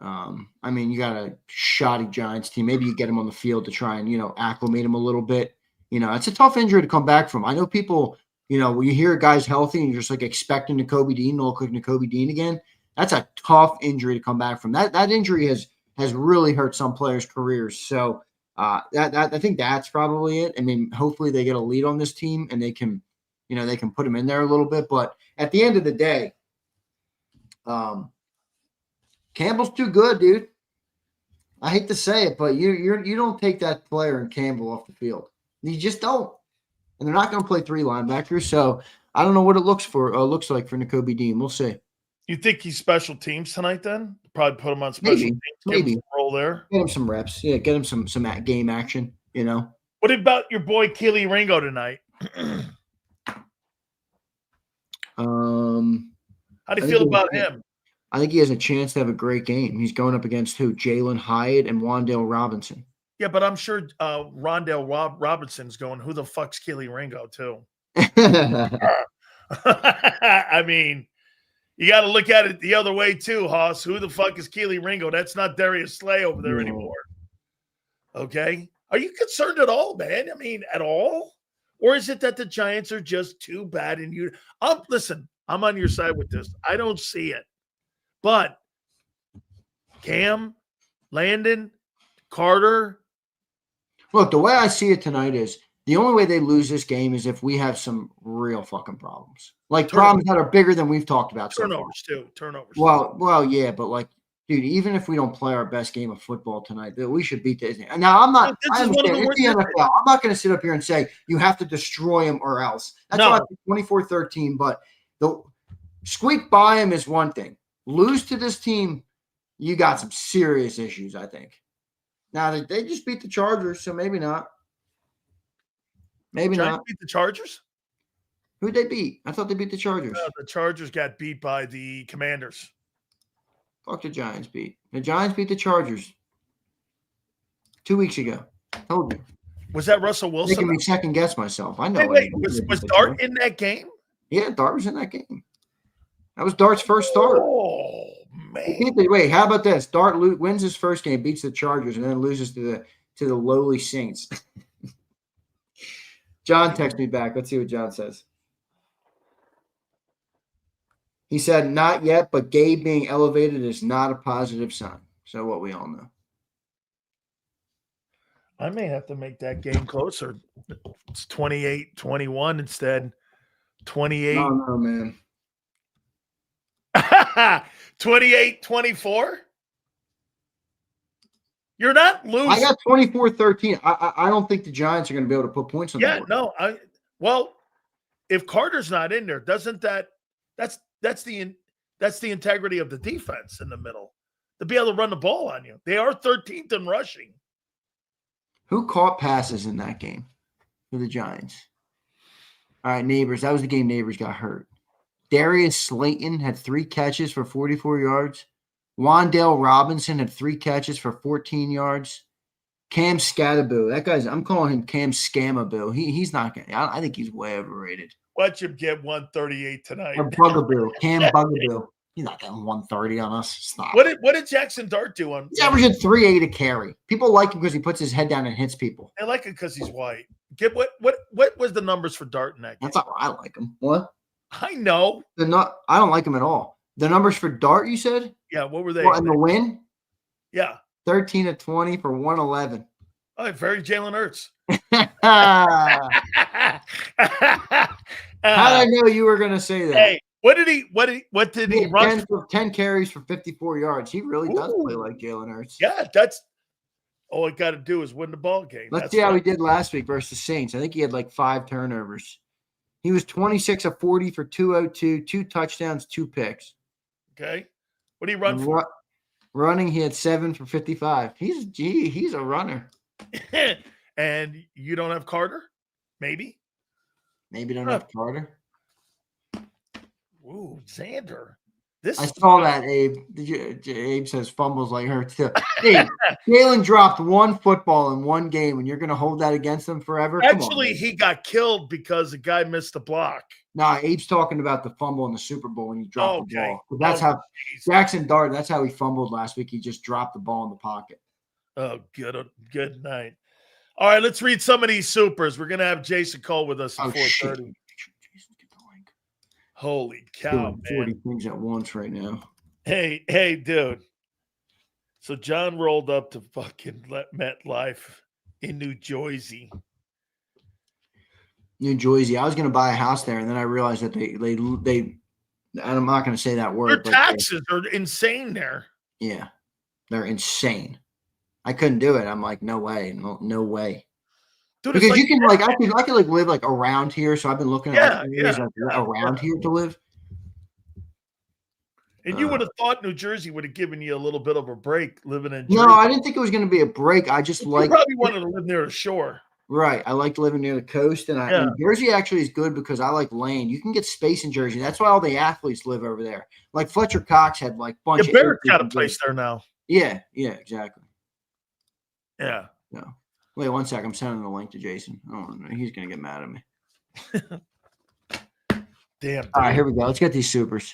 I mean, you got a shoddy Giants team. Maybe you get him on the field to try and, acclimate him a little bit. It's a tough injury to come back from. I know people, when you hear a guy's healthy and you're just like expecting Nakobe Dean to look like Nakobe Dean again, that's a tough injury to come back from. That injury has really hurt some players' careers. So I think that's probably it. I mean, hopefully they get a lead on this team and they can put him in there a little bit. But at the end of the day, Campbell's too good, dude. I hate to say it, but you don't take that player and Campbell off the field. You just don't. And they're not going to play 3 linebackers, so I don't know what it looks like for Nakobe Dean. We'll see. You think he's special teams tonight? Then probably put him on special teams. Maybe give him some role there. Get him some reps. Yeah, get him some game action. What about your boy Keely Ringo tonight? How do you feel about him? I think he has a chance to have a great game. He's going up against who? Jalen Hyatt and Wan'Dale Robinson. Yeah, but I'm sure Rondale Robinson's going, who the fuck's Keely Ringo, too? I mean, you got to look at it the other way, too, Hoss. Who the fuck is Keely Ringo? That's not Darius Slay over there anymore. Okay? Are you concerned at all, man? I mean, at all? Or is it that the Giants are just too bad and you – listen, I'm on your side with this. I don't see it. But Cam, Landon, Carter. Look, the way I see it tonight is the only way they lose this game is if we have some real fucking problems. Like problems that are bigger than we've talked about. Turnovers, too. Turnovers. Well, yeah, but like, dude, even if we don't play our best game of football tonight, we should beat this. Now, I'm not – I understand. It's the NFL. I'm not going to sit up here and say you have to destroy them or else. That's why 24-13, but the squeak by them is one thing. Lose to this team, you got some serious issues, I think. Now, they just beat the Chargers, so maybe not. Maybe not. Beat the Chargers? Who'd they beat? I thought they beat the Chargers. The Chargers got beat by the Commanders. Fuck the Giants beat. The Giants beat the Chargers 2 weeks ago. Told you. Was that Russell Wilson? Making me second guess myself. I know. Wait, was Dart in that game? Yeah, Dart was in that game. That was Dart's first start. Oh, man. Wait, how about this? Dart wins his first game, beats the Chargers, and then loses to the lowly Saints. John texted me back. Let's see what John says. He said, not yet, but Gabe being elevated is not a positive sign. So what we all know. I may have to make that game closer. It's 28-21 instead. 28. No, man. 28-24? You're not losing. I got 24-13. I don't think the Giants are going to be able to put points on the board. No. Well, if Carter's not in there, doesn't that's the integrity of the defense in the middle to be able to run the ball on you. They are 13th in rushing. Who caught passes in that game for the Giants? All right, Neighbors. That was the game Neighbors got hurt. Darius Slayton had 3 catches for 44 yards. Wan'Dale Robinson had 3 catches for 14 yards. Cam Scattaboo. That guy's – I'm calling him Cam Scamaboo. He's not – I think he's way overrated. Watch him get 138 tonight. Or Bugaboo. Cam Bugaboo. He's not getting 130 on us. Stop. What did Jaxson Dart do on? He's averaging 3.8 a carry. People like him because he puts his head down and hits people. They like it because he's white. What was the numbers for Dart in that game? That's not why I like him. What? I know. I don't like him at all. The numbers for Dart, you said? Yeah, what were they? Well, and the win? Yeah. 13 of 20 for 111. Oh, very Jalen Hurts. How did I know you were going to say that? Hey, what did he run? 10 carries for 54 yards. He really does play like Jalen Hurts. Yeah, that's all he got to do is win the ball game. Let's see how he did last week versus Saints. I think he had like 5 turnovers. He was 26 of 40 for 202, 2 touchdowns, 2 picks. Okay. What did he run for? Running, he had 7 for 55. He's a runner. And you don't have Carter? Maybe don't have Carter. Ooh, Xander. I saw that, Abe. Abe says fumbles like her too. Hey, Jalen dropped 1 football in 1 game, and you're going to hold that against him forever? Actually, he got killed because the guy missed a block. Nah, Abe's talking about the fumble in the Super Bowl when he dropped the ball. That's how Jaxson Dart. That's how he fumbled last week. He just dropped the ball in the pocket. Oh, good night. All right, let's read some of these supers. We're going to have Jason Cole with us at 4:30. Holy cow, man. 40 things at once right now. Hey, dude. So John rolled up to fucking MetLife in New Jersey. New Jersey. I was going to buy a house there, and then I realized that they I'm not going to say that word. Their taxes are insane there. Yeah, they're insane. I couldn't do it. I'm like, no way. Dude, because like, you can like, I could like live like around here. So I've been looking at areas around here to live. And you would have thought New Jersey would have given you a little bit of a break living in Jersey. No, I didn't think it was going to be a break. I just you probably wanted to live near the shore. Right. I like living near the coast. And Jersey actually is good because I like land. You can get space in Jersey. That's why all the athletes live over there. Like Fletcher Cox had like a bunch of Barrett's got a place there now. Yeah, exactly. Yeah. No. Wait 1 second. I'm sending the link to Jason. Oh, no, he's going to get mad at me. Damn. Dude. All right, here we go. Let's get these supers.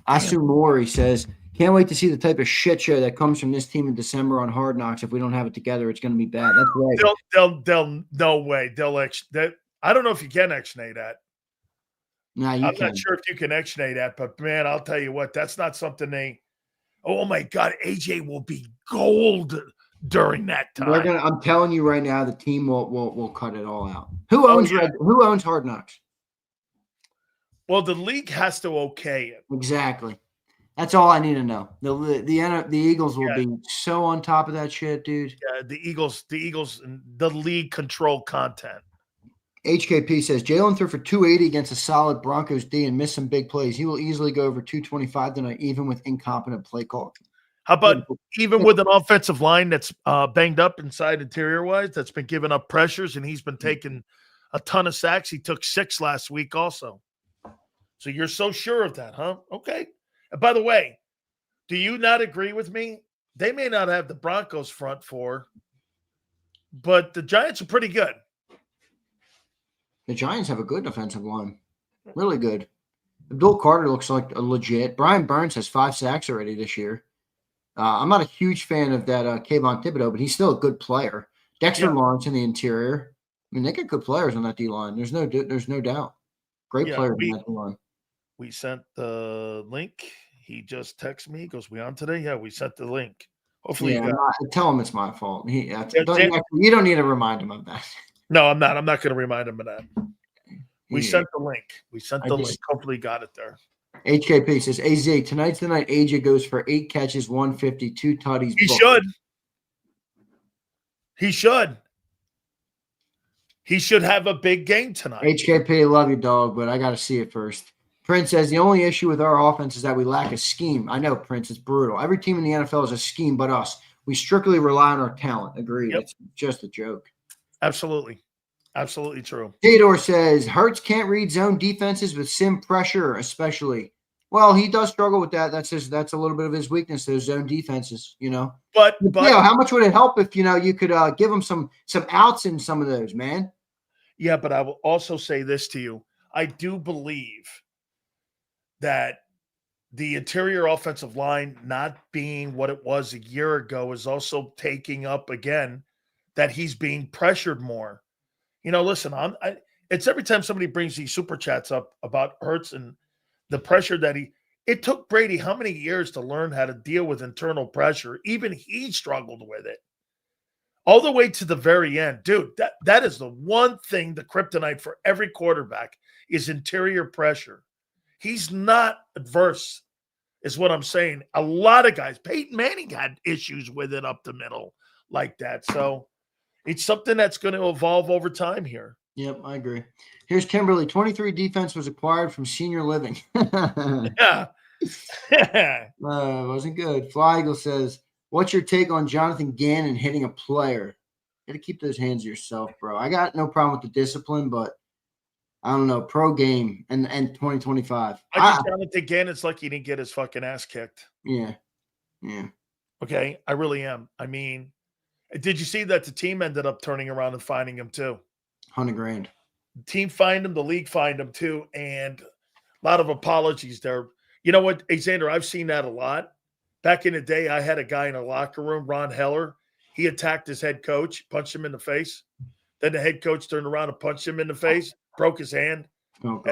Asumori says, can't wait to see the type of shit show that comes from this team in December on Hard Knocks. If we don't have it together, it's going to be bad. That's right. They'll no way. I don't know if you can X-nay that. No, I'm not sure if you can X-nay that, but man, I'll tell you what, that's not something they. Oh my God, AJ will be gold during that time. I'm telling you right now, the team will cut it all out. Who owns Hard Knocks? Well, the league has to okay it. Exactly. That's all I need to know. The Eagles will be so on top of that shit, dude. Yeah, the Eagles, the league control content. HKP says Jalen threw for 280 against a solid Broncos D and missed some big plays. He will easily go over 225 tonight, even with incompetent play call. How about even with an offensive line that's banged up inside interior-wise, that's been giving up pressures, and he's been taking a ton of sacks. He took 6 last week also. So you're so sure of that, huh? Okay. And by the way, do you not agree with me? They may not have the Broncos front 4, but the Giants are pretty good. The Giants have a good offensive line. Really good. Abdul Carter looks like a legit. Brian Burns has 5 sacks already this year. I'm not a huge fan of that Kayvon Thibodeau, but he's still a good player. Dexter Lawrence in the interior. I mean, they got good players on that D-line. There's no doubt. Great players on that D-line. We sent the link. He just texted me. He goes, we on today? Yeah, we sent the link. Hopefully tell him it's my fault. You don't need to remind him of that. No, I'm not. I'm not going to remind him of that. We sent the link. Hopefully he got it there. HKP says, AZ, tonight's the night AJ goes for 8 catches, 150, 2 tutties. He should. He should. He should have a big game tonight. HKP, love you, dog, but I got to see it first. Prince says the only issue with our offense is that we lack a scheme. I know, Prince, it's brutal. Every team in the NFL is a scheme but us. We strictly rely on our talent. Agreed. Yep. It's just a joke. Absolutely. Absolutely true. Theodore says Hurts can't read zone defenses with sim pressure, especially. Well, he does struggle with that. That's a little bit of his weakness, those zone defenses, But yeah, how much would it help if you could give him some outs in some of those, man? Yeah, but I will also say this to you. I do believe that the interior offensive line not being what it was a year ago is also taking up again that he's being pressured more. Listen, it's every time somebody brings these super chats up about Hurts and the pressure that it took Brady how many years to learn how to deal with internal pressure? Even he struggled with it all the way to the very end. Dude, that is the one thing, the kryptonite for every quarterback is interior pressure. He's not adverse, is what I'm saying. A lot of guys, Peyton Manning had issues with it up the middle like that. So it's something that's going to evolve over time here. Yep, I agree. Here's Kimberly. 23 defense was acquired from Senior Living. Yeah. Wasn't good. Fly Eagle says, what's your take on Jonathan Gannon hitting a player? Got to keep those hands to yourself, bro. I got no problem with the discipline, but I don't know. Pro game and 2025. I think Jonathan Gannon's lucky he didn't get his fucking ass kicked. Yeah. Yeah. Okay. I really am. I mean, did you see that the team ended up turning around and finding him too? $100,000. The team fined him, the league fined him too, and a lot of apologies there. You know what, Xander, I've seen that a lot. Back in the day, I had a guy in a locker room, Ron Heller. He attacked his head coach, punched him in the face. Then the head coach turned around and punched him in the face, broke his hand. Oh,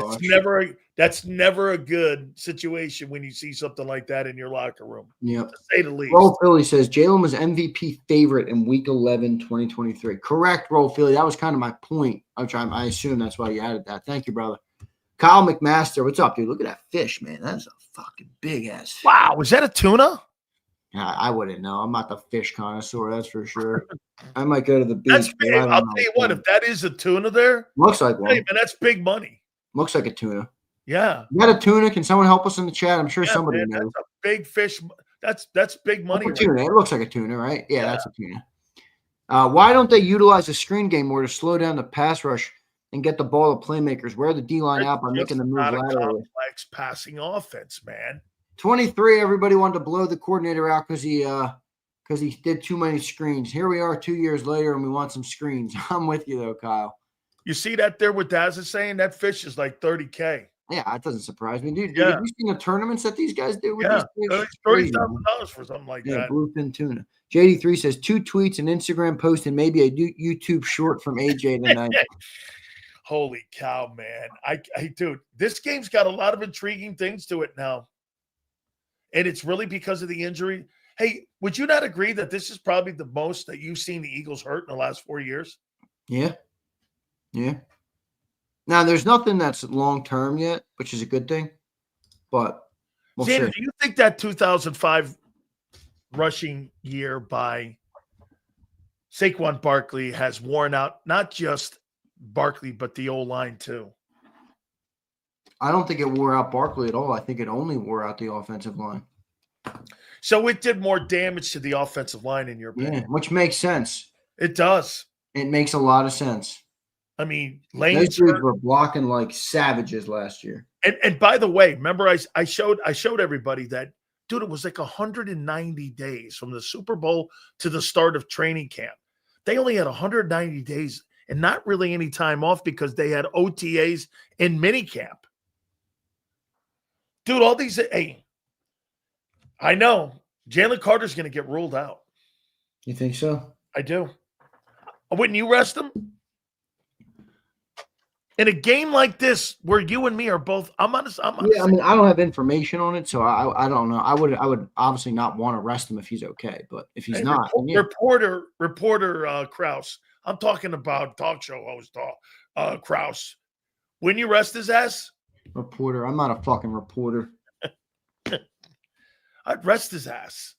that's never a good situation when you see something like that in your locker room. Yep. To say the least. Roll Philly says Jalen was MVP favorite in week 11, 2023. Correct, Roll Philly. That was kind of my point. I assume that's why you added that. Thank you, brother. Kyle McMaster, what's up, dude? Look at that fish, man. That's a fucking big ass fish. Wow, was that a tuna? I wouldn't know. I'm not the fish connoisseur, that's for sure. I might go to the beach. That's big. I'll tell you what, if that is a tuna there, looks like one. Hey, man, that's big money. Looks like a tuna. Yeah. You got a tuna? Can someone help us in the chat? I'm sure somebody knows. That's a big fish. That's big money. Right? Tuna. It looks like a tuna, right? Yeah, that's a tuna. Why don't they utilize the screen game more to slow down the pass rush and get the ball to playmakers? Wear the D-line out by making the move laterally. Complex passing offense, man. 23, everybody wanted to blow the coordinator out because he did too many screens. Here we are 2 years later, and we want some screens. I'm with you, though, Kyle. You see that there with Daz is saying? That fish is like $30K. Yeah, that doesn't surprise me. Dude, have you seen the tournaments that these guys do with these fish? $30,000 for something like that. Bluefin tuna. JD3 says 2 tweets, an Instagram post, and maybe a YouTube short from AJ tonight. Holy cow, man. Dude, this game's got a lot of intriguing things to it now. And it's really because of the injury. Hey, would you not agree that this is probably the most that you've seen the Eagles hurt in the last 4 years? Yeah. Yeah. Now, there's nothing that's long-term yet, which is a good thing. But we'll see. Do you think that 2005 rushing year by Saquon Barkley has worn out not just Barkley, but the O-line too? I don't think it wore out Barkley at all. I think it only wore out the offensive line. So it did more damage to the offensive line in your opinion. Yeah, which makes sense. It does. It makes a lot of sense. I mean, those dudes were blocking like savages last year. And by the way, remember I showed everybody that, dude, it was like 190 days from the Super Bowl to the start of training camp. They only had 190 days and not really any time off because they had OTAs and minicamp. Dude, all these, hey, I know Jalen Carter's going to get ruled out. You think so? I do. Wouldn't you rest him? In a game like this, where you and me are both, I'm honest. Yeah, I mean, I don't have information on it, so I don't know. I would obviously not want to rest him if he's okay, but if he's not, reporter Krause. I'm talking about talk show host Krause. Wouldn't you rest his ass? Reporter, I'm not a fucking reporter. I'd rest his ass.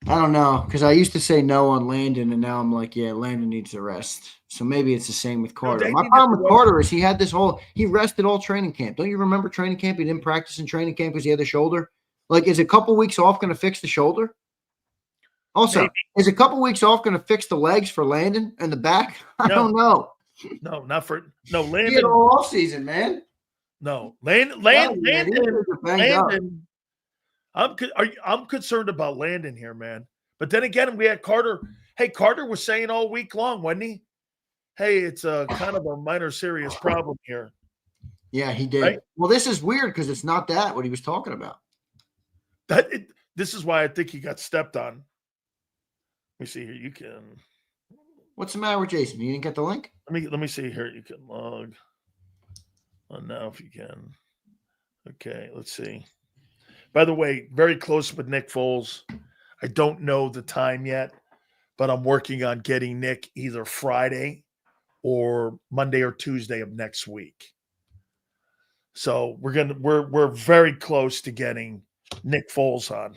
I don't know, because I used to say no on Landon, and now I'm like, yeah, Landon needs a rest. So maybe it's the same with No, Carter. they My needed problem to with rest. Carter is he rested all training camp. Don't you remember training camp? He didn't practice in training camp because he had the shoulder. Like, is a couple weeks off going to fix the shoulder? Also, Maybe. is a couple weeks off going to fix the legs for Landon and the back? I No, don't know. no, not for no He had Landon. all off season, man. No, Telling you, man, these guys are banged up. Landon. I'm concerned about Landon here, man. But then again, we had Carter. Hey, Carter was saying all week long, wasn't he? Hey, it's a kind of a minor serious problem here, Yeah, he right? did. Well, this is weird because it's not that what he was talking about. This is why I think he got stepped on. Let me see here. You can What's the matter with Jason? You didn't get the link? let me see here. You can log on now if you can. Okay, let's see. By the way, very close with Nick Foles. I don't know the time yet, but I'm working on getting Nick either Friday or Monday or Tuesday of next week. So we're very close to getting Nick Foles on.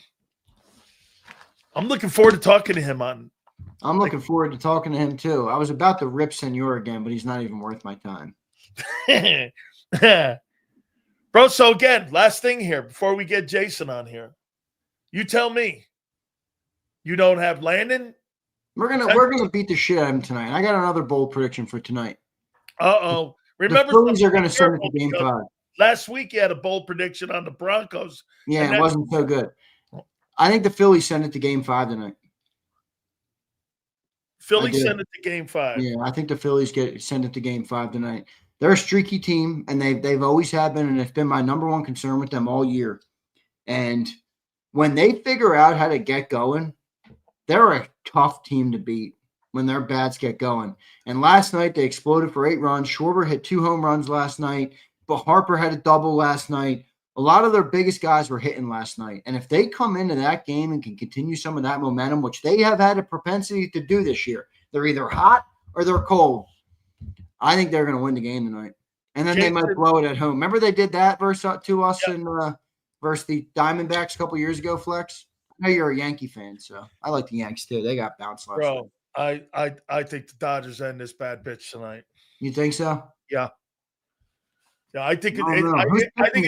I'm looking forward to talking to him on. I'm looking forward to talking to him too. I was about to rip Senor again, but he's not even worth my time. Bro, so again, last thing here before we get Jason on here. You tell me. You don't have Landon? We're gonna beat the shit out of him tonight. I got another bold prediction for tonight. Uh-oh. The Phillies are gonna send it to game 5. Last week you had a bold prediction on the Broncos. Yeah, it wasn't so good. I think the Phillies send it to game 5 tonight. Phillies send it to game 5. Yeah, I think the Phillies send it to game 5 tonight. They're a streaky team, and they've always have been, and it's been my number one concern with them all year. And when they figure out how to get going, they're a tough team to beat when their bats get going. And last night they exploded for 8 runs. Schwarber hit 2 home runs last night, but Harper had a double last night. A lot of their biggest guys were hitting last night. And if they come into that game and can continue some of that momentum, which they have had a propensity to do this year, they're either hot or they're cold. I think they're going to win the game tonight. And then they might blow it at home. Remember they did that versus the Diamondbacks a couple years ago, Flex? I know you're a Yankee fan, so I like the Yankees too. They got bounced last night. I think the Dodgers end this bad bitch tonight. You think so? Yeah. Yeah, I think it's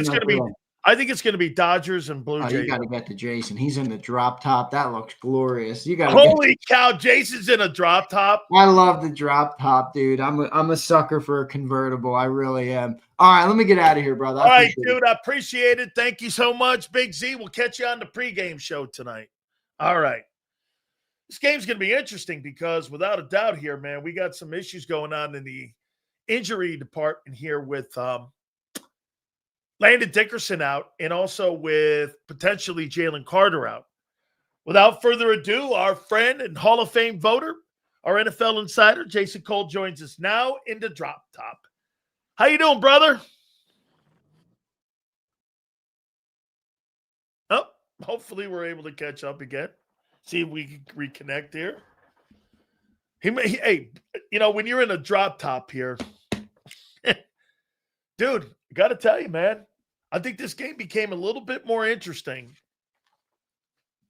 going to be. I think it's going to be Dodgers and Blue Jays. You got to get to Jason. He's in the drop top. That looks glorious. You got. Holy cow! Jason's in a drop top. I love the drop top, dude. I'm a sucker for a convertible. I really am. All right, let me get out of here, brother. All right, dude. I appreciate it. Thank you so much, Big Z. We'll catch you on the pregame show tonight. All right. This game's going to be interesting because, without a doubt, here, man, we got some issues going on in the injury department here with Landon Dickerson out and also with potentially Jalen Carter out. Without further ado, our friend and Hall of Fame voter, our NFL insider, Jason Cole, joins us now in the drop top. How you doing, brother? Oh, hopefully we're able to catch up again. See if we can reconnect here. Hey, when you're in a drop top here, dude, got to tell you, man, I think this game became a little bit more interesting.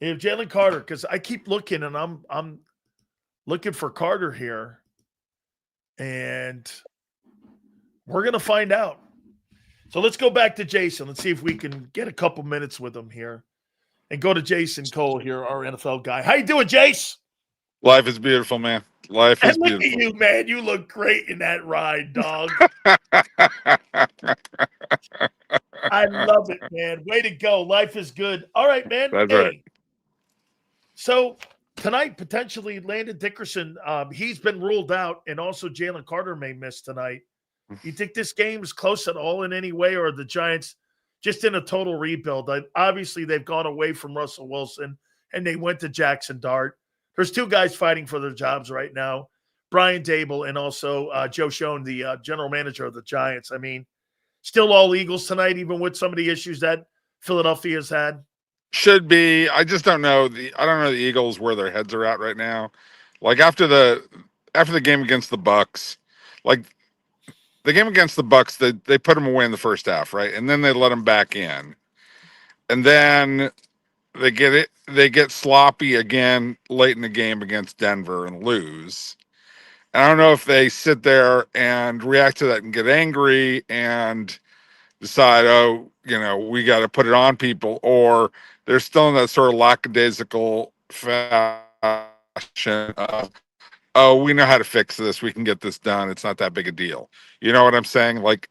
If Jalen Carter, because I keep looking and I'm looking for Carter here, and we're gonna find out. So let's go back to Jason. Let's see if we can get a couple minutes with him here, and go to Jason Cole here, our NFL guy. How you doing, Jace? Life is beautiful, man. Life is beautiful. Look at you, man. You look great in that ride, dog. I love it, man. Way to go. Life is good. All right, man. That's right. So tonight, potentially Landon Dickerson, he's been ruled out, and also Jalen Carter may miss tonight. You think this game is close at all in any way, or are the Giants just in a total rebuild? Obviously, they've gone away from Russell Wilson, and they went to Jaxson Dart. There's 2 guys fighting for their jobs right now, Brian Dable and also Joe Schoen, the general manager of the Giants. I mean, still all Eagles tonight, even with some of the issues that Philadelphia's had. Should be. I just don't know. I don't know the Eagles where their heads are at right now. Like after the game against the Bucks, like the game against the Bucks, they put them away in the first half, right? And then they let them back in. And then they get it. they get sloppy again late in the game against Denver and lose. And I don't know if they sit there and react to that and get angry and decide, oh, we got to put it on people, or they're still in that sort of lackadaisical fashion of, oh, we know how to fix this. We can get this done. It's not that big a deal. You know what I'm saying? Like,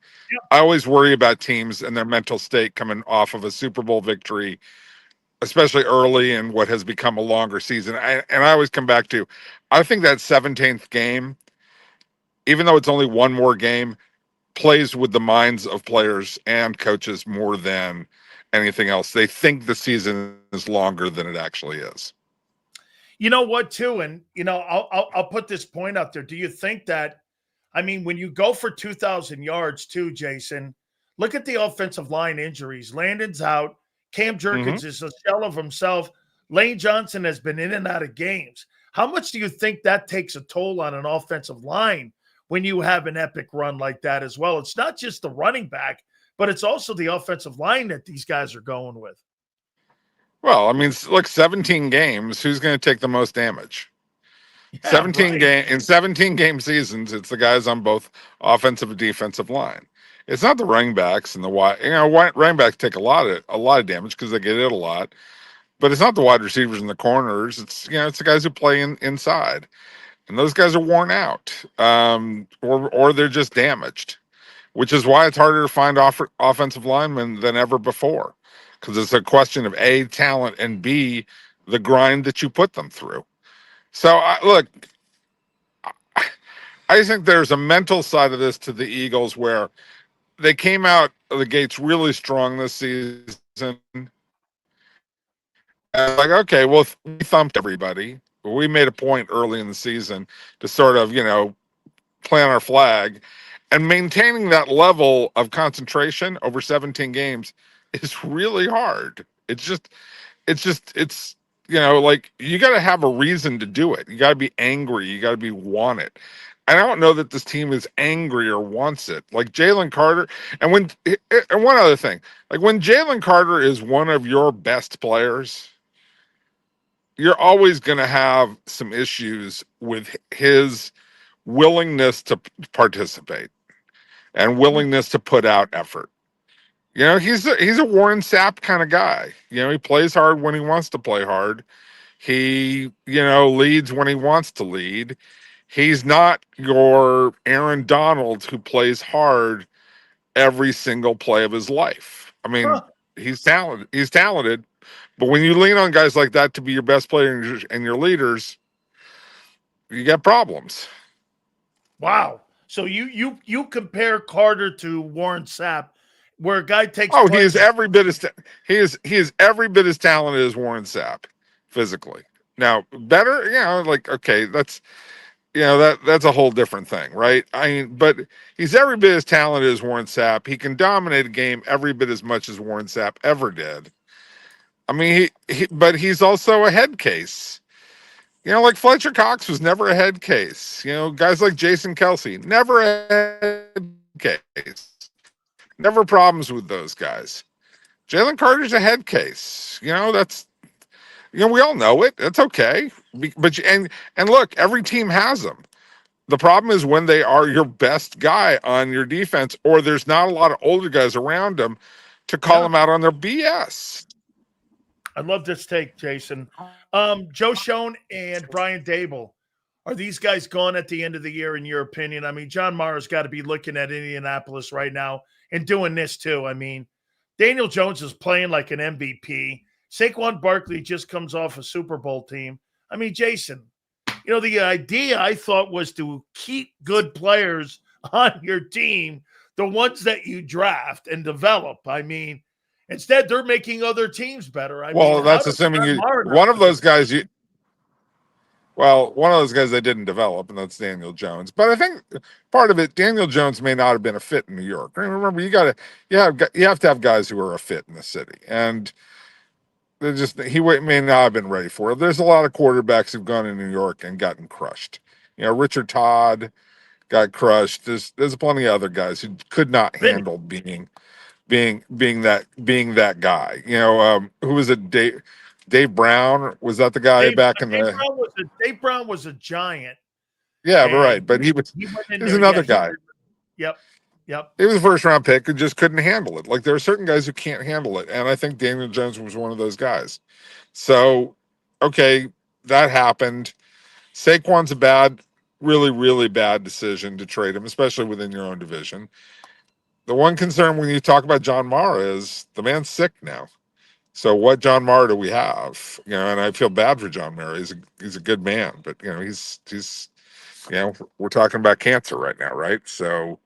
I always worry about teams and their mental state coming off of a Super Bowl victory, especially early in what has become a longer season. And I always come back to, I think that 17th game, even though it's only one more game, plays with the minds of players and coaches more than anything else. They think the season is longer than it actually is. You know what, too, and I'll put this point out there. Do you think that? I mean, when you go for 2,000 yards, too, Jason, look at the offensive line injuries. Landon's out. Cam Jerkins is a shell of himself. Lane Johnson has been in and out of games. How much do you think that takes a toll on an offensive line when you have an epic run like that as well? It's not just the running back, but it's also the offensive line that these guys are going with. Well, I mean, look, 17 games, who's going to take the most damage? Yeah, 17 right. in 17 game seasons, it's the guys on both offensive and defensive line. It's not the running backs and the wide. Running backs take a lot of damage because they get hit a lot. But it's not the wide receivers and the corners. It's the guys who play inside, and those guys are worn out, or they're just damaged, which is why it's harder to find offensive linemen than ever before, because it's a question of A, talent, and B, the grind that you put them through. So look, I think there's a mental side of this to the Eagles where they came out of the gates really strong this season. And like, okay, well, we thumped everybody. We made a point early in the season to sort of, plant our flag, and maintaining that level of concentration over 17 games is really hard. It's like, you got to have a reason to do it. You got to be angry. You got to be want it. I don't know that this team is angry or wants it. Like Jalen Carter, and one other thing, like when Jalen Carter is one of your best players, you're always going to have some issues with his willingness to participate and willingness to put out effort. He's a Warren Sapp kind of guy. He plays hard when he wants to play hard. He, leads when he wants to lead. He's not your Aaron Donald who plays hard every single play of his life. I mean, he's talented. He's talented, but when you lean on guys like that to be your best player and your leaders, you got problems. Wow. So you compare Carter to Warren Sapp, where a guy takes. Oh, he is every bit as every bit as talented as Warren Sapp, physically. Now, better, okay, that's that's a whole different thing, right? I mean, but he's every bit as talented as Warren Sapp. He can dominate a game every bit as much as Warren Sapp ever did. I mean, but he's also a head case. Like Fletcher Cox was never a head case. Guys like Jason Kelsey, never a head case. Never problems with those guys. Jalen Carter's a head case. That's, we all know it. That's okay. But and look, every team has them. The problem is when they are your best guy on your defense, or there's not a lot of older guys around them to call them out on their BS. I love this take, Jason. Joe Schoen and Brian Dable, are these guys gone at the end of the year, in your opinion? I mean, John Mara's got to be looking at Indianapolis right now and doing this too. I mean, Daniel Jones is playing like an MVP. Saquon Barkley just comes off a Super Bowl team. I mean, Jason, the idea I thought was to keep good players on your team, the ones that you draft and develop. I mean, instead, they're making other teams better. That's assuming one of those guys they didn't develop, and that's Daniel Jones. But I think part of it, Daniel Jones may not have been a fit in New York. Remember, you have to have guys who are a fit in the city, and he may not have been ready for it. There's a lot of quarterbacks who've gone to New York and gotten crushed. Richard Todd got crushed. There's plenty of other guys who could not handle being that guy. Who was it? Dave Brown, was that the guy back in the? Dave Brown was a giant. Yeah, but right, but he went in was there. another guy. Yep. He was a first round pick who just couldn't handle it. Like there are certain guys who can't handle it, and I think Daniel Jones was one of those guys. So, okay, that happened. Saquon's a really, really bad decision to trade him, especially within your own division. The one concern when you talk about John Mara is the man's sick now. So what John Mara do we have? You know, and I feel bad for John Mara. He's a good man, but you know, he's you know, we're talking about cancer right now, right? So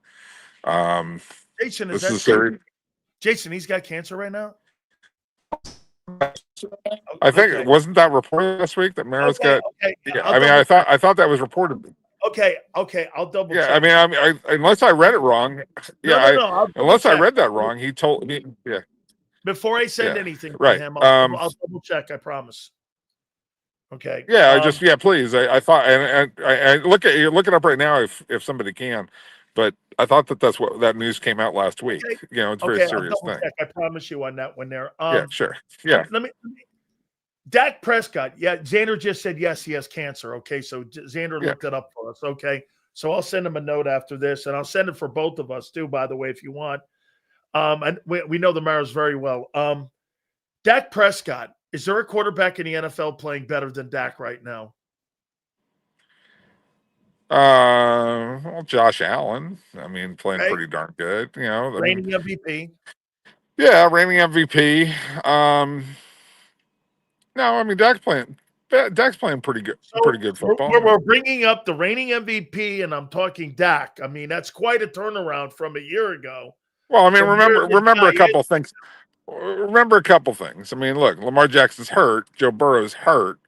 Jason, this is scary. Jason, he's got cancer right now? I think wasn't that reported last week that Mara's got yeah, I thought that was reported. Okay, I'll double check. I mean, unless I read it wrong. No, unless I read that wrong, he told me. Yeah. Before I send anything to him, I'll double check. I promise. Okay. Yeah, please. I thought, and I look it up right now if somebody can, but I thought that's what that news came out last week. Okay. You know, it's a very serious thing. Check. I promise you on that one there. Yeah, sure. Yeah. Let me. Dak Prescott. Yeah, Xander just said yes, he has cancer. Okay, so Xander looked it up for us. Okay, so I'll send him a note after this, and I'll send it for both of us too. By the way, if you want. And we know the Maras very well. Dak Prescott, is there a quarterback in the NFL playing better than Dak right now? Well, Josh Allen. I mean, playing pretty darn good. You know, reigning MVP. Yeah, reigning MVP. No, I mean Dak's playing pretty good, pretty good football. We're bringing up the reigning MVP, and I'm talking Dak. I mean, that's quite a turnaround from a year ago. Well, I mean, remember a couple things. Remember a couple things. I mean, look, Lamar Jackson's hurt. Joe Burrow's hurt.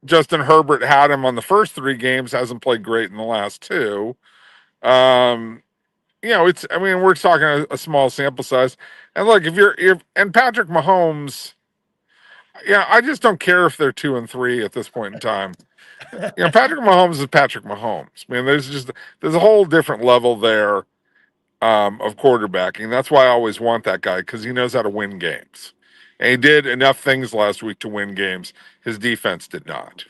Justin Herbert had him on the first 3 games. Hasn't played great in the last 2. You know, we're talking a small sample size. And look, and Patrick Mahomes. Yeah, I just don't care if they're 2 and 3 at this point in time. You know, Patrick Mahomes is Patrick Mahomes. I mean, there's a whole different level there of quarterbacking. That's why I always want that guy, because he knows how to win games. And he did enough things last week to win games. His defense did not.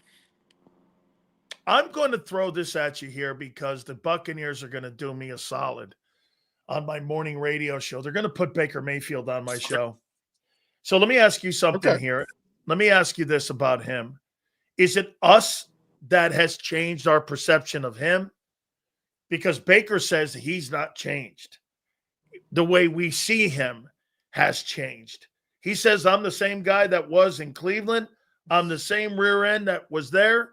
I'm going to throw this at you here because the Buccaneers are going to do me a solid on my morning radio show. They're going to put Baker Mayfield on my show. So let me ask you something here. Let me ask you this about him. Is it us that has changed our perception of him? Because Baker says he's not changed. The way we see him has changed. He says, I'm the same guy that was in Cleveland. I'm the same rear end that was there.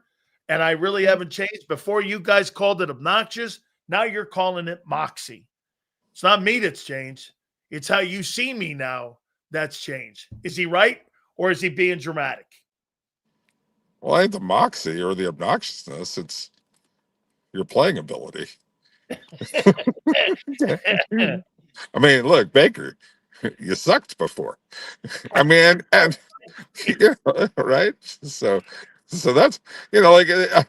And I really haven't changed. Before you guys called it obnoxious. Now you're calling it moxie. It's not me that's changed. It's how you see me now that's changed. Is he right? Or is he being dramatic? Well, it ain't the moxie or the obnoxiousness. It's your playing ability. I mean, look, Baker, you sucked before. I mean, and right? So that's, like it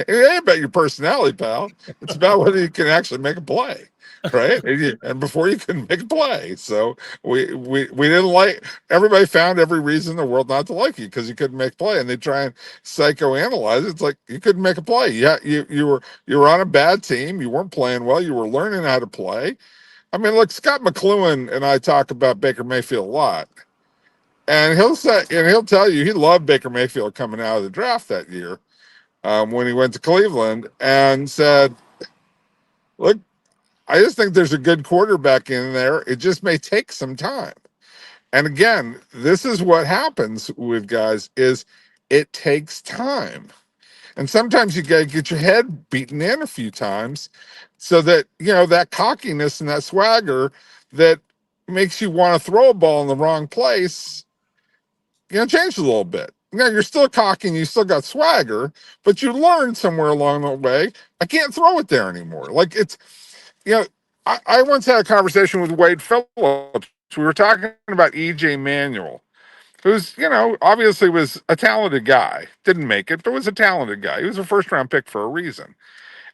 ain't about your personality, pal. It's about whether you can actually make a play, right? And before you couldn't make a play, so we didn't like. Everybody found every reason in the world not to like you because you couldn't make a play, and they try and psychoanalyze it. It's like you couldn't make a play. Yeah, you were on a bad team. You weren't playing well. You were learning how to play. I mean, look, Scott McLuhan and I talk about Baker Mayfield a lot. And he'll tell you he loved Baker Mayfield coming out of the draft that year when he went to Cleveland, and said, look, I just think there's a good quarterback in there. It just may take some time. And again, this is what happens with guys is it takes time. And sometimes you got to get your head beaten in a few times so that, that cockiness and that swagger makes you want to throw a ball in the wrong place, change a little bit. You're still cocky and you still got swagger, but you learned somewhere along the way, I can't throw it there anymore. Like it's, I once had a conversation with Wade Phillips. We were talking about EJ Manuel, who's, obviously was a talented guy. Didn't make it, but was a talented guy. He was a first-round pick for a reason.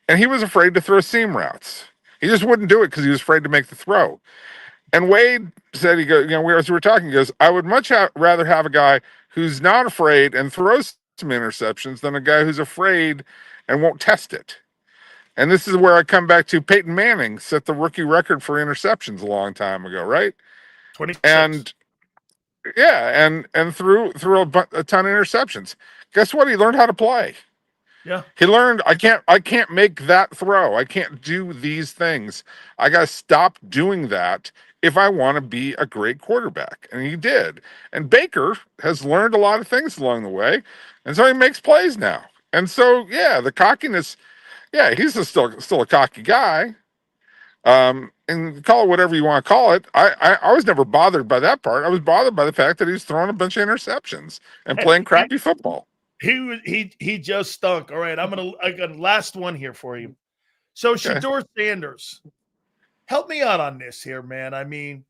And he was afraid to throw seam routes. He just wouldn't do it because he was afraid to make the throw. And Wade said, he goes, we were talking, he goes, I would much rather have a guy who's not afraid and throws some interceptions than a guy who's afraid and won't test it. And this is where I come back to Peyton Manning set the rookie record for interceptions a long time ago, right? 26. And yeah, and threw a ton of interceptions. Guess what? He learned how to play. Yeah. He learned I can't make that throw. I can't do these things. I got to stop doing that if I want to be a great quarterback. And he did. And Baker has learned a lot of things along the way, and so he makes plays now. And so yeah, the cockiness, yeah, he's still a cocky guy. And call it whatever you want to call it. I was never bothered by that part. I was bothered by the fact that he was throwing a bunch of interceptions and playing crappy football. He just stunk. All right, I got a last one here for you. So Okay. Shedeur Sanders, help me out on this here, man. I mean,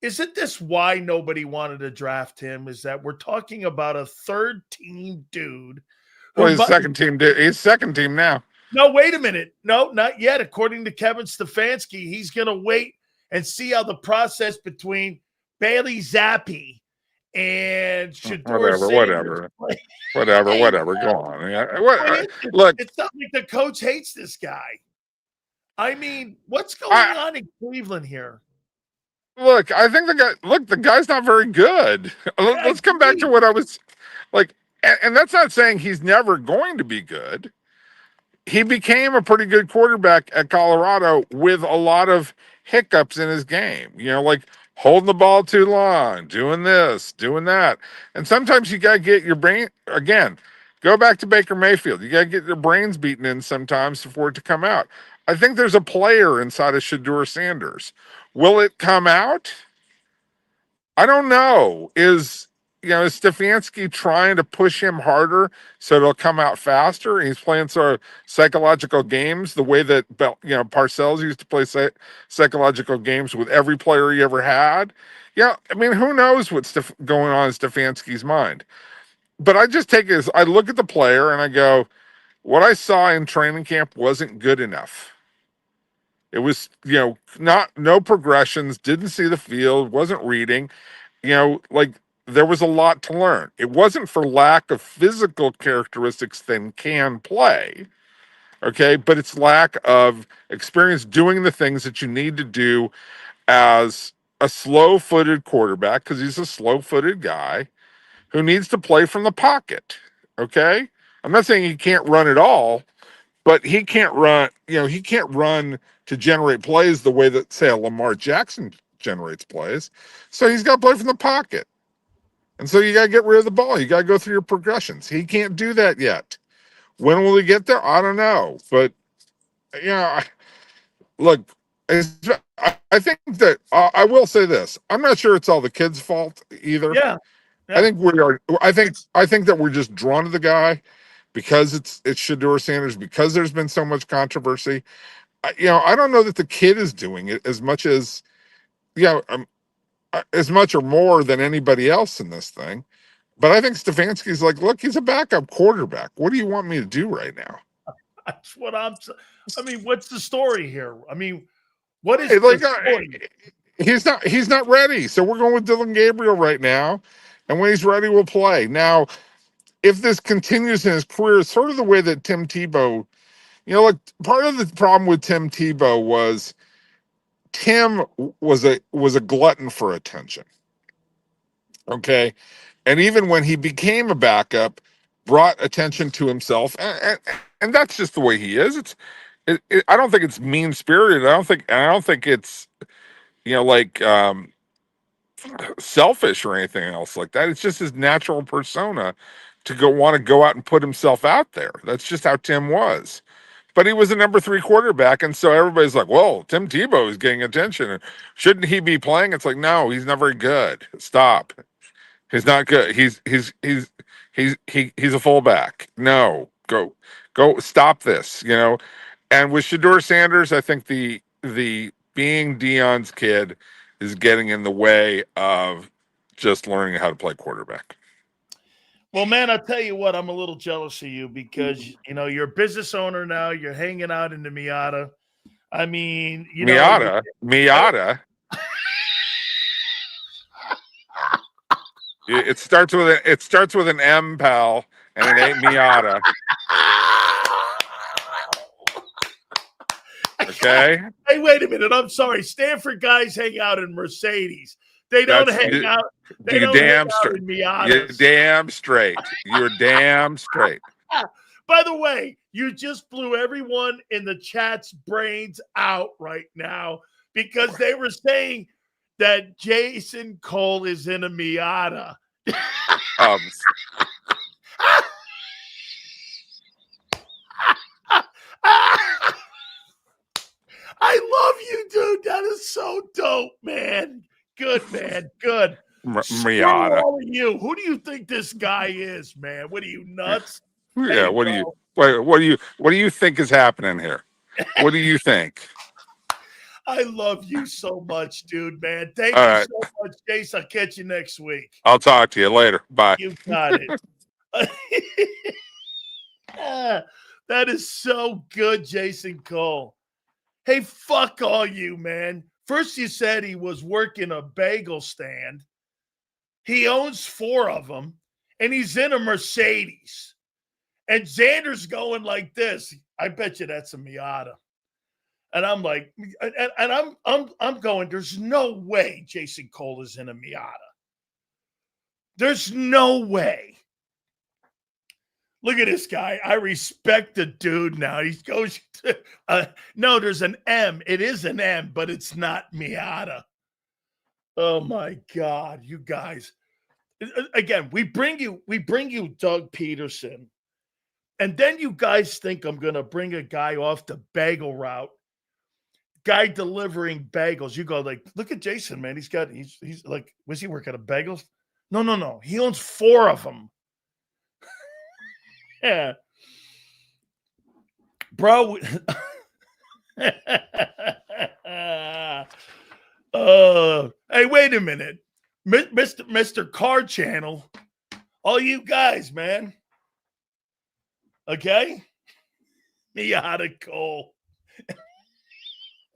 isn't this why nobody wanted to draft him? Is that we're talking about a third team dude? Well, he's second team. He's second team now. No, wait a minute. No, not yet. According to Kevin Stefanski, he's going to wait and see how the process between Bailey Zappi and Shedeur Whatever. Go on. Yeah. Look, it's not like the coach hates this guy. I mean, what's going on in Cleveland here? Look, I think the guy's not very good. Let's come back to what I was like, and that's not saying he's never going to be good. He became a pretty good quarterback at Colorado with a lot of hiccups in his game, like holding the ball too long, doing this, doing that. And sometimes you got to get your brain, again, go back to Baker Mayfield. You got to get your brains beaten in sometimes for it to come out. I think there's a player inside of Shedeur Sanders. Will it come out? I don't know. Is Stefanski trying to push him harder so it'll come out faster? He's playing sort of psychological games the way that Parcells used to play psychological games with every player he ever had. Yeah, I mean, who knows what's going on in Stefanski's mind? But I just take it as I look at the player and I go, what I saw in training camp wasn't good enough. It was, no progressions, didn't see the field, wasn't reading, there was a lot to learn. It wasn't for lack of physical characteristics than can play, okay? But it's lack of experience doing the things that you need to do as a slow-footed quarterback, because he's a slow-footed guy who needs to play from the pocket, okay? I'm not saying he can't run at all, but he can't run, he can't run to generate plays the way that, say, a Lamar Jackson generates plays. So he's got to play from the pocket. And so you got to get rid of the ball. You got to go through your progressions. He can't do that yet. When will he get there? I don't know. But, look, I think that I will say this. I'm not sure it's all the kid's fault either. Yeah. I think we are. I think that we're just drawn to the guy because it's Shedeur Sanders, because there's been so much controversy. I don't know that the kid is doing it as much as, as much or more than anybody else in this thing. But I think Stefanski's like, look, he's a backup quarterback. What do you want me to do right now? That's what I mean, what's the story here? I mean, what is the story? He's not ready. So we're going with Dylan Gabriel right now. And when he's ready, we'll play. Now, if this continues in his career, it's sort of the way that Tim Tebow, part of the problem with Tim Tebow was Tim was a glutton for attention. Okay. And even when he became a backup, brought attention to himself. And that's just the way he is. I don't think it's mean spirited. I don't think it's, selfish or anything else like that. It's just his natural persona to want to go out and put himself out there. That's just how Tim was. But he was a number 3 quarterback, and so everybody's like, "Well, Tim Tebow is getting attention. Shouldn't he be playing?" It's like, no, he's not very good. Stop. He's not good. He's a fullback. No, go. Stop this. And with Shedeur Sanders, I think the being Dion's kid is getting in the way of just learning how to play quarterback. Well, man, I'll tell you what, I'm a little jealous of you because, you're a business owner now. You're hanging out in the Miata. I mean, Miata. It starts with an M, pal, and it ain't Miata. Okay. Hey, wait a minute. I'm sorry. Stanford guys hang out in Mercedes. They don't hang out. They don't hang out in Miatas. You're damn straight. You're damn straight. By the way, you just blew everyone in the chat's brains out right now because they were saying that Jason Cole is in a Miata. I love you, dude. That is so dope, man. Good, man. Good. Miata. All of you. Who do you think this guy is, man? What are you, nuts? Yeah. What do you think is happening here? What do you think? I love you so much, dude, man. Thank you so much, Jason. I'll catch you next week. I'll talk to you later. Bye. You got it. That is so good, Jason Cole. Hey, fuck all you, man. First you said he was working a bagel stand. He owns 4 of them, and he's in a Mercedes. And Xander's going like this. I bet you that's a Miata. And I'm like, and I'm going, there's no way Jason Cole is in a Miata. There's no way. Look at this guy. I respect the dude now. He goes to, no, there's an M. It is an M, but it's not Miata. Oh my God, you guys. Again, we bring you Doug Peterson. And then you guys think I'm going to bring a guy off the bagel route. Guy delivering bagels. You go like, look at Jason, man. He's like, was he working at bagels? No. He owns 4 of them. Yeah. Bro. Hey, wait a minute. Mr. Car Channel. All you guys, man. Okay? Miata Cole.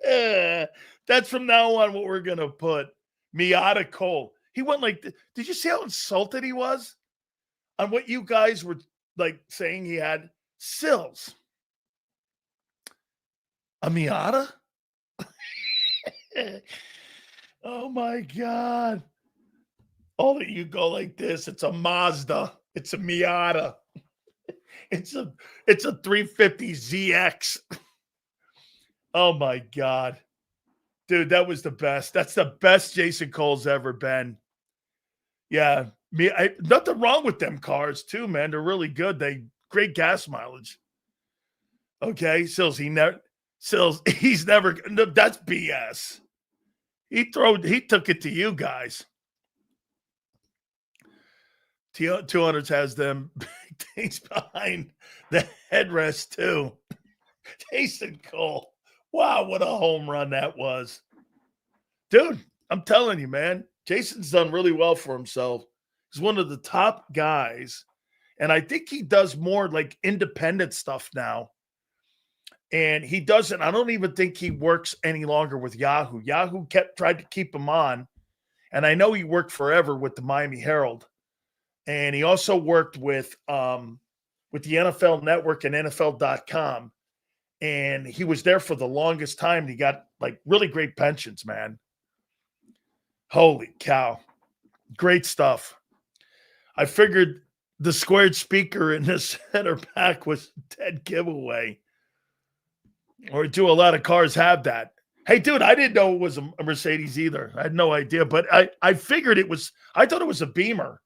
That's from now on what we're going to put. Miata Cole. He went like, did you see how insulted he was? On what you guys were like saying he had sills. A Miata? Oh my God. All that you go like this. It's a Mazda. It's a Miata. It's a 350 ZX. Oh my God. Dude, that was the best. That's the best Jason Cole's ever been. Yeah. Nothing wrong with them cars too, man. They're really good. Great gas mileage. Okay. Sills, he's never, no, that's BS. He took it to you guys. 200s has them big things behind the headrest too. Jason Cole. Wow, what a home run that was. Dude, I'm telling you, man. Jason's done really well for himself. He's one of the top guys. And I think he does more like independent stuff now. And he doesn't, I don't even think he works any longer with Yahoo. Yahoo tried to keep him on. And I know he worked forever with the Miami Herald. And he also worked with the NFL Network and NFL.com. And he was there for the longest time. He got like really great pensions, man. Holy cow. Great stuff. I figured the squared speaker in the center back was a dead giveaway. Or do a lot of cars have that? Hey, dude, I didn't know it was a Mercedes either. I had no idea, but I figured I thought it was a Beamer.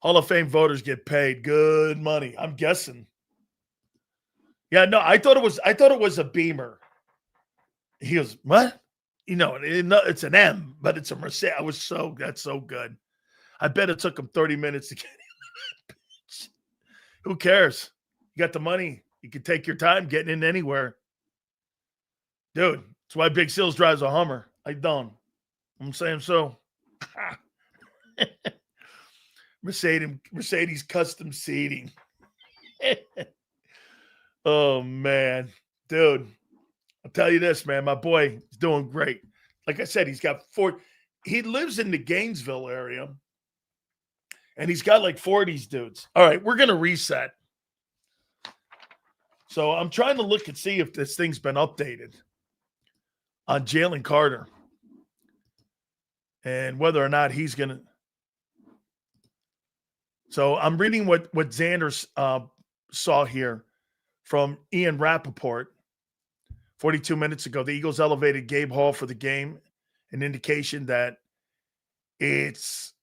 Hall of Fame voters get paid good money. I'm guessing. Yeah, no, I thought it was a Beamer. He goes, what? You know, it's an M, but it's a Mercedes. That's so good. I bet it took him 30 minutes to get in. Who cares? You got the money. You can take your time getting in anywhere. Dude, that's why Big Sills drives a Hummer. I don't. I'm saying so. Mercedes custom seating. Oh, man. Dude, I'll tell you this, man. My boy is doing great. Like I said, he's got 4. he lives in the Gainesville area, and he's got like 40s dudes. All right, we're going to reset. So I'm trying to look and see if this thing's been updated on Jalen Carter and whether or not he's going to. So I'm reading what Xander saw here from Ian Rappaport 42 minutes ago. The Eagles elevated Gabe Hall for the game, an indication that it's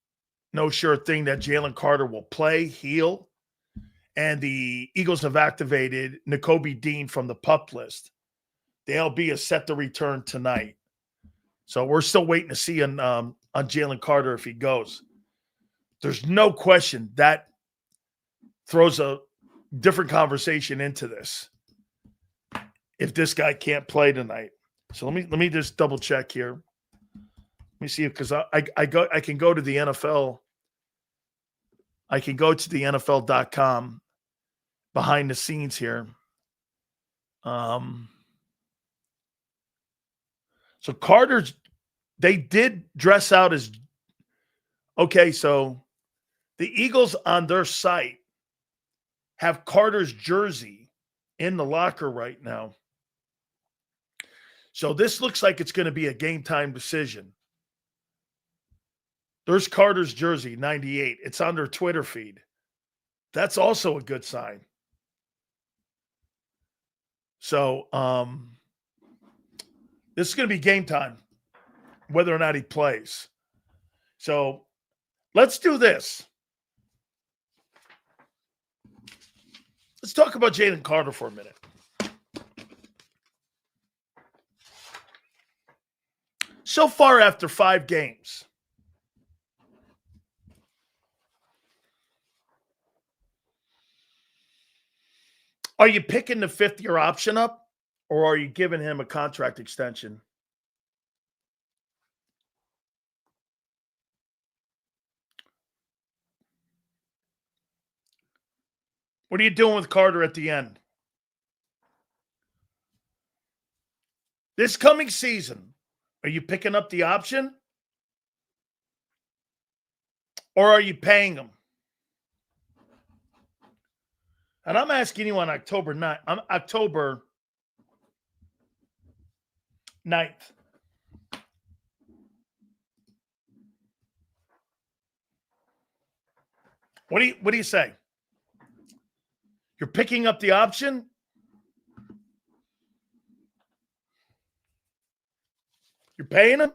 no sure thing that Jalen Carter will play, heal. And the Eagles have activated Nakobe Dean from the PUP list. The LB is set to return tonight. So we're still waiting to see on Jalen Carter if he goes. There's no question that throws a different conversation into this if this guy can't play tonight. So let me just double check here. Let me see, because I can go to the NFL. I can go to the NFL.com behind the scenes here. So Carter's, they did dress out as, okay, so the Eagles on their site have Carter's jersey in the locker right now. So this looks like it's going to be a game time decision. There's Carter's jersey, 98. It's on their Twitter feed. That's also a good sign. So this is going to be game time, whether or not he plays. So let's do this. Let's talk about Jalen Carter for a minute. So far after 5 games, are you picking the 5th-year option up, or are you giving him a contract extension? What are you doing with Carter at the end? This coming season, are you picking up the option, or are you paying him? And I'm asking you on October 9th. What do you say? You're picking up the option? You're paying him?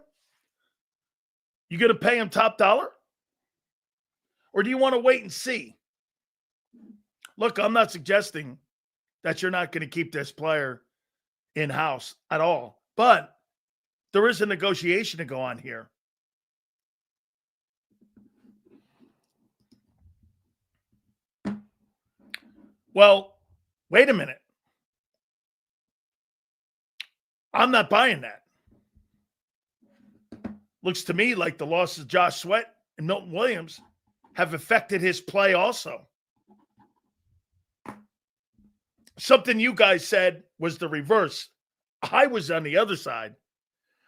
You going to pay him top dollar? Or do you want to wait and see? Look, I'm not suggesting that you're not going to keep this player in-house at all. But there is a negotiation to go on here. Well, wait a minute. I'm not buying that. Looks to me like the loss of Josh Sweat and Milton Williams have affected his play also. Something you guys said was the reverse. I was on the other side.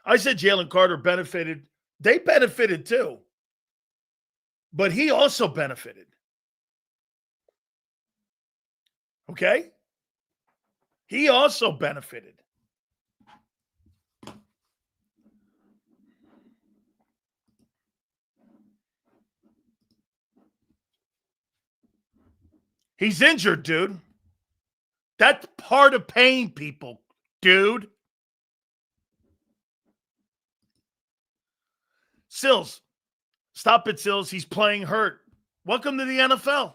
I said Jalen Carter benefited. They benefited too. But he also benefited. Okay? He also benefited. He's injured, dude. That's part of paying people, dude. Sills. Stop it, Sills. He's playing hurt. Welcome to the NFL.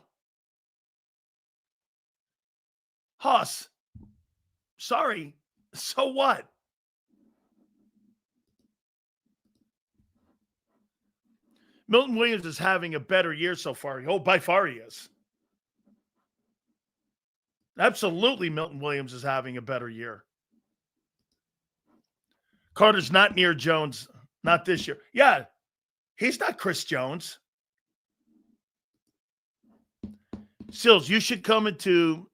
Haas. Sorry. So what? Milton Williams is having a better year so far. Oh, by far he is. Absolutely, Milton Williams is having a better year. Carter's not near Jones. Not this year. Yeah, he's not Chris Jones. Sills, you should come into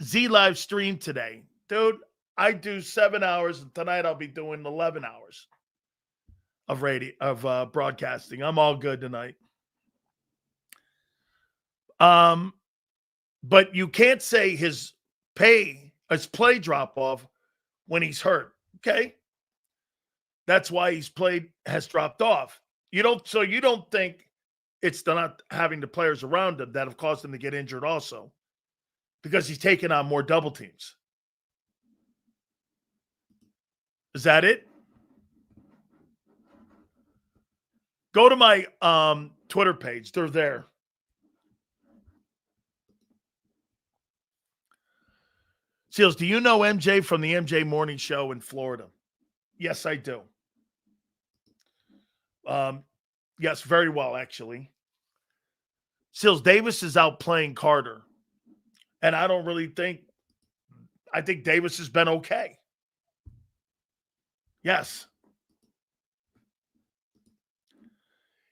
Z Live stream today. Dude, I do 7 hours, and tonight I'll be doing 11 hours. broadcasting. I'm all good tonight. But you can't say his play drop off when he's hurt. Okay. That's why has dropped off. You don't think it's not having the players around him that have caused him to get injured also, because he's taken on more double teams. Is that it? Go to my Twitter page. They're there. Seals, do you know MJ from the MJ Morning Show in Florida? Yes, I do. Yes, very well, actually. Seals, Davis is out playing Carter. And I think Davis has been okay. Yes.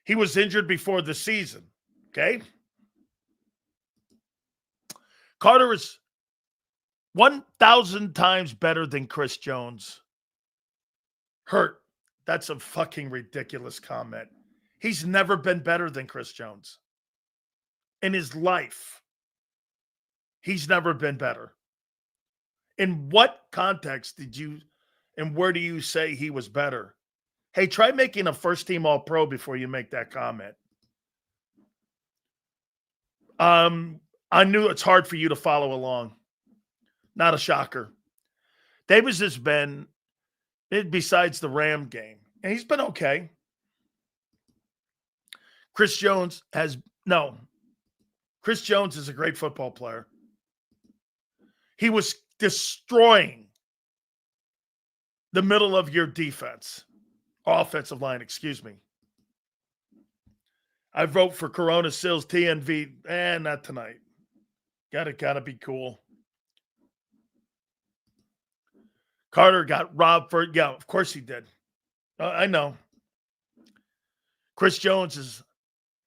He was injured before the season. Okay. Carter is 1,000 times better than Chris Jones. Hurt. That's a fucking ridiculous comment. He's never been better than Chris Jones. In his life, he's never been better. In what context where do you say he was better? Hey, try making a first-team All-Pro before you make that comment. I knew it's hard for you to follow along. Not a shocker. Davis has been, besides the Ram game, and he's been okay. Chris Jones is a great football player. He was destroying the middle of your offensive line, excuse me. I vote for Corona Sills TNV. Not tonight. Gotta be cool. Carter got robbed of course he did. I know. Chris Jones is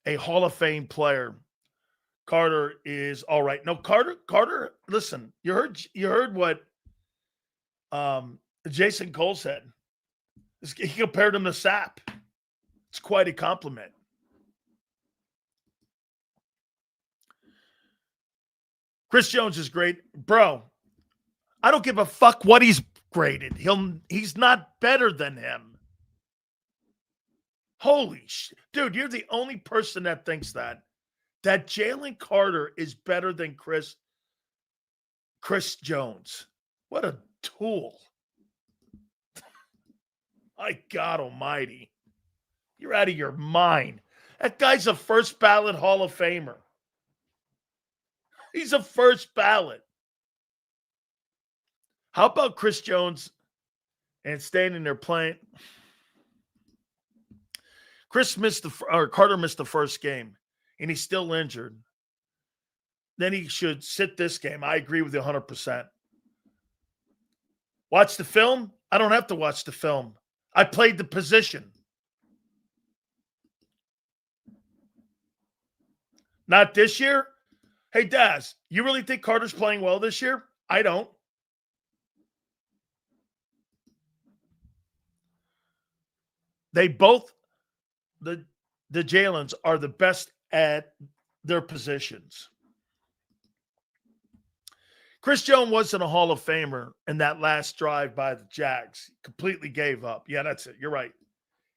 a Hall of Fame player. Carter is all right. No, Carter, listen, you heard what Jason Cole said. He compared him to Sapp. It's quite a compliment. Chris Jones is great. Bro, I don't give a fuck what he's graded. He's not better than him. Holy shit. Dude, you're the only person that thinks that Jalen Carter is better than Chris Jones. What a tool. My God almighty. You're out of your mind. That guy's a first ballot Hall of Famer. He's a first ballot. How about Chris Jones and standing there playing? Carter missed the first game, and he's still injured. Then he should sit this game. I agree with you 100%. Watch the film? I don't have to watch the film. I played the position. Not this year? Hey, Daz, you really think Carter's playing well this year? I don't. They both, the Jalen's are the best at their positions. Chris Jones wasn't a Hall of Famer in that last drive by the Jags. He completely gave up. Yeah, that's it. You're right.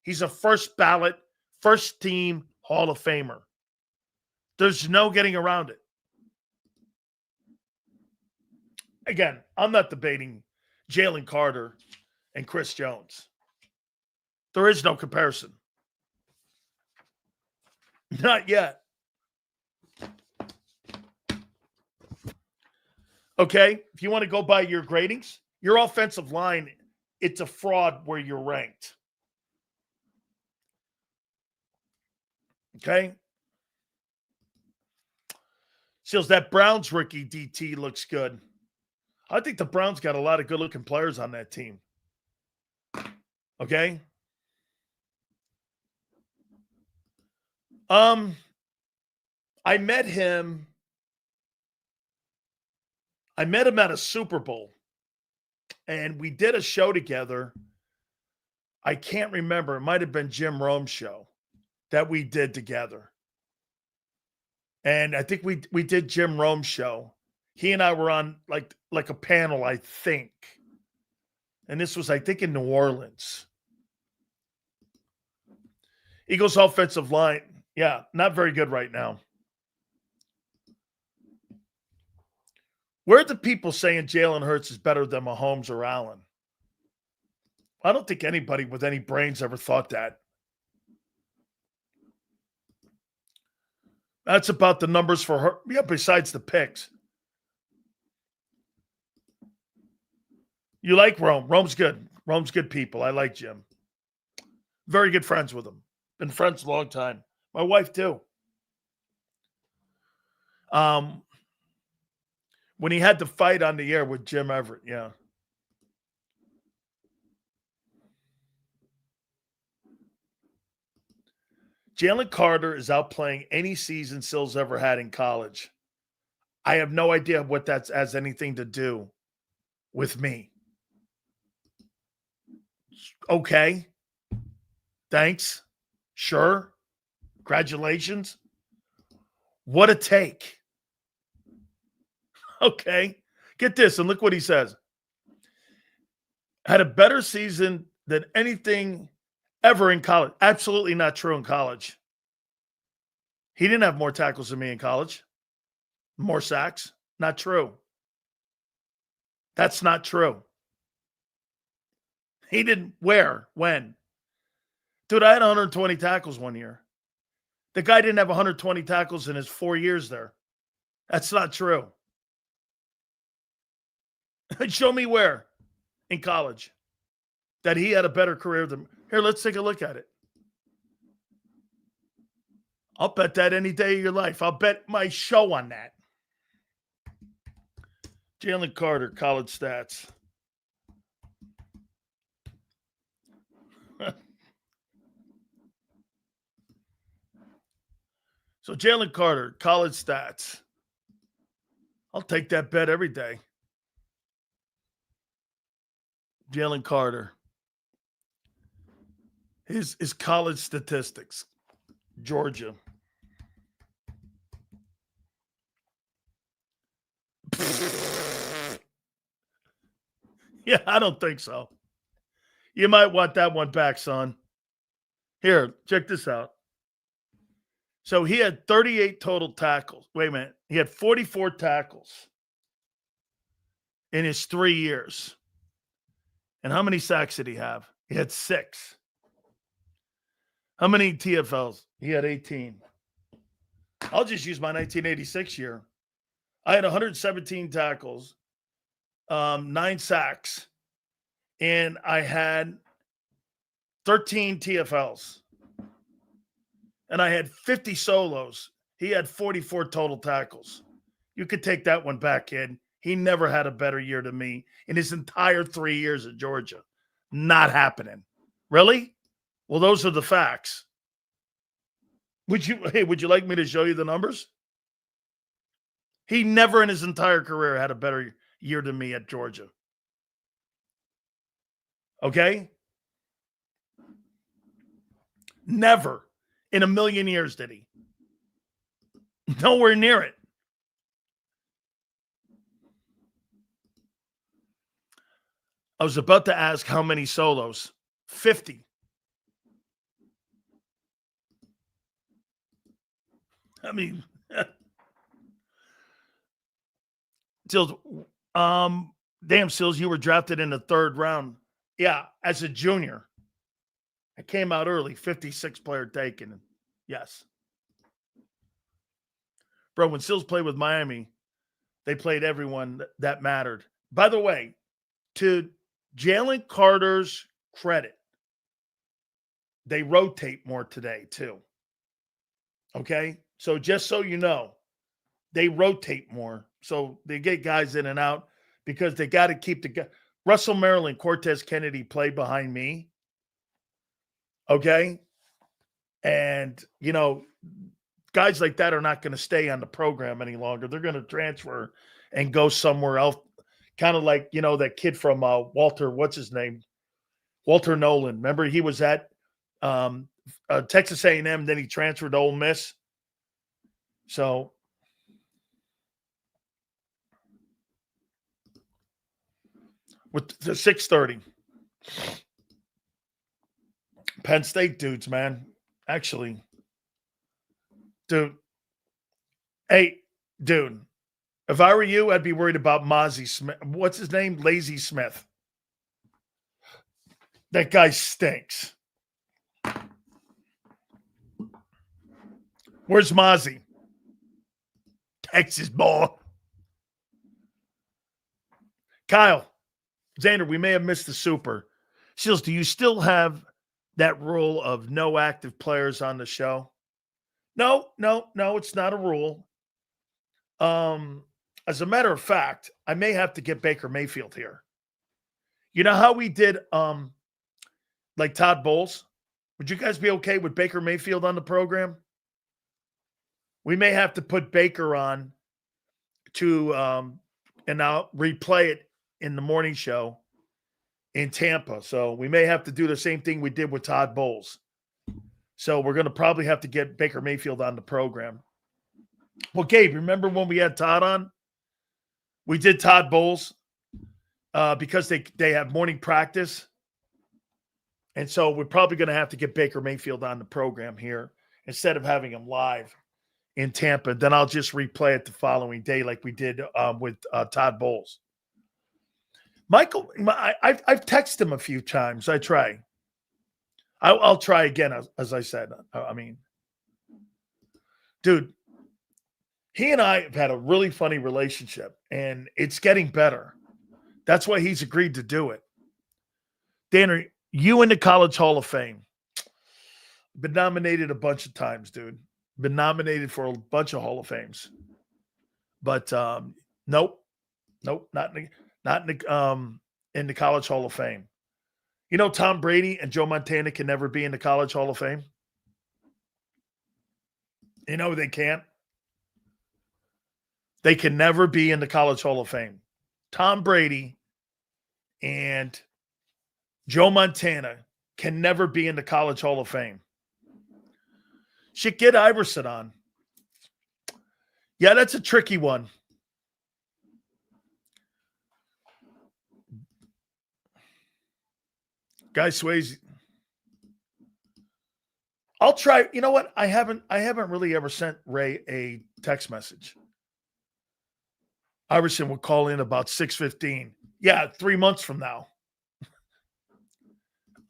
He's a first ballot, first team Hall of Famer. There's no getting around it. Again, I'm not debating Jalen Carter and Chris Jones. There is no comparison. Not yet. Okay, if you want to go by your gradings, your offensive line, it's a fraud where you're ranked. Okay? Seals, that Browns rookie DT looks good. I think the Browns got a lot of good-looking players on that team. Okay? I met him at a Super Bowl, and we did a show together. I can't remember. It might have been Jim Rome's show that we did together. And I think we did Jim Rome's show. He and I were on like a panel, I think. And this was, I think, in New Orleans. Eagles offensive line. Yeah, not very good right now. Where are the people saying Jalen Hurts is better than Mahomes or Allen? I don't think anybody with any brains ever thought that. That's about the numbers for her. Yeah, besides the picks. You like Rome. Rome's good. Rome's good people. I like Jim. Very good friends with him. Been friends a long time. My wife, too. When he had the fight on the air with Jim Everett, yeah. Jalen Carter is outplaying any season Sills ever had in college. I have no idea what that has anything to do with me. Okay. Thanks. Sure. Congratulations. What a take. Okay. Get this, and look what he says. Had a better season than anything ever in college. Absolutely not true in college. He didn't have more tackles than me in college. More sacks. Not true. That's not true. He didn't. Where? When? Dude, I had 120 tackles one year. The guy didn't have 120 tackles in his 4 years there. That's not true. Show me where in college that he had a better career than. Here, let's take a look at it. I'll bet that any day of your life. I'll bet my show on that. Jalen Carter, college stats. So Jalen Carter, college stats. I'll take that bet every day. Jalen Carter. His college statistics. Georgia. Yeah, I don't think so. You might want that one back, son. Here, check this out. So he had 38 total tackles. Wait a minute. He had 44 tackles in his 3 years. And how many sacks did he have? He had 6. How many TFLs? He had 18. I'll just use my 1986 year. I had 117 tackles, 9 sacks, and I had 13 TFLs. And I had 50 solos. He had 44 total tackles. You could take that one back, kid. He never had a better year than me in his entire 3 years at Georgia. Not happening. Really? Well, those are the facts. Would you like me to show you the numbers? He never in his entire career had a better year than me at Georgia. Okay? Never in a million years did he. Nowhere near it. I was about to ask how many solos. 50. I mean, Sills, damn, Sills, you were drafted in the 3rd round. Yeah, as a junior. I came out early, 56 player taken. Yes. Bro, when Sills played with Miami, they played everyone that mattered. By the way, to Jalen Carter's credit, they rotate more today, too. Okay? So just so you know, they rotate more. So they get guys in and out because they got to keep the guy. Russell Maryland, Cortez Kennedy played behind me. Okay? And, you know, guys like that are not going to stay on the program any longer. They're going to transfer and go somewhere else. Kind of like, you know, that kid from Walter, what's his name? Walter Nolan. Remember, he was at Texas A&M, then he transferred to Ole Miss. So with the 6:30. Penn State dudes, man. Actually, dude. Hey, dude. If I were you, I'd be worried about Mozzie Smith. What's his name? Lazy Smith. That guy stinks. Where's Mozzie? Texas ball. Kyle, Xander, we may have missed the super. Seals, do you still have that rule of no active players on the show? No, it's not a rule. As a matter of fact, I may have to get Baker Mayfield here. You know how we did like Todd Bowles? Would you guys be okay with Baker Mayfield on the program? We may have to put Baker on to and I'll replay it in the morning show in Tampa. So we may have to do the same thing we did with Todd Bowles. So we're going to probably have to get Baker Mayfield on the program. Well, Gabe, remember when we had Todd on? We did Todd Bowles because they have morning practice. And so we're probably going to have to get Baker Mayfield on the program here instead of having him live in Tampa. Then I'll just replay it the following day like we did with Todd Bowles. Michael, I've texted him a few times. I try. I'll try again, as I said. I mean, dude, he and I have had a really funny relationship, and it's getting better. That's why he's agreed to do it. Danner, you in the College Hall of Fame. Been nominated a bunch of times, dude. Been nominated for a bunch of Hall of Fames. But nope, not in the College Hall of Fame. You know, Tom Brady and Joe Montana can never be in the College Hall of Fame. You know they can't. They can never be in the College Hall of Fame. Tom Brady and Joe Montana can never be in the College Hall of Fame. Should get Iverson on. Yeah, that's a tricky one. Guy Swayze. I'll try. You know what? I haven't really ever sent Ray a text message. Iverson would call in about 6:15. Yeah, 3 months from now.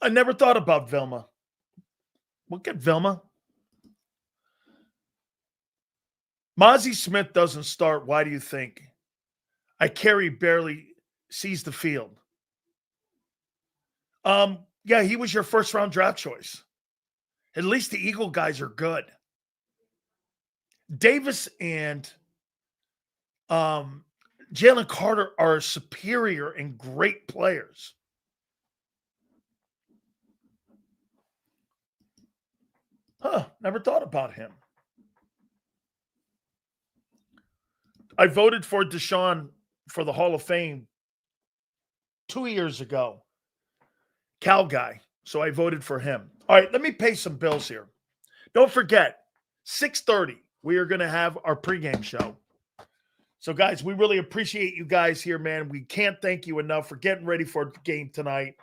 I never thought about Velma. We'll get Velma. Mozzie Smith doesn't start. Why do you think? Carey barely sees the field. Yeah, he was your first round draft choice. At least the Eagle guys are good. Davis and Jalen Carter are superior and great players. Never thought about him. I voted for Deshaun for the Hall of Fame 2 years ago. Cal guy. So I voted for him. All right, let me pay some bills here. Don't forget, 6:30, we are going to have our pregame show. So, guys, we really appreciate you guys here, man. We can't thank you enough for getting ready for the game tonight.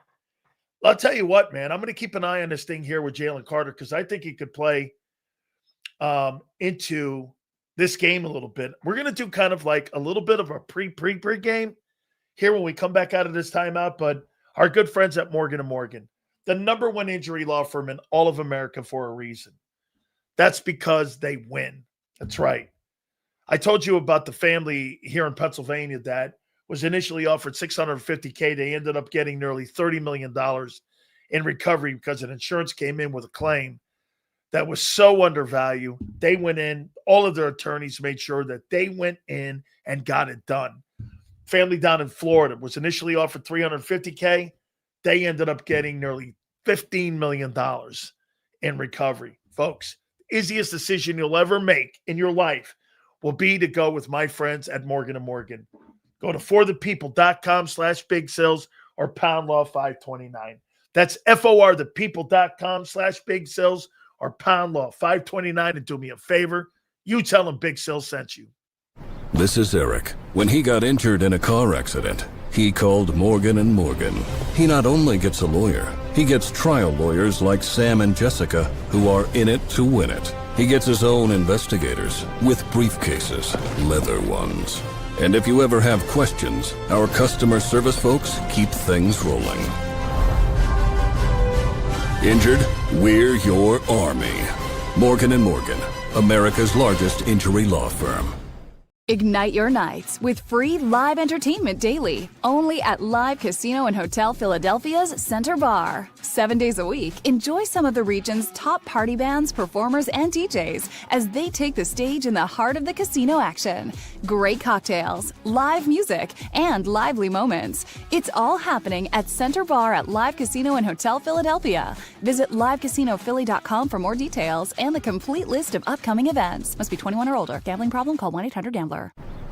I'll tell you what, man, I'm going to keep an eye on this thing here with Jalen Carter because I think he could play into this game a little bit. We're going to do kind of like a little bit of a pre-game here when we come back out of this timeout, but our good friends at Morgan & Morgan, the number one injury law firm in all of America for a reason. That's because they win. That's right. I told you about the family here in Pennsylvania that was initially offered $650K. They ended up getting nearly $30 million in recovery because an insurance came in with a claim that was so undervalued. They went in, all of their attorneys made sure that they went in and got it done. Family down in Florida was initially offered $350K. They ended up getting nearly $15 million in recovery. Folks, easiest decision you'll ever make in your life will be to go with my friends at Morgan & Morgan. Go to forthepeople.com/big sales or pound law 529. That's FORthepeople.com/big sales or pound law 529. And do me a favor, you tell them Big Sales sent you. This is Eric. When he got injured in a car accident, he called Morgan & Morgan. He not only gets a lawyer, he gets trial lawyers like Sam and Jessica who are in it to win it. He gets his own investigators with briefcases, leather ones. And if you ever have questions, our customer service folks keep things rolling. Injured? We're your army. Morgan & Morgan, America's largest injury law firm. Ignite your nights with free live entertainment daily, only at Live Casino and Hotel Philadelphia's Center Bar. 7 days a week, enjoy some of the region's top party bands, performers, and DJs as they take the stage in the heart of the casino action. Great cocktails, live music, and lively moments. It's all happening at Center Bar at Live Casino and Hotel Philadelphia. Visit livecasinophilly.com for more details and the complete list of upcoming events. Must be 21 or older. Gambling problem? Call 1-800-GAMBLER.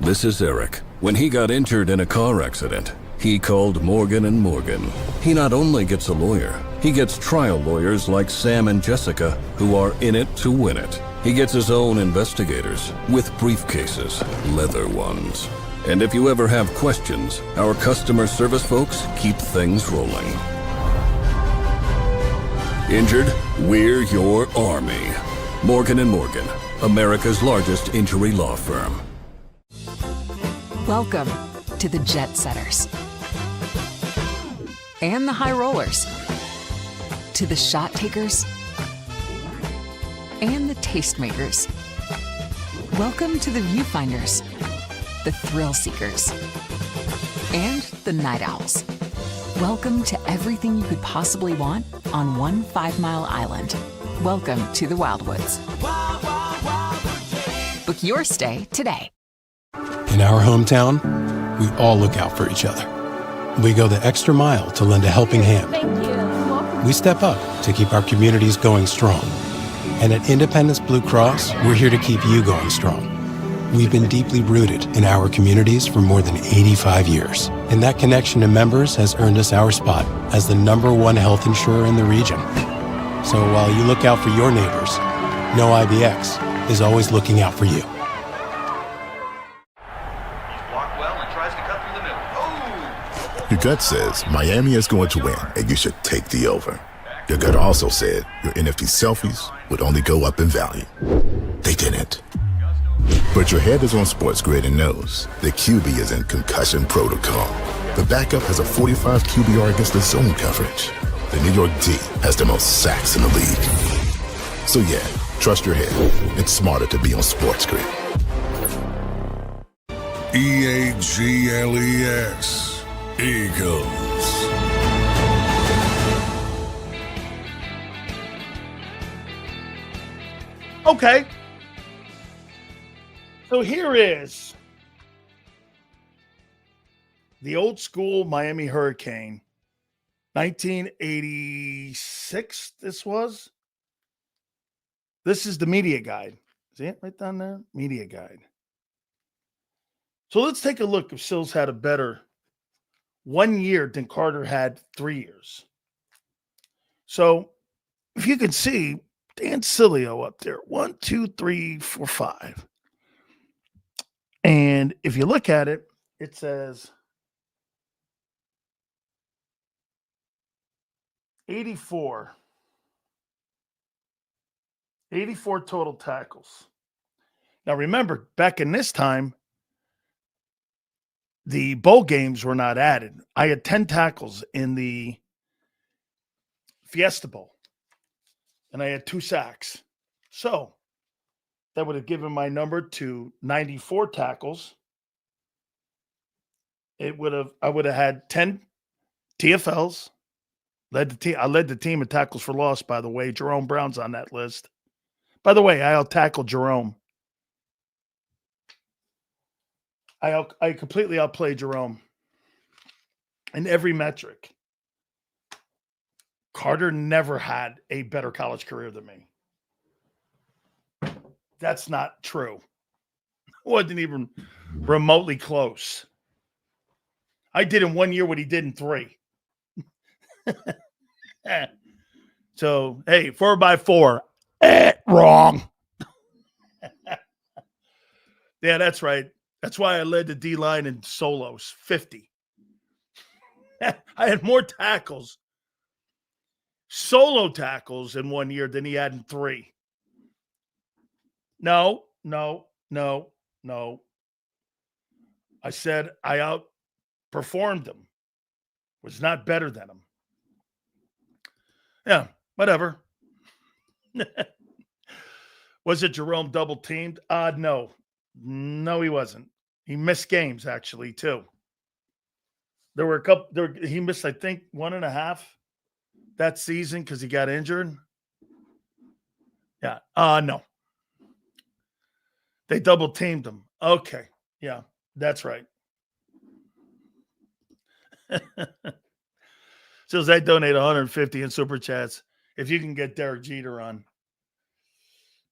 This is Eric. When he got injured in a car accident, he called Morgan & Morgan. He not only gets a lawyer, he gets trial lawyers like Sam and Jessica who are in it to win it. He gets his own investigators with briefcases, leather ones. And if you ever have questions, our customer service folks keep things rolling. Injured? We're your army. Morgan & Morgan, America's largest injury law firm. Welcome to the Jet Setters and the High Rollers, to the Shot Takers and the Tastemakers. Welcome to the Viewfinders, the Thrill Seekers, and the Night Owls. Welcome to everything you could possibly want on one 5-mile island. Welcome to the Wildwoods. Book your stay today. In our hometown, we all look out for each other. We go the extra mile to lend a helping hand. We step up to keep our communities going strong. And at Independence Blue Cross, we're here to keep you going strong. We've been deeply rooted in our communities for more than 85 years. And that connection to members has earned us our spot as the #1 health insurer in the region. So while you look out for your neighbors, know IBX is always looking out for you. Your gut says Miami is going to win and you should take the over. Your gut also said your NFT selfies would only go up in value. They didn't. But your head is on Sports Grid and knows the QB is in concussion protocol. The backup has a 45 QBR against the zone coverage. The New York D has the most sacks in the league. So yeah, trust your head. It's smarter to be on Sports Grid. EAGLES. Eagles. Okay. So here is the old school Miami Hurricane. 1986, this was. This is the media guide. See it right down there? Media guide. So let's take a look if Sills had a better 1 year than Carter had 3 years. So if you can see, Dan Sileo up there, 1, 2, 3, 4, 5. And if you look at it, it says 84 total tackles. Now remember, back in this time, the bowl games were not added. I had 10 tackles in the Fiesta Bowl, and I had 2 sacks. So that would have given my number to 94 tackles. I would have had 10 TFLs. I led the team in tackles for loss, by the way. Jerome Brown's on that list. By the way, I out-tackled Jerome. I completely outplayed Jerome in every metric. Carter never had a better college career than me. That's not true. Wasn't even remotely close. I did in 1 year what he did in 3. So, hey, 4x4. Wrong. Yeah, that's right. That's why I led the D-line in solos, 50. I had more tackles, solo tackles in 1 year than he had in 3. No. I said I outperformed him. Was not better than him. Yeah, whatever. Was it Jerome double teamed? No. No, he wasn't. He missed games, actually, too. There were a couple. He missed, I think, 1.5 that season because he got injured. Yeah. No. They double teamed him. Okay. Yeah, that's right. Says I donate 150 in super chats if you can get Derek Jeter on.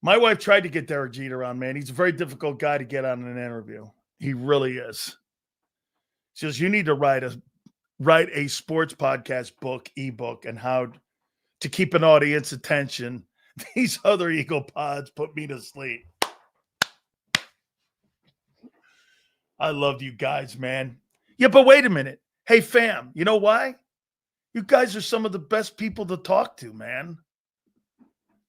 My wife tried to get Derek Jeter on, man. He's a very difficult guy to get on an interview. He really is. She says you need to write a sports podcast book, ebook, and how to keep an audience attention. These other Eagle pods put me to sleep. I love you guys, man. Yeah, but wait a minute. Hey, fam, you know why? You guys are some of the best people to talk to, man.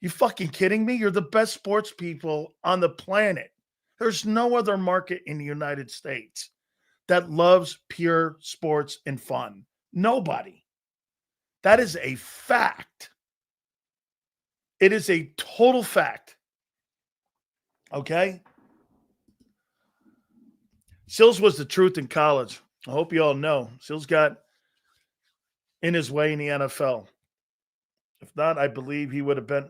You fucking kidding me? You're the best sports people on the planet. There's no other market in the United States that loves pure sports and fun. Nobody. That is a fact. It is a total fact. Okay? Sills was the truth in college. I hope you all know. Sills got in his way in the NFL. If not, I believe he would have been.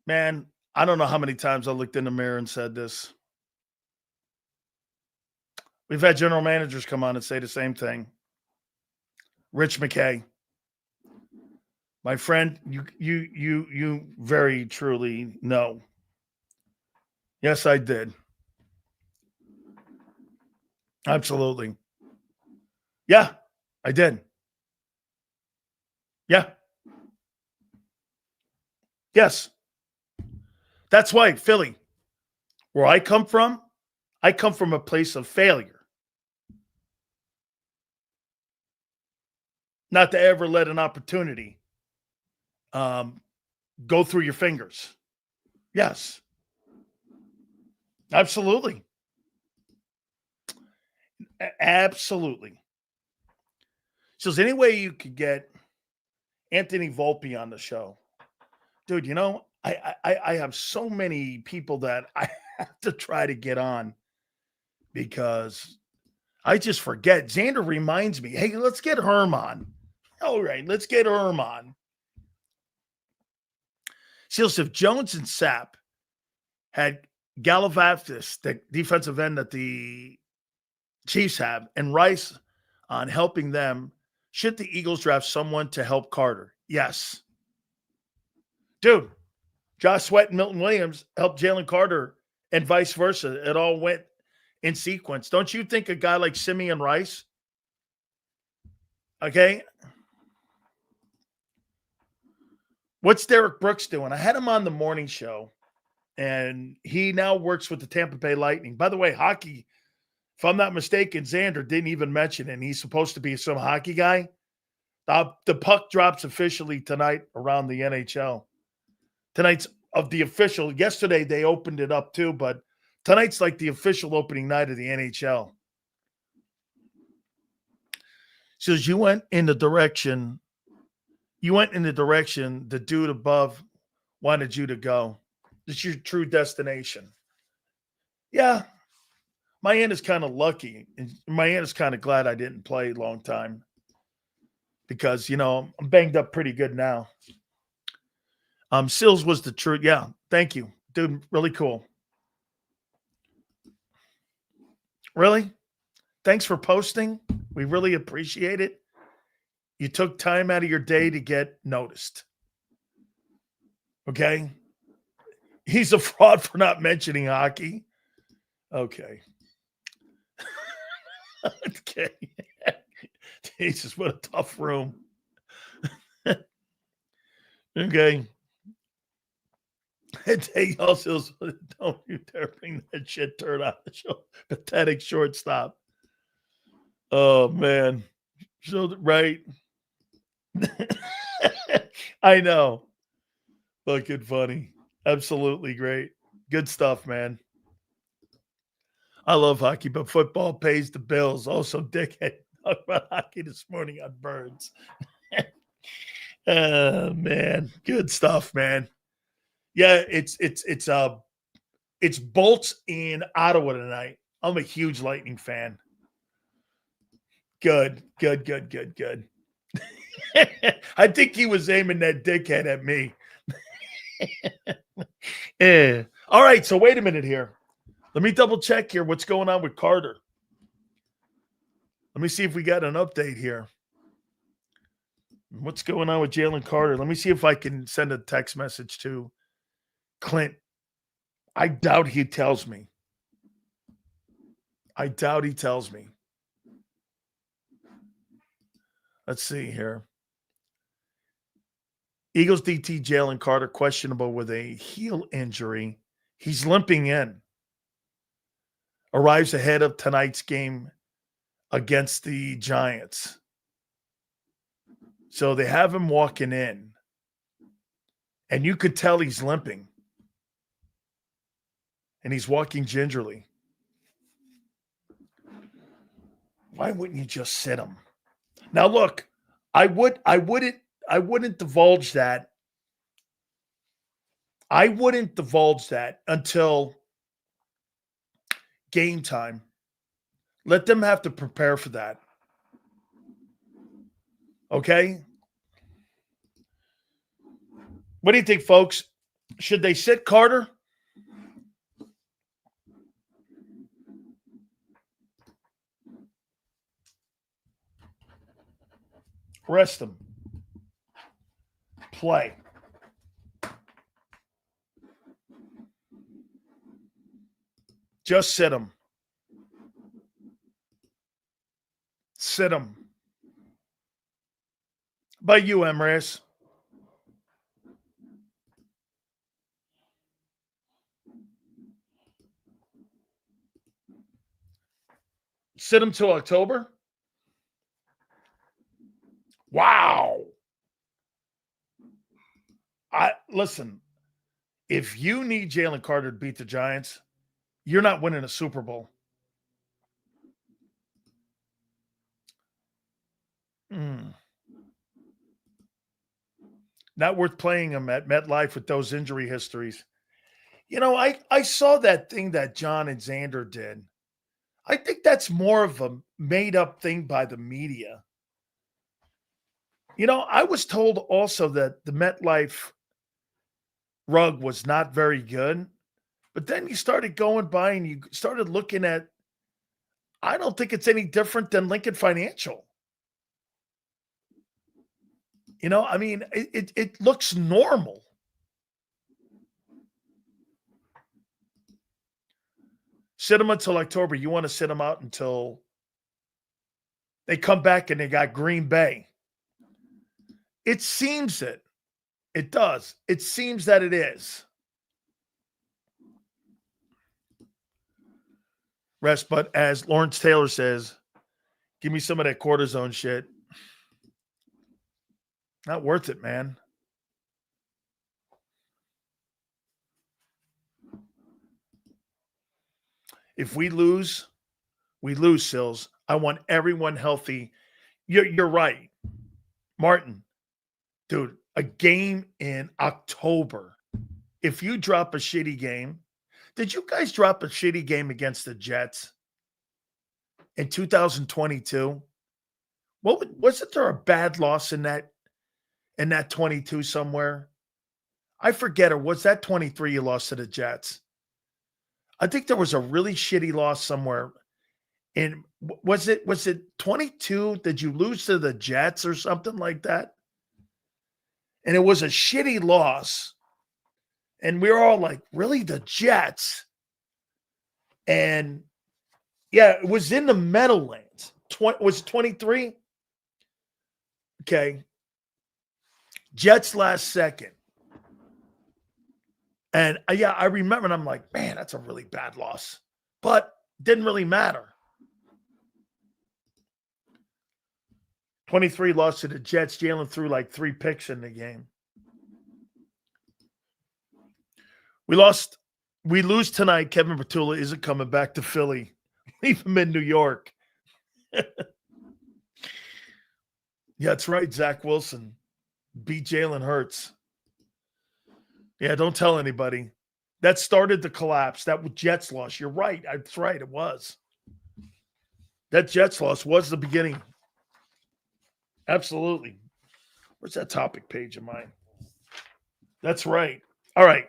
Man, I don't know how many times I looked in the mirror and said this. We've had general managers come on and say the same thing. Rich McKay, my friend, you very truly know. Yes, I did. Absolutely. Yeah, I did. Yeah. Yes. That's why, Philly, where I come from a place of failure. Not to ever let an opportunity go through your fingers. Yes. Absolutely. Absolutely. So is there any way you could get Anthony Volpe on the show? Dude, you know, I have so many people that I have to try to get on because I just forget. Xander reminds me, hey, let's get Herm on. All right, let's get Herm on. Seals, if Jones and Sapp had Galavaftis, the defensive end that the Chiefs have, and Rice on helping them, should the Eagles draft someone to help Carter? Yes. Dude, Josh Sweat and Milton Williams helped Jalen Carter and vice versa. It all went in sequence. Don't you think a guy like Simeon Rice? Okay. What's Derek Brooks doing? I had him on the morning show, and he now works with the Tampa Bay Lightning. By the way, hockey, if I'm not mistaken, Xander didn't even mention it, and he's supposed to be some hockey guy. The puck drops officially tonight around the NHL. Tonight's of the official. Yesterday, they opened it up too, but tonight's like the official opening night of the NHL. So you went in the direction the dude above wanted you to go. It's your true destination. Yeah. My aunt is kind of lucky. And my aunt is kind of glad I didn't play a long time because, you know, I'm banged up pretty good now. Sills was the truth. Yeah. Thank you. Dude, really cool. Really? Thanks for posting. We really appreciate it. You took time out of your day to get noticed. Okay? He's a fraud for not mentioning hockey. Okay. Okay. Jesus, what a tough room. Okay. They also don't you dare bring that shit turd on the show. Pathetic shortstop. Oh man. So right. I know. Fucking funny. Absolutely great. Good stuff, man. I love hockey, but football pays the bills. Also, dickhead talked about hockey this morning on Birds. Oh man. Good stuff, man. Yeah, it's Bolts in Ottawa tonight. I'm a huge Lightning fan. Good. I think he was aiming that dickhead at me. Yeah. All right, so wait a minute here. Let me double check here what's going on with Carter. Let me see if we got an update here. What's going on with Jalen Carter? Let me see if I can send a text message to Clint. I doubt he tells me. Let's see here. Eagles DT Jalen Carter questionable with a heel injury. He's limping in. Arrives ahead of tonight's game against the Giants. So they have him walking in. And you could tell he's limping. And he's walking gingerly. Why wouldn't you just sit him? Now look, I wouldn't divulge that. I wouldn't divulge that until game time. Let them have to prepare for that. Okay? What do you think, folks? Should they sit Carter? Rest him. Play. Just sit him. Sit him. By you, Emrys. Sit him till October? Wow. Listen, if you need Jalen Carter to beat the Giants, you're not winning a Super Bowl. Not worth playing him at MetLife with those injury histories. You know, I saw that thing that John and Xander did. I think that's more of a made-up thing by the media. You know, I was told also that the MetLife rug was not very good. But then you started going by and you started looking at, I don't think it's any different than Lincoln Financial. You know, I mean, it looks normal. Sit them until October. You want to sit them out until they come back and they got Green Bay. It seems it. It does. It seems that it is. Rest, but as Lawrence Taylor says, give me some of that cortisone shit. Not worth it, man. If we lose, Sills. I want everyone healthy. You're right. Martin, dude, a game in October. If you drop a shitty game, did you guys drop a shitty game against the Jets in 2022? Wasn't there a bad loss in that 22 somewhere? I forget, or was that 23 you lost to the Jets? I think there was a really shitty loss somewhere. And was it 22? Did you lose to the Jets or something like that? And it was a shitty loss. And we were all like, really, the Jets? And yeah, it was in the Meadowlands. Was it 23? Okay. Jets last second. And yeah, I remember, and I'm like, man, that's a really bad loss. But didn't really matter. 23 lost to the Jets. Jalen threw like 3 picks in the game. We lose tonight. Kevin Petula isn't coming back to Philly. Leave him in New York. Yeah, that's right. Zach Wilson beat Jalen Hurts. Yeah, don't tell anybody. That started the collapse. That Jets loss. You're right. That's right. It was. That Jets loss was the beginning. Absolutely. Where's that topic page of mine? That's right. All right.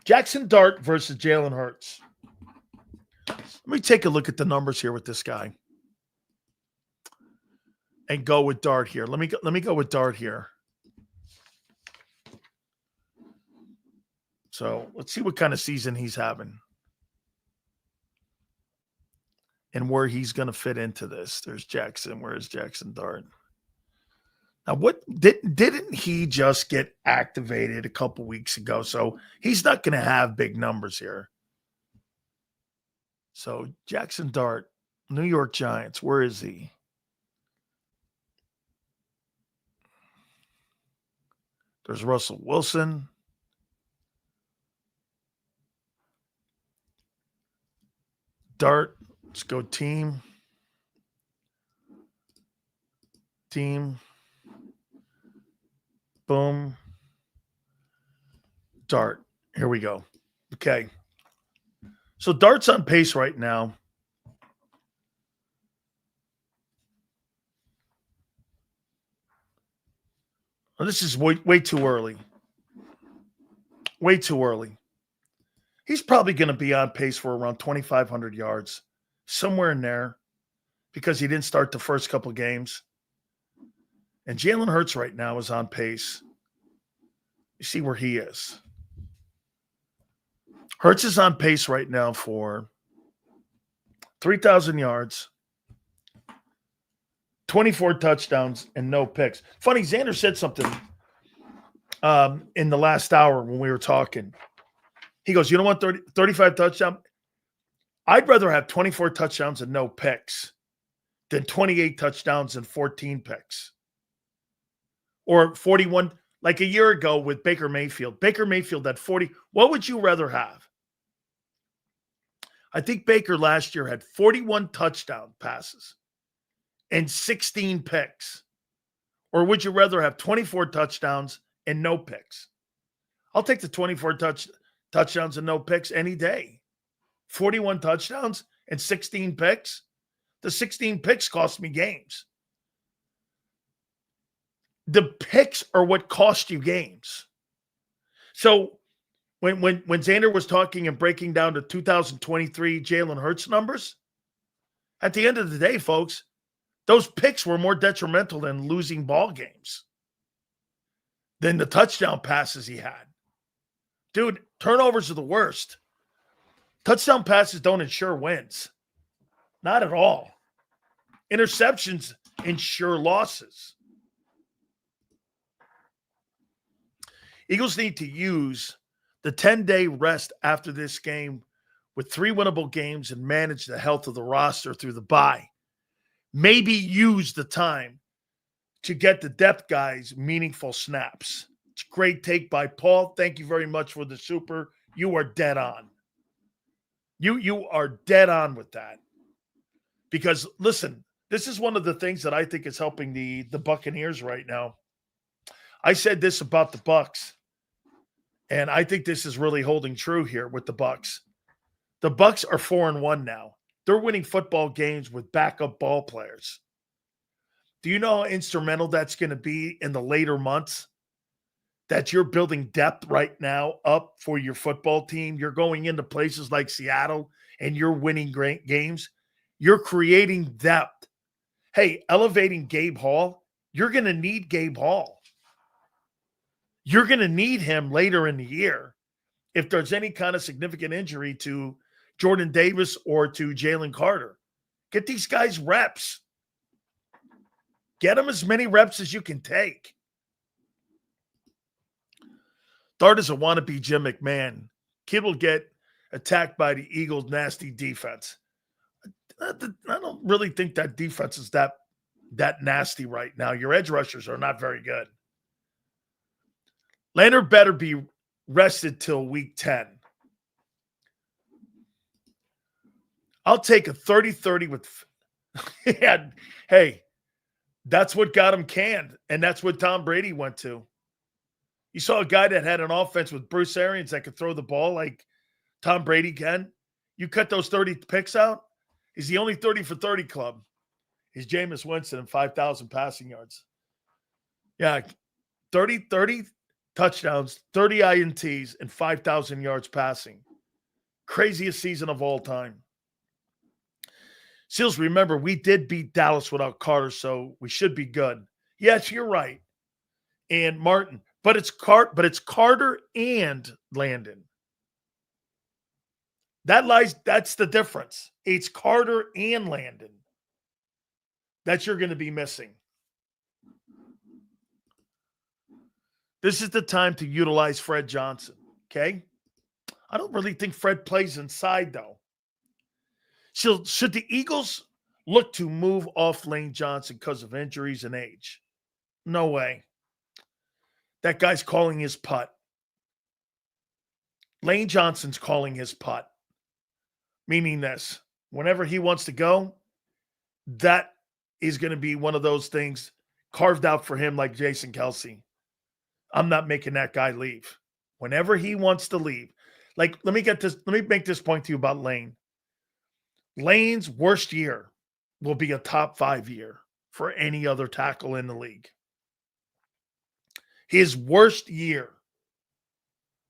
Jaxson Dart versus Jalen Hurts. Let me take a look at the numbers here with this guy. And go with Dart here. Let me go with Dart here. So let's see what kind of season he's having. And where he's going to fit into this. There's Jaxson. Where's Jaxson Dart? Now, what didn't he just get activated a couple weeks ago? So he's not going to have big numbers here. So Jaxson Dart, New York Giants. Where is he? There's Russell Wilson. Dart. Let's go team. Team. Boom. Dart. Here we go. Okay. So Dart's on pace right now. Well, this is way too early. Way too early. He's probably going to be on pace for around 2,500 yards. Somewhere in there, because he didn't start the first couple games. And Jalen Hurts right now is on pace. You see where he is. Hurts is on pace right now for 3,000 yards, 24 touchdowns, and no picks. Funny, Xander said something in the last hour when we were talking. He goes, you don't want 35 touchdowns? I'd rather have 24 touchdowns and no picks than 28 touchdowns and 14 picks. Or 41, like a year ago with Baker Mayfield. Baker Mayfield had 40. What would you rather have? I think Baker last year had 41 touchdown passes and 16 picks. Or would you rather have 24 touchdowns and no picks? I'll take the 24 touchdowns and no picks any day. 41 touchdowns and 16 picks. The 16 picks cost me games. The picks are what cost you games. So when Xander was talking and breaking down the 2023 Jalen Hurts numbers, at the end of the day, folks, those picks were more detrimental than losing ball games than the touchdown passes he had. Dude, turnovers are the worst. Touchdown passes don't ensure wins. Not at all. Interceptions ensure losses. Eagles need to use the 10-day rest after this game with 3 winnable games and manage the health of the roster through the bye. Maybe use the time to get the depth guys meaningful snaps. It's a great take by Paul. Thank you very much for the super. You are dead on. You are dead on with that. Because, listen, this is one of the things that I think is helping the Buccaneers right now. I said this about the Bucs, and I think this is really holding true here with the Bucs. The Bucs are 4-1 now. They're winning football games with backup ball players. Do you know how instrumental that's going to be in the later months? That you're building depth right now up for your football team. You're going into places like Seattle and you're winning great games. You're creating depth. Hey, elevating Gabe Hall, you're going to need Gabe Hall. you're going to need him later in the year if there's any kind of significant injury to Jordan Davis or to Jalen Carter. Get these guys reps. Get them as many reps as you can take. Dart is a wannabe Jim McMahon. Kid will get attacked by the Eagles' nasty defense. I don't really think that defense is that nasty right now. Your edge rushers are not very good. Leonard better be rested till week 10. I'll take a 30-30 with hey, that's what got him canned, and that's what Tom Brady went to. You saw a guy that had an offense with Bruce Arians that could throw the ball like Tom Brady can. You cut those 30 picks out, he's the only 30 for 30 club. He's Jameis Winston and 5,000 passing yards. Yeah, 30 touchdowns, 30 INTs, and 5,000 yards passing. Craziest season of all time. Seals, remember, we did beat Dallas without Carter, so we should be good. Yes, you're right. And Martin, but it's Carter and Landon. That's the difference. It's Carter and Landon that you're going to be missing. This is the time to utilize Fred Johnson, okay? I don't really think Fred plays inside, though. Should the Eagles look to move off Lane Johnson because of injuries and age? No way. That guy's calling his putt. Lane Johnson's calling his putt. Meaning this, whenever he wants to go, that is going to be one of those things carved out for him like Jason Kelsey. I'm not making that guy leave. Whenever he wants to leave. Like, let me make this point to you about Lane. Lane's worst year will be a top 5 year for any other tackle in the league. His worst year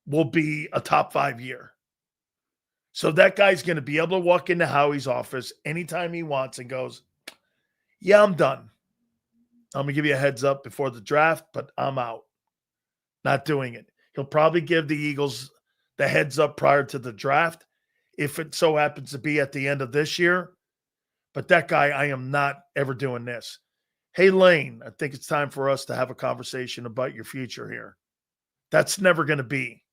will be a top 5 year. So that guy's going to be able to walk into Howie's office anytime he wants and goes, yeah, I'm done. I'm going to give you a heads up before the draft, but I'm out. Not doing it. He'll probably give the Eagles the heads up prior to the draft if it so happens to be at the end of this year. But that guy, I am not ever doing this. Hey, Lane, I think it's time for us to have a conversation about your future here. That's never going to be.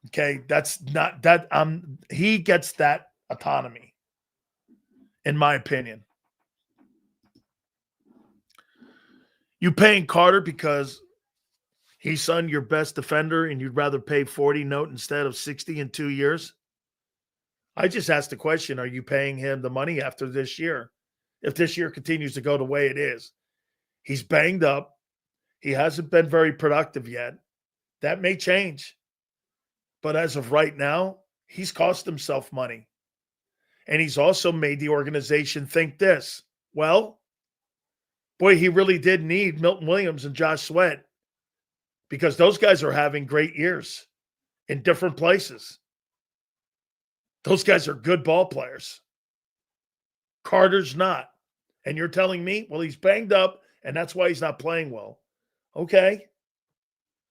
Okay, that's not that. He gets that autonomy, in my opinion. You paying Carter because he's son your best defender and you'd rather pay 40 note instead of 60 in 2 years? I just asked the question, are you paying him the money after this year? If this year continues to go the way it is. He's banged up. He hasn't been very productive yet. That may change. But as of right now, he's cost himself money. And he's also made the organization think this. Well, boy, he really did need Milton Williams and Josh Sweat because those guys are having great years in different places. Those guys are good ball players. Carter's not. And you're telling me, well, he's banged up and that's why he's not playing well. Okay.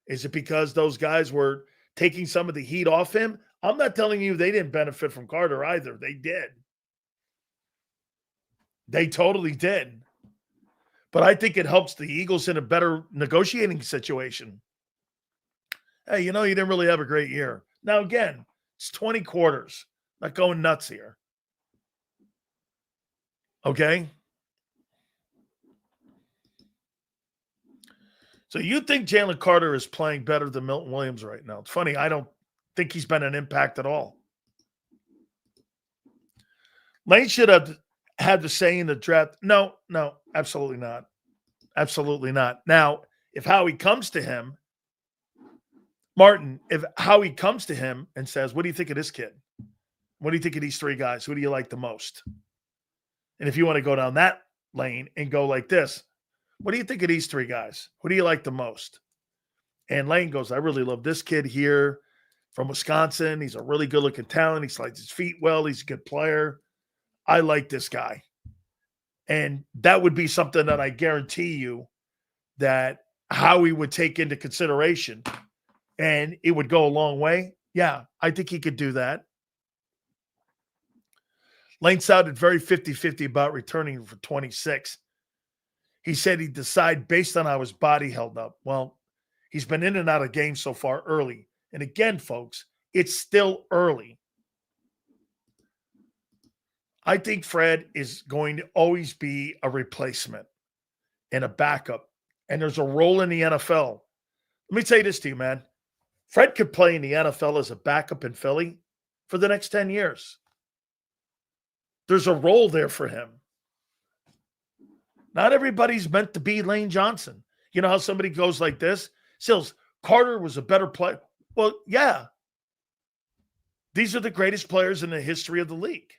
Is it because those guys were taking some of the heat off him? I'm not telling you they didn't benefit from Carter either. They did. They totally did. But I think it helps the Eagles in a better negotiating situation. Hey, you didn't really have a great year. Now, again, it's 20 quarters. Not going nuts here. Okay? So you think Jalen Carter is playing better than Milton Williams right now? It's funny. I don't think he's been an impact at all. Lane should have had the say in the draft. No, absolutely not. Absolutely not. Now, if Howie comes to him, Martin, if Howie comes to him and says, what do you think of this kid? What do you think of these 3 guys? Who do you like the most? And if you want to go down that lane and go like this, what do you think of these 3 guys? Who do you like the most? And Lane goes, I really love this kid here from Wisconsin. He's a really good-looking talent. He slides his feet well. He's a good player. I like this guy. And that would be something that I guarantee you that how he would take into consideration, and it would go a long way. Yeah, I think he could do that. Lane sounded very 50-50 about returning for 26. He said he'd decide based on how his body held up. Well, he's been in and out of games so far early. And again, folks, it's still early. I think Fred is going to always be a replacement and a backup. And there's a role in the NFL. Let me tell you this to you, man. Fred could play in the NFL as a backup in Philly for the next 10 years. There's a role there for him. Not everybody's meant to be Lane Johnson. You know how somebody goes like this? Sills, Carter was a better player. Well, yeah. These are the greatest players in the history of the league.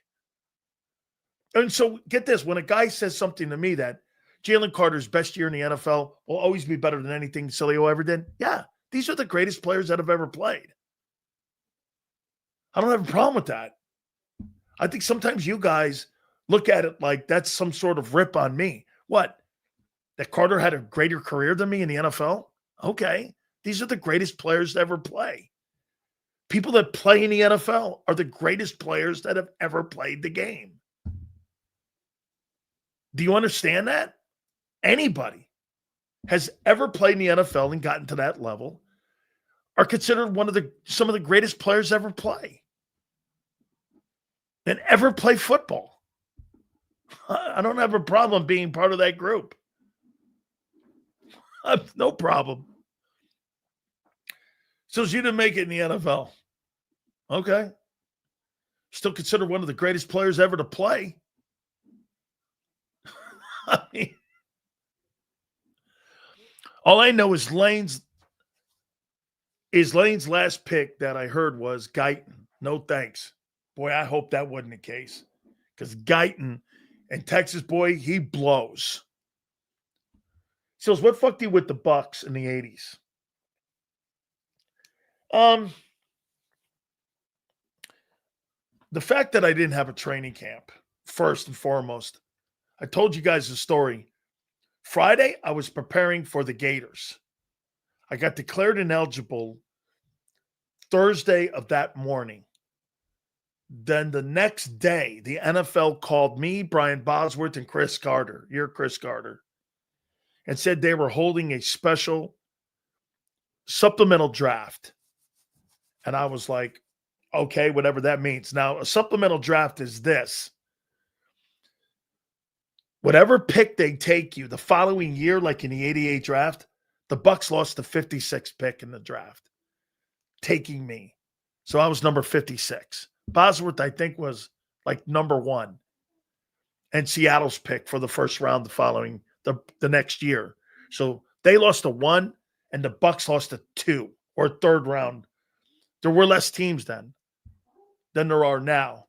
And so get this. When a guy says something to me that Jalen Carter's best year in the NFL will always be better than anything Sileo ever did, yeah, these are the greatest players that have ever played. I don't have a problem with that. I think sometimes you guys look at it like that's some sort of rip on me. What? That Carter had a greater career than me in the NFL? Okay. These are the greatest players to ever play. People that play in the NFL are the greatest players that have ever played the game. Do you understand that? Anybody has ever played in the NFL and gotten to that level are considered some of the greatest players ever play and ever play football. I don't have a problem being part of that group. I have no problem. So you didn't make it in the NFL. Okay. Still considered one of the greatest players ever to play. I mean, all I know is Lane's last pick that I heard was Guyton. No thanks. Boy, I hope that wasn't the case. Because Guyton and Texas boy, he blows. So what fucked you with the Bucks in the 80s? The fact that I didn't have a training camp, first and foremost. I told you guys the story. Friday, I was preparing for the Gators. I got declared ineligible Thursday of that morning. Then the next day, the NFL called me, Brian Bosworth, and Chris Carter. You're Chris Carter. And said they were holding a special supplemental draft. And I was like, okay, whatever that means. Now, a supplemental draft is this. Whatever pick they take you the following year, like in the 88 draft, the Bucks lost the 56th pick in the draft, taking me. So I was number 56. Bosworth, I think, was like number 1. And Seattle's pick for the first round the following, the next year. So they lost a 1, and the Bucks lost a 2 or third round. There were less teams then than there are now.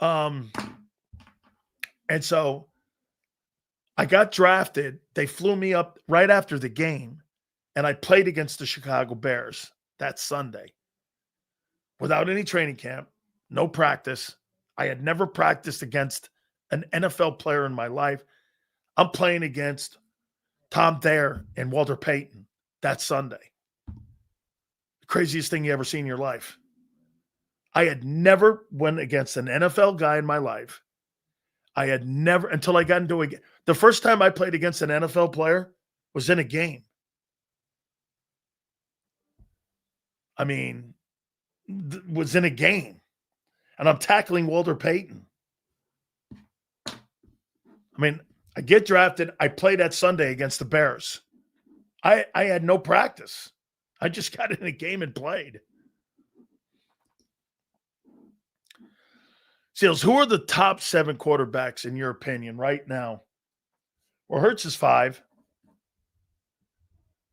And so I got drafted. They flew me up right after the game, and I played against the Chicago Bears that Sunday without any training camp, no practice. I had never practiced against an NFL player in my life. I'm playing against Tom Thayer and Walter Payton that Sunday. The craziest thing you ever seen in your life. I had never went against an NFL guy in my life. I had never, until I got into a game. The first time I played against an NFL player was in a game. I mean, was in a game. And I'm tackling Walter Payton. I mean, I get drafted. I play that Sunday against the Bears. I had no practice. I just got in a game and played. Seals, who are the top 7 quarterbacks in your opinion right now? Well, Hurts is 5.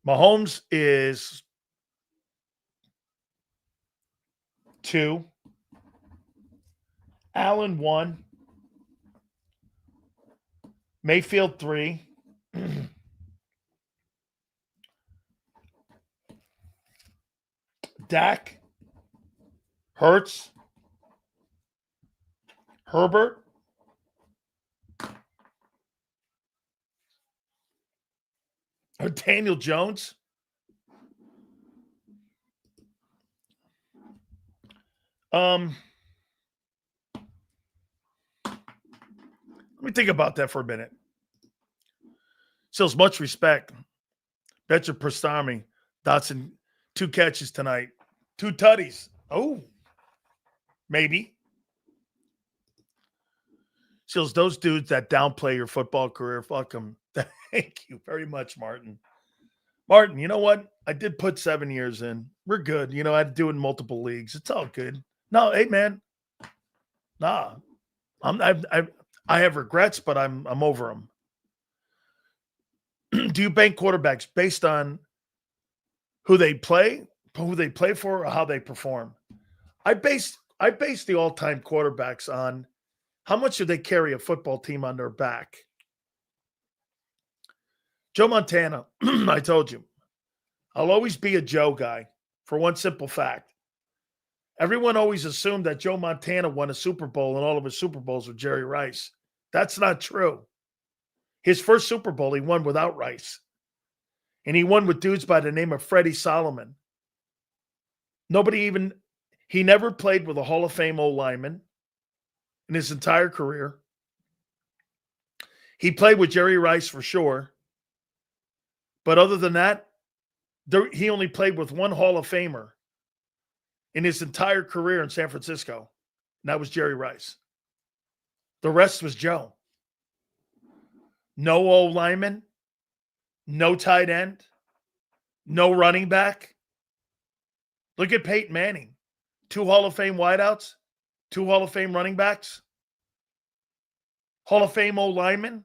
Mahomes is 2. Allen 1. Mayfield 3. Dak. Hurts. Herbert. Or Daniel Jones? Let me think about that for a minute. Sills, much respect. Betcha Prastami. Dotson, 2 catches tonight. 2 tutties. Oh, maybe. Sills, those dudes that downplay your football career, fuck them. Thank you very much, Martin. Martin, you know what? I did put 7 years in. We're good. You know, I had to do it in multiple leagues. It's all good. No, hey, man. Nah. I have regrets, but I'm over them. Do you bank quarterbacks based on who they play for, or how they perform? I base the all-time quarterbacks on how much do they carry a football team on their back. Joe Montana, I told you, I'll always be a Joe guy for one simple fact. Everyone always assumed that Joe Montana won a Super Bowl and all of his Super Bowls with Jerry Rice. That's not true. His first Super Bowl, he won without Rice. And he won with dudes by the name of Freddie Solomon. He never played with a Hall of Fame O-lineman in his entire career. He played with Jerry Rice for sure. But other than that, he only played with one Hall of Famer in his entire career in San Francisco. And that was Jerry Rice. The rest was Joe. No O-lineman, no tight end, no running back. Look at Peyton Manning. 2 Hall of Fame wideouts, 2 Hall of Fame running backs, Hall of Fame O-lineman.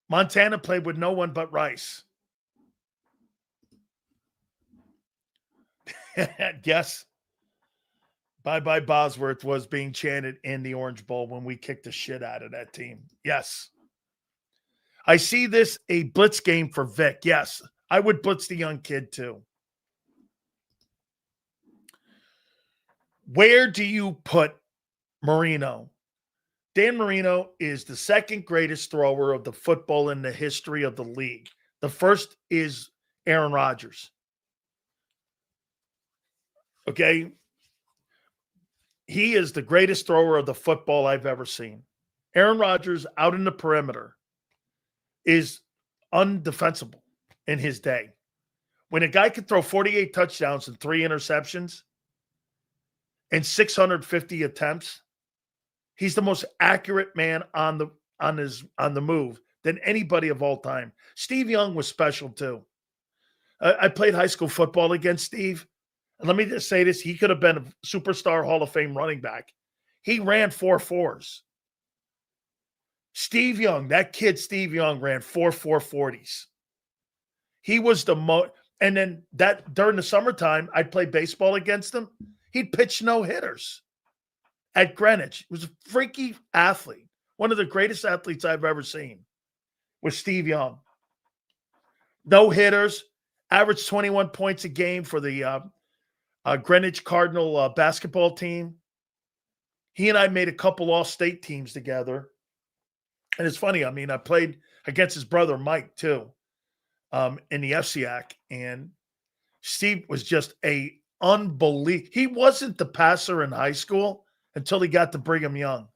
Montana played with no one but Rice. Yes. Bye-bye Bosworth was being chanted in the Orange Bowl when we kicked the shit out of that team. Yes. I see this a blitz game for Vic. Yes. I would blitz the young kid too. Where do you put Marino? Dan Marino is the second greatest thrower of the football in the history of the league. The first is Aaron Rodgers. Okay? He is the greatest thrower of the football I've ever seen. Aaron Rodgers out in the perimeter is undefensible in his day. When a guy could throw 48 touchdowns and 3 interceptions and 650 attempts, he's the most accurate man on the move than anybody of all time. Steve Young was special too. I played high school football against Steve. And let me just say this. He could have been a superstar Hall of Fame running back. He ran 4.4s. Steve Young, that kid Steve Young ran 4.40s. He was the most. And then that during the summertime, I'd play baseball against him. He'd pitch no-hitters at Greenwich. He was a freaky athlete. One of the greatest athletes I've ever seen was Steve Young. No-hitters, averaged 21 points a game for the Greenwich Cardinal basketball team. He and I made a couple all-state teams together. And it's funny, I mean, I played against his brother Mike too in the FCAC. And Steve was just a unbelievable. He wasn't the passer in high school until he got to Brigham Young.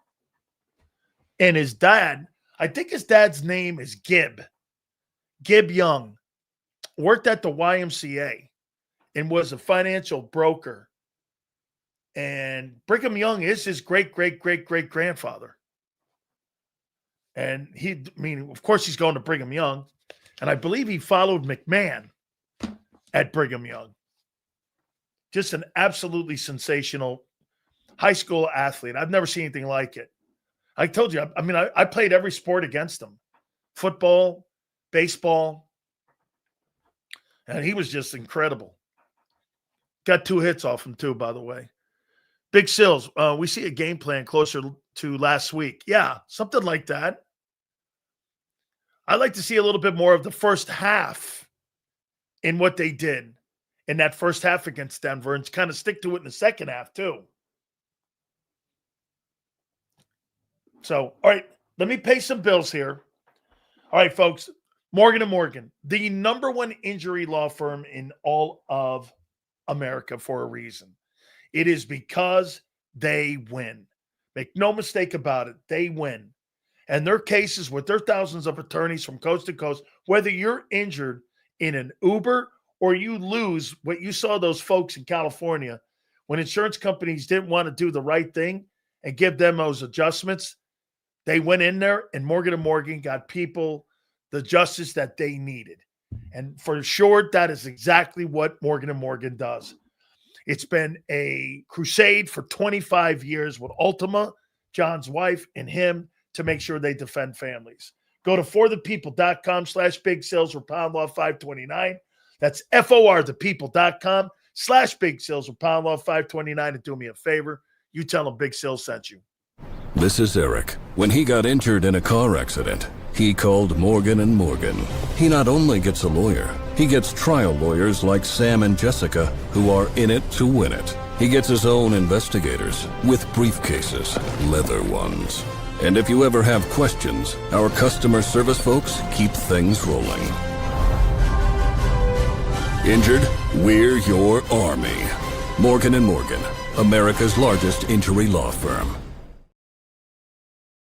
And his dad, I think his dad's name is Gib Young, worked at the YMCA and was a financial broker. And Brigham Young is his great-great-great-great-grandfather. And of course he's going to Brigham Young. And I believe he followed McMahon at Brigham Young. Just an absolutely sensational high school athlete. I've never seen anything like it. I told you, I played every sport against him. Football, baseball. And he was just incredible. Got 2 hits off him too, by the way. Big Sills, we see a game plan closer to last week. Yeah, something like that. I'd like to see a little bit more of the first half in what they did in that first half against Denver and kind of stick to it in the second half too. So, all right, let me pay some bills here. All right, folks, Morgan & Morgan, the number one injury law firm in all of America for a reason. It is because they win. Make no mistake about it. They win. And their cases with their thousands of attorneys from coast to coast, whether you're injured in an Uber or you lose what you saw those folks in California when insurance companies didn't want to do the right thing and give them those adjustments, they went in there and Morgan & Morgan got people the justice that they needed. And for sure, that is exactly what Morgan & Morgan does. It's been a crusade for 25 years with Ultima, John's wife, and him to make sure they defend families. Go to forthepeople.com/big sales for Pound Law 529. That's forthepeople.com/big sales for Pound Law 529. And do me a favor, you tell them Big Sales sent you. This is Eric. When he got injured in a car accident, he called Morgan & Morgan. He not only gets a lawyer, he gets trial lawyers like Sam and Jessica who are in it to win it. He gets his own investigators with briefcases, leather ones. And if you ever have questions, our customer service folks keep things rolling. Injured? We're your army. Morgan & Morgan, America's largest injury law firm.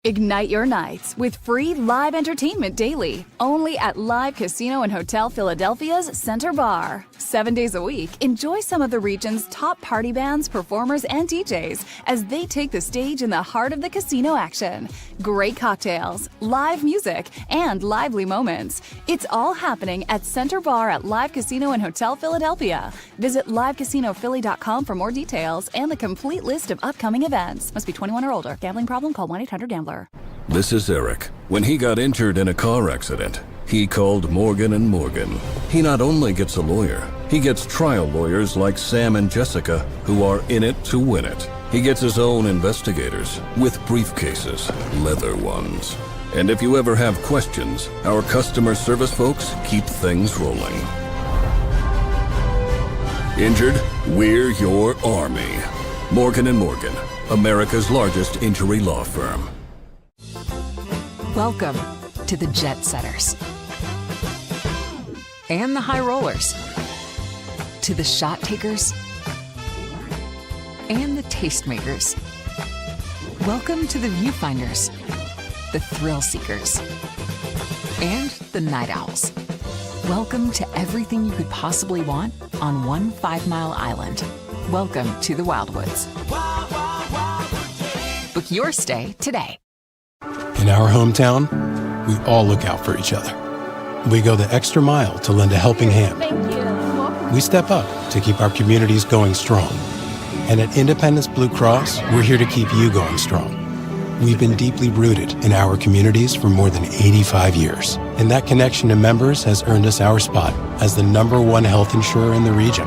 Ignite your nights with free live entertainment daily, only at Live Casino and Hotel Philadelphia's Center Bar. 7 days a week, enjoy some of the region's top party bands, performers, and DJs as they take the stage in the heart of the casino action. Great cocktails, live music, and lively moments. It's all happening at Center Bar at Live Casino and Hotel Philadelphia. Visit livecasinophilly.com for more details and the complete list of upcoming events. Must be 21 or older. Gambling problem? Call 1-800-GAMBLER. This is Eric. When he got injured in a car accident, he called Morgan & Morgan. He not only gets a lawyer, he gets trial lawyers like Sam and Jessica who are in it to win it. He gets his own investigators with briefcases, leather ones. And if you ever have questions, our customer service folks keep things rolling. Injured? We're your army. Morgan & Morgan, America's largest injury law firm. Welcome to the Jet Setters and the High Rollers, to the Shot Takers and the Tastemakers. Welcome to the Viewfinders, the Thrill Seekers, and the Night Owls. Welcome to everything you could possibly want on one 5-mile island. Welcome to the Wildwoods. Book your stay today. In our hometown, we all look out for each other. We go the extra mile to lend a helping hand. We step up to keep our communities going strong. And at Independence Blue Cross, we're here to keep you going strong. We've been deeply rooted in our communities for more than 85 years. And that connection to members has earned us our spot as the #1 health insurer in the region.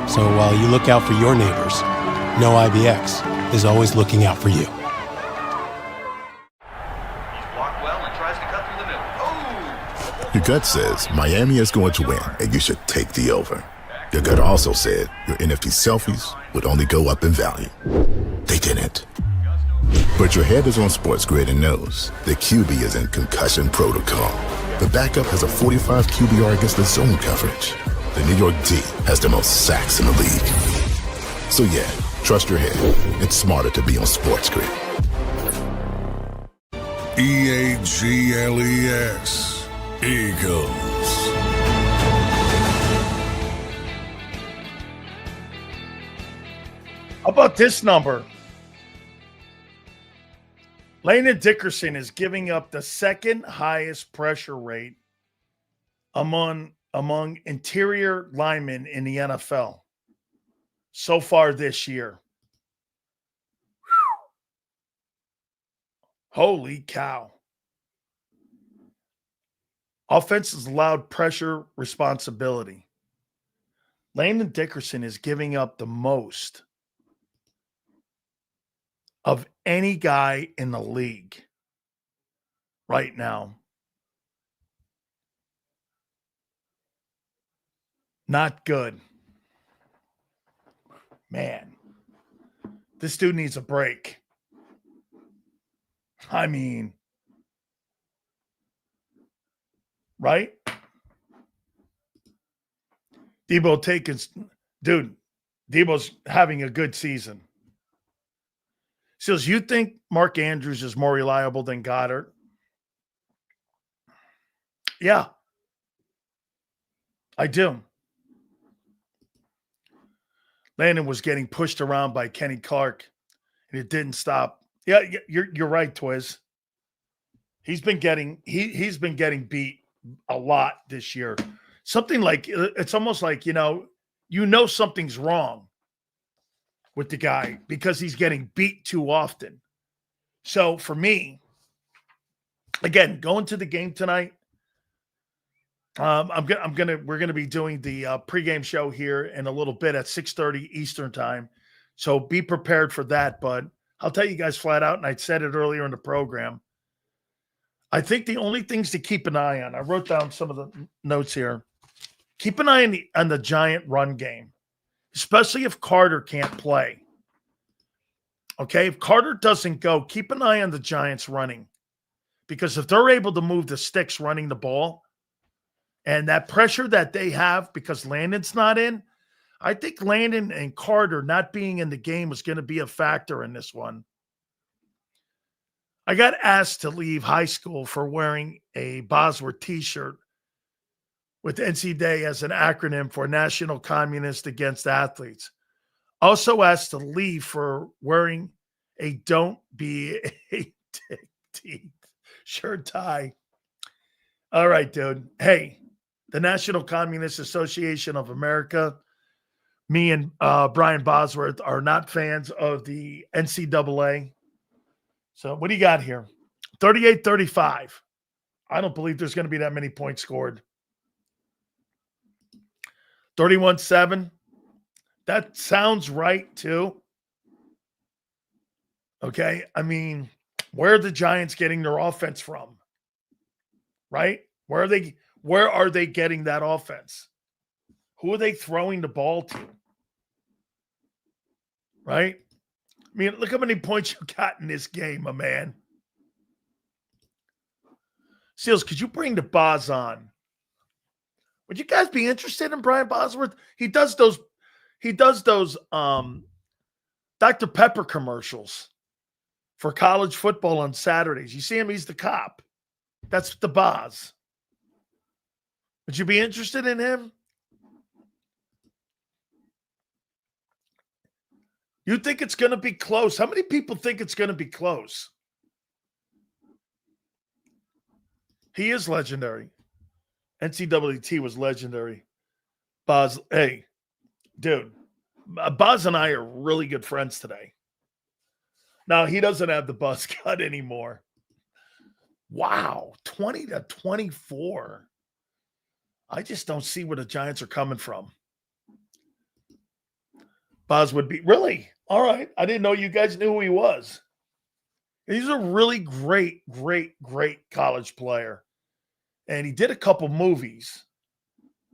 So while you look out for your neighbors, know IBX is always looking out for you. Your gut says Miami is going to win, and you should take the over. Your gut also said your NFT selfies would only go up in value. They didn't. But your head is on SportsGrid and knows the QB is in concussion protocol. The backup has a 45 QBR against the zone coverage. The New York D has the most sacks in the league. So yeah, trust your head. It's smarter to be on SportsGrid. EAGLES. Eagles. How about this number? Landon Dickerson is giving up the second highest pressure rate among interior linemen in the NFL so far this year. Whew. Holy cow. Offenses allowed pressure responsibility. Landon Dickerson is giving up the most of any guy in the league right now. Not good. Man, this dude needs a break. I mean, right? Debo's having a good season. Says, you think Mark Andrews is more reliable than Goddard? Yeah, I do. Landon was getting pushed around by Kenny Clark, and it didn't stop. Yeah, you're right, Twiz. He's been getting beat a lot this year. Something like, it's almost like, something's wrong with the guy because he's getting beat too often. So for me, again, going to the game tonight, we're gonna be doing the pregame show here in a little bit at 6:30 Eastern time. So be prepared for that. But I'll tell you guys flat out, and I said it earlier in the program, I think the only things to keep an eye on, I wrote down some of the notes here. Keep an eye on the Giant run game, especially if Carter can't play. Okay, if Carter doesn't go, keep an eye on the Giants running. Because if they're able to move the sticks running the ball, and that pressure that they have because Landon's not in, I think Landon and Carter not being in the game was going to be a factor in this one. I got asked to leave high school for wearing a Bosworth t-shirt with NCAA as an acronym for National Communist Against Athletes. Also asked to leave for wearing a Don't Be a Dick shirt tie. All right, dude. Hey, the National Communist Association of America, me and Brian Bosworth are not fans of the NCAA. So what do you got here? 38-35. I don't believe there's going to be that many points scored. 31-7. That sounds right, too. Okay. I mean, where are the Giants getting their offense from? Right? Where are they getting that offense? Who are they throwing the ball to? Right? I mean, look how many points you got in this game, my man. Seals, could you bring the Boz on? Would you guys be interested in Brian Bosworth? He does those Dr. Pepper commercials for college football on Saturdays. You see him, he's the cop. That's the Boz. Would you be interested in him? You think it's going to be close? How many people think it's going to be close? He is legendary. NCAA was legendary. Boz, hey, dude, Boz and I are really good friends today. Now, he doesn't have the buzz cut anymore. Wow, 20-24. I just don't see where the Giants are coming from. Boz would be, really? All right. I didn't know you guys knew who he was. He's a really great college player. And he did a couple movies.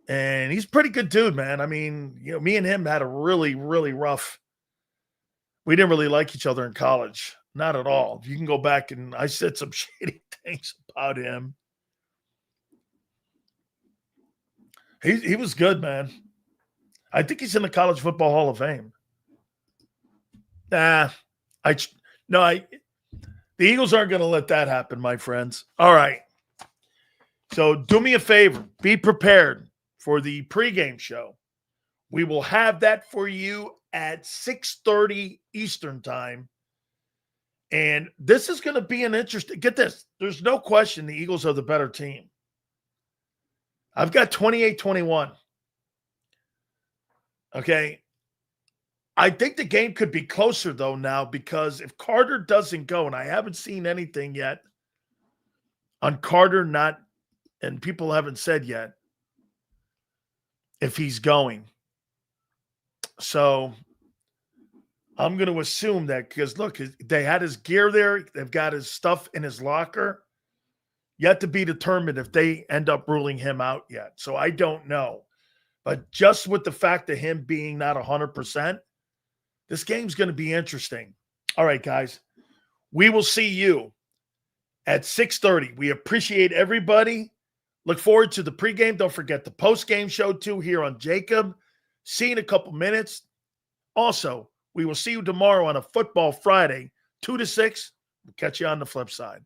And he's a pretty good dude, man. I mean, me and him had a really rough. We didn't really like each other in college. Not at all. You can go back and I said some shady things about him. He was good, man. I think he's in the College Football Hall of Fame. The Eagles aren't going to let that happen, my friends. All right. So do me a favor. Be prepared for the pregame show. We will have that for you at 6:30 Eastern time. And this is going to be an interesting – get this. There's no question the Eagles are the better team. I've got 28-21. Okay. I think the game could be closer, though, now because if Carter doesn't go, and I haven't seen anything yet on Carter and people haven't said yet if he's going. So I'm going to assume that because, look, they had his gear there. They've got his stuff in his locker. Yet to be determined if they end up ruling him out yet. So I don't know. But just with the fact of him being not 100%, this game's going to be interesting. All right, guys. We will see you at 6:30. We appreciate everybody. Look forward to the pregame. Don't forget the postgame show too here on JAKIB. See you in a couple minutes. Also, we will see you tomorrow on a Football Friday, 2 to 6. We'll catch you on the flip side.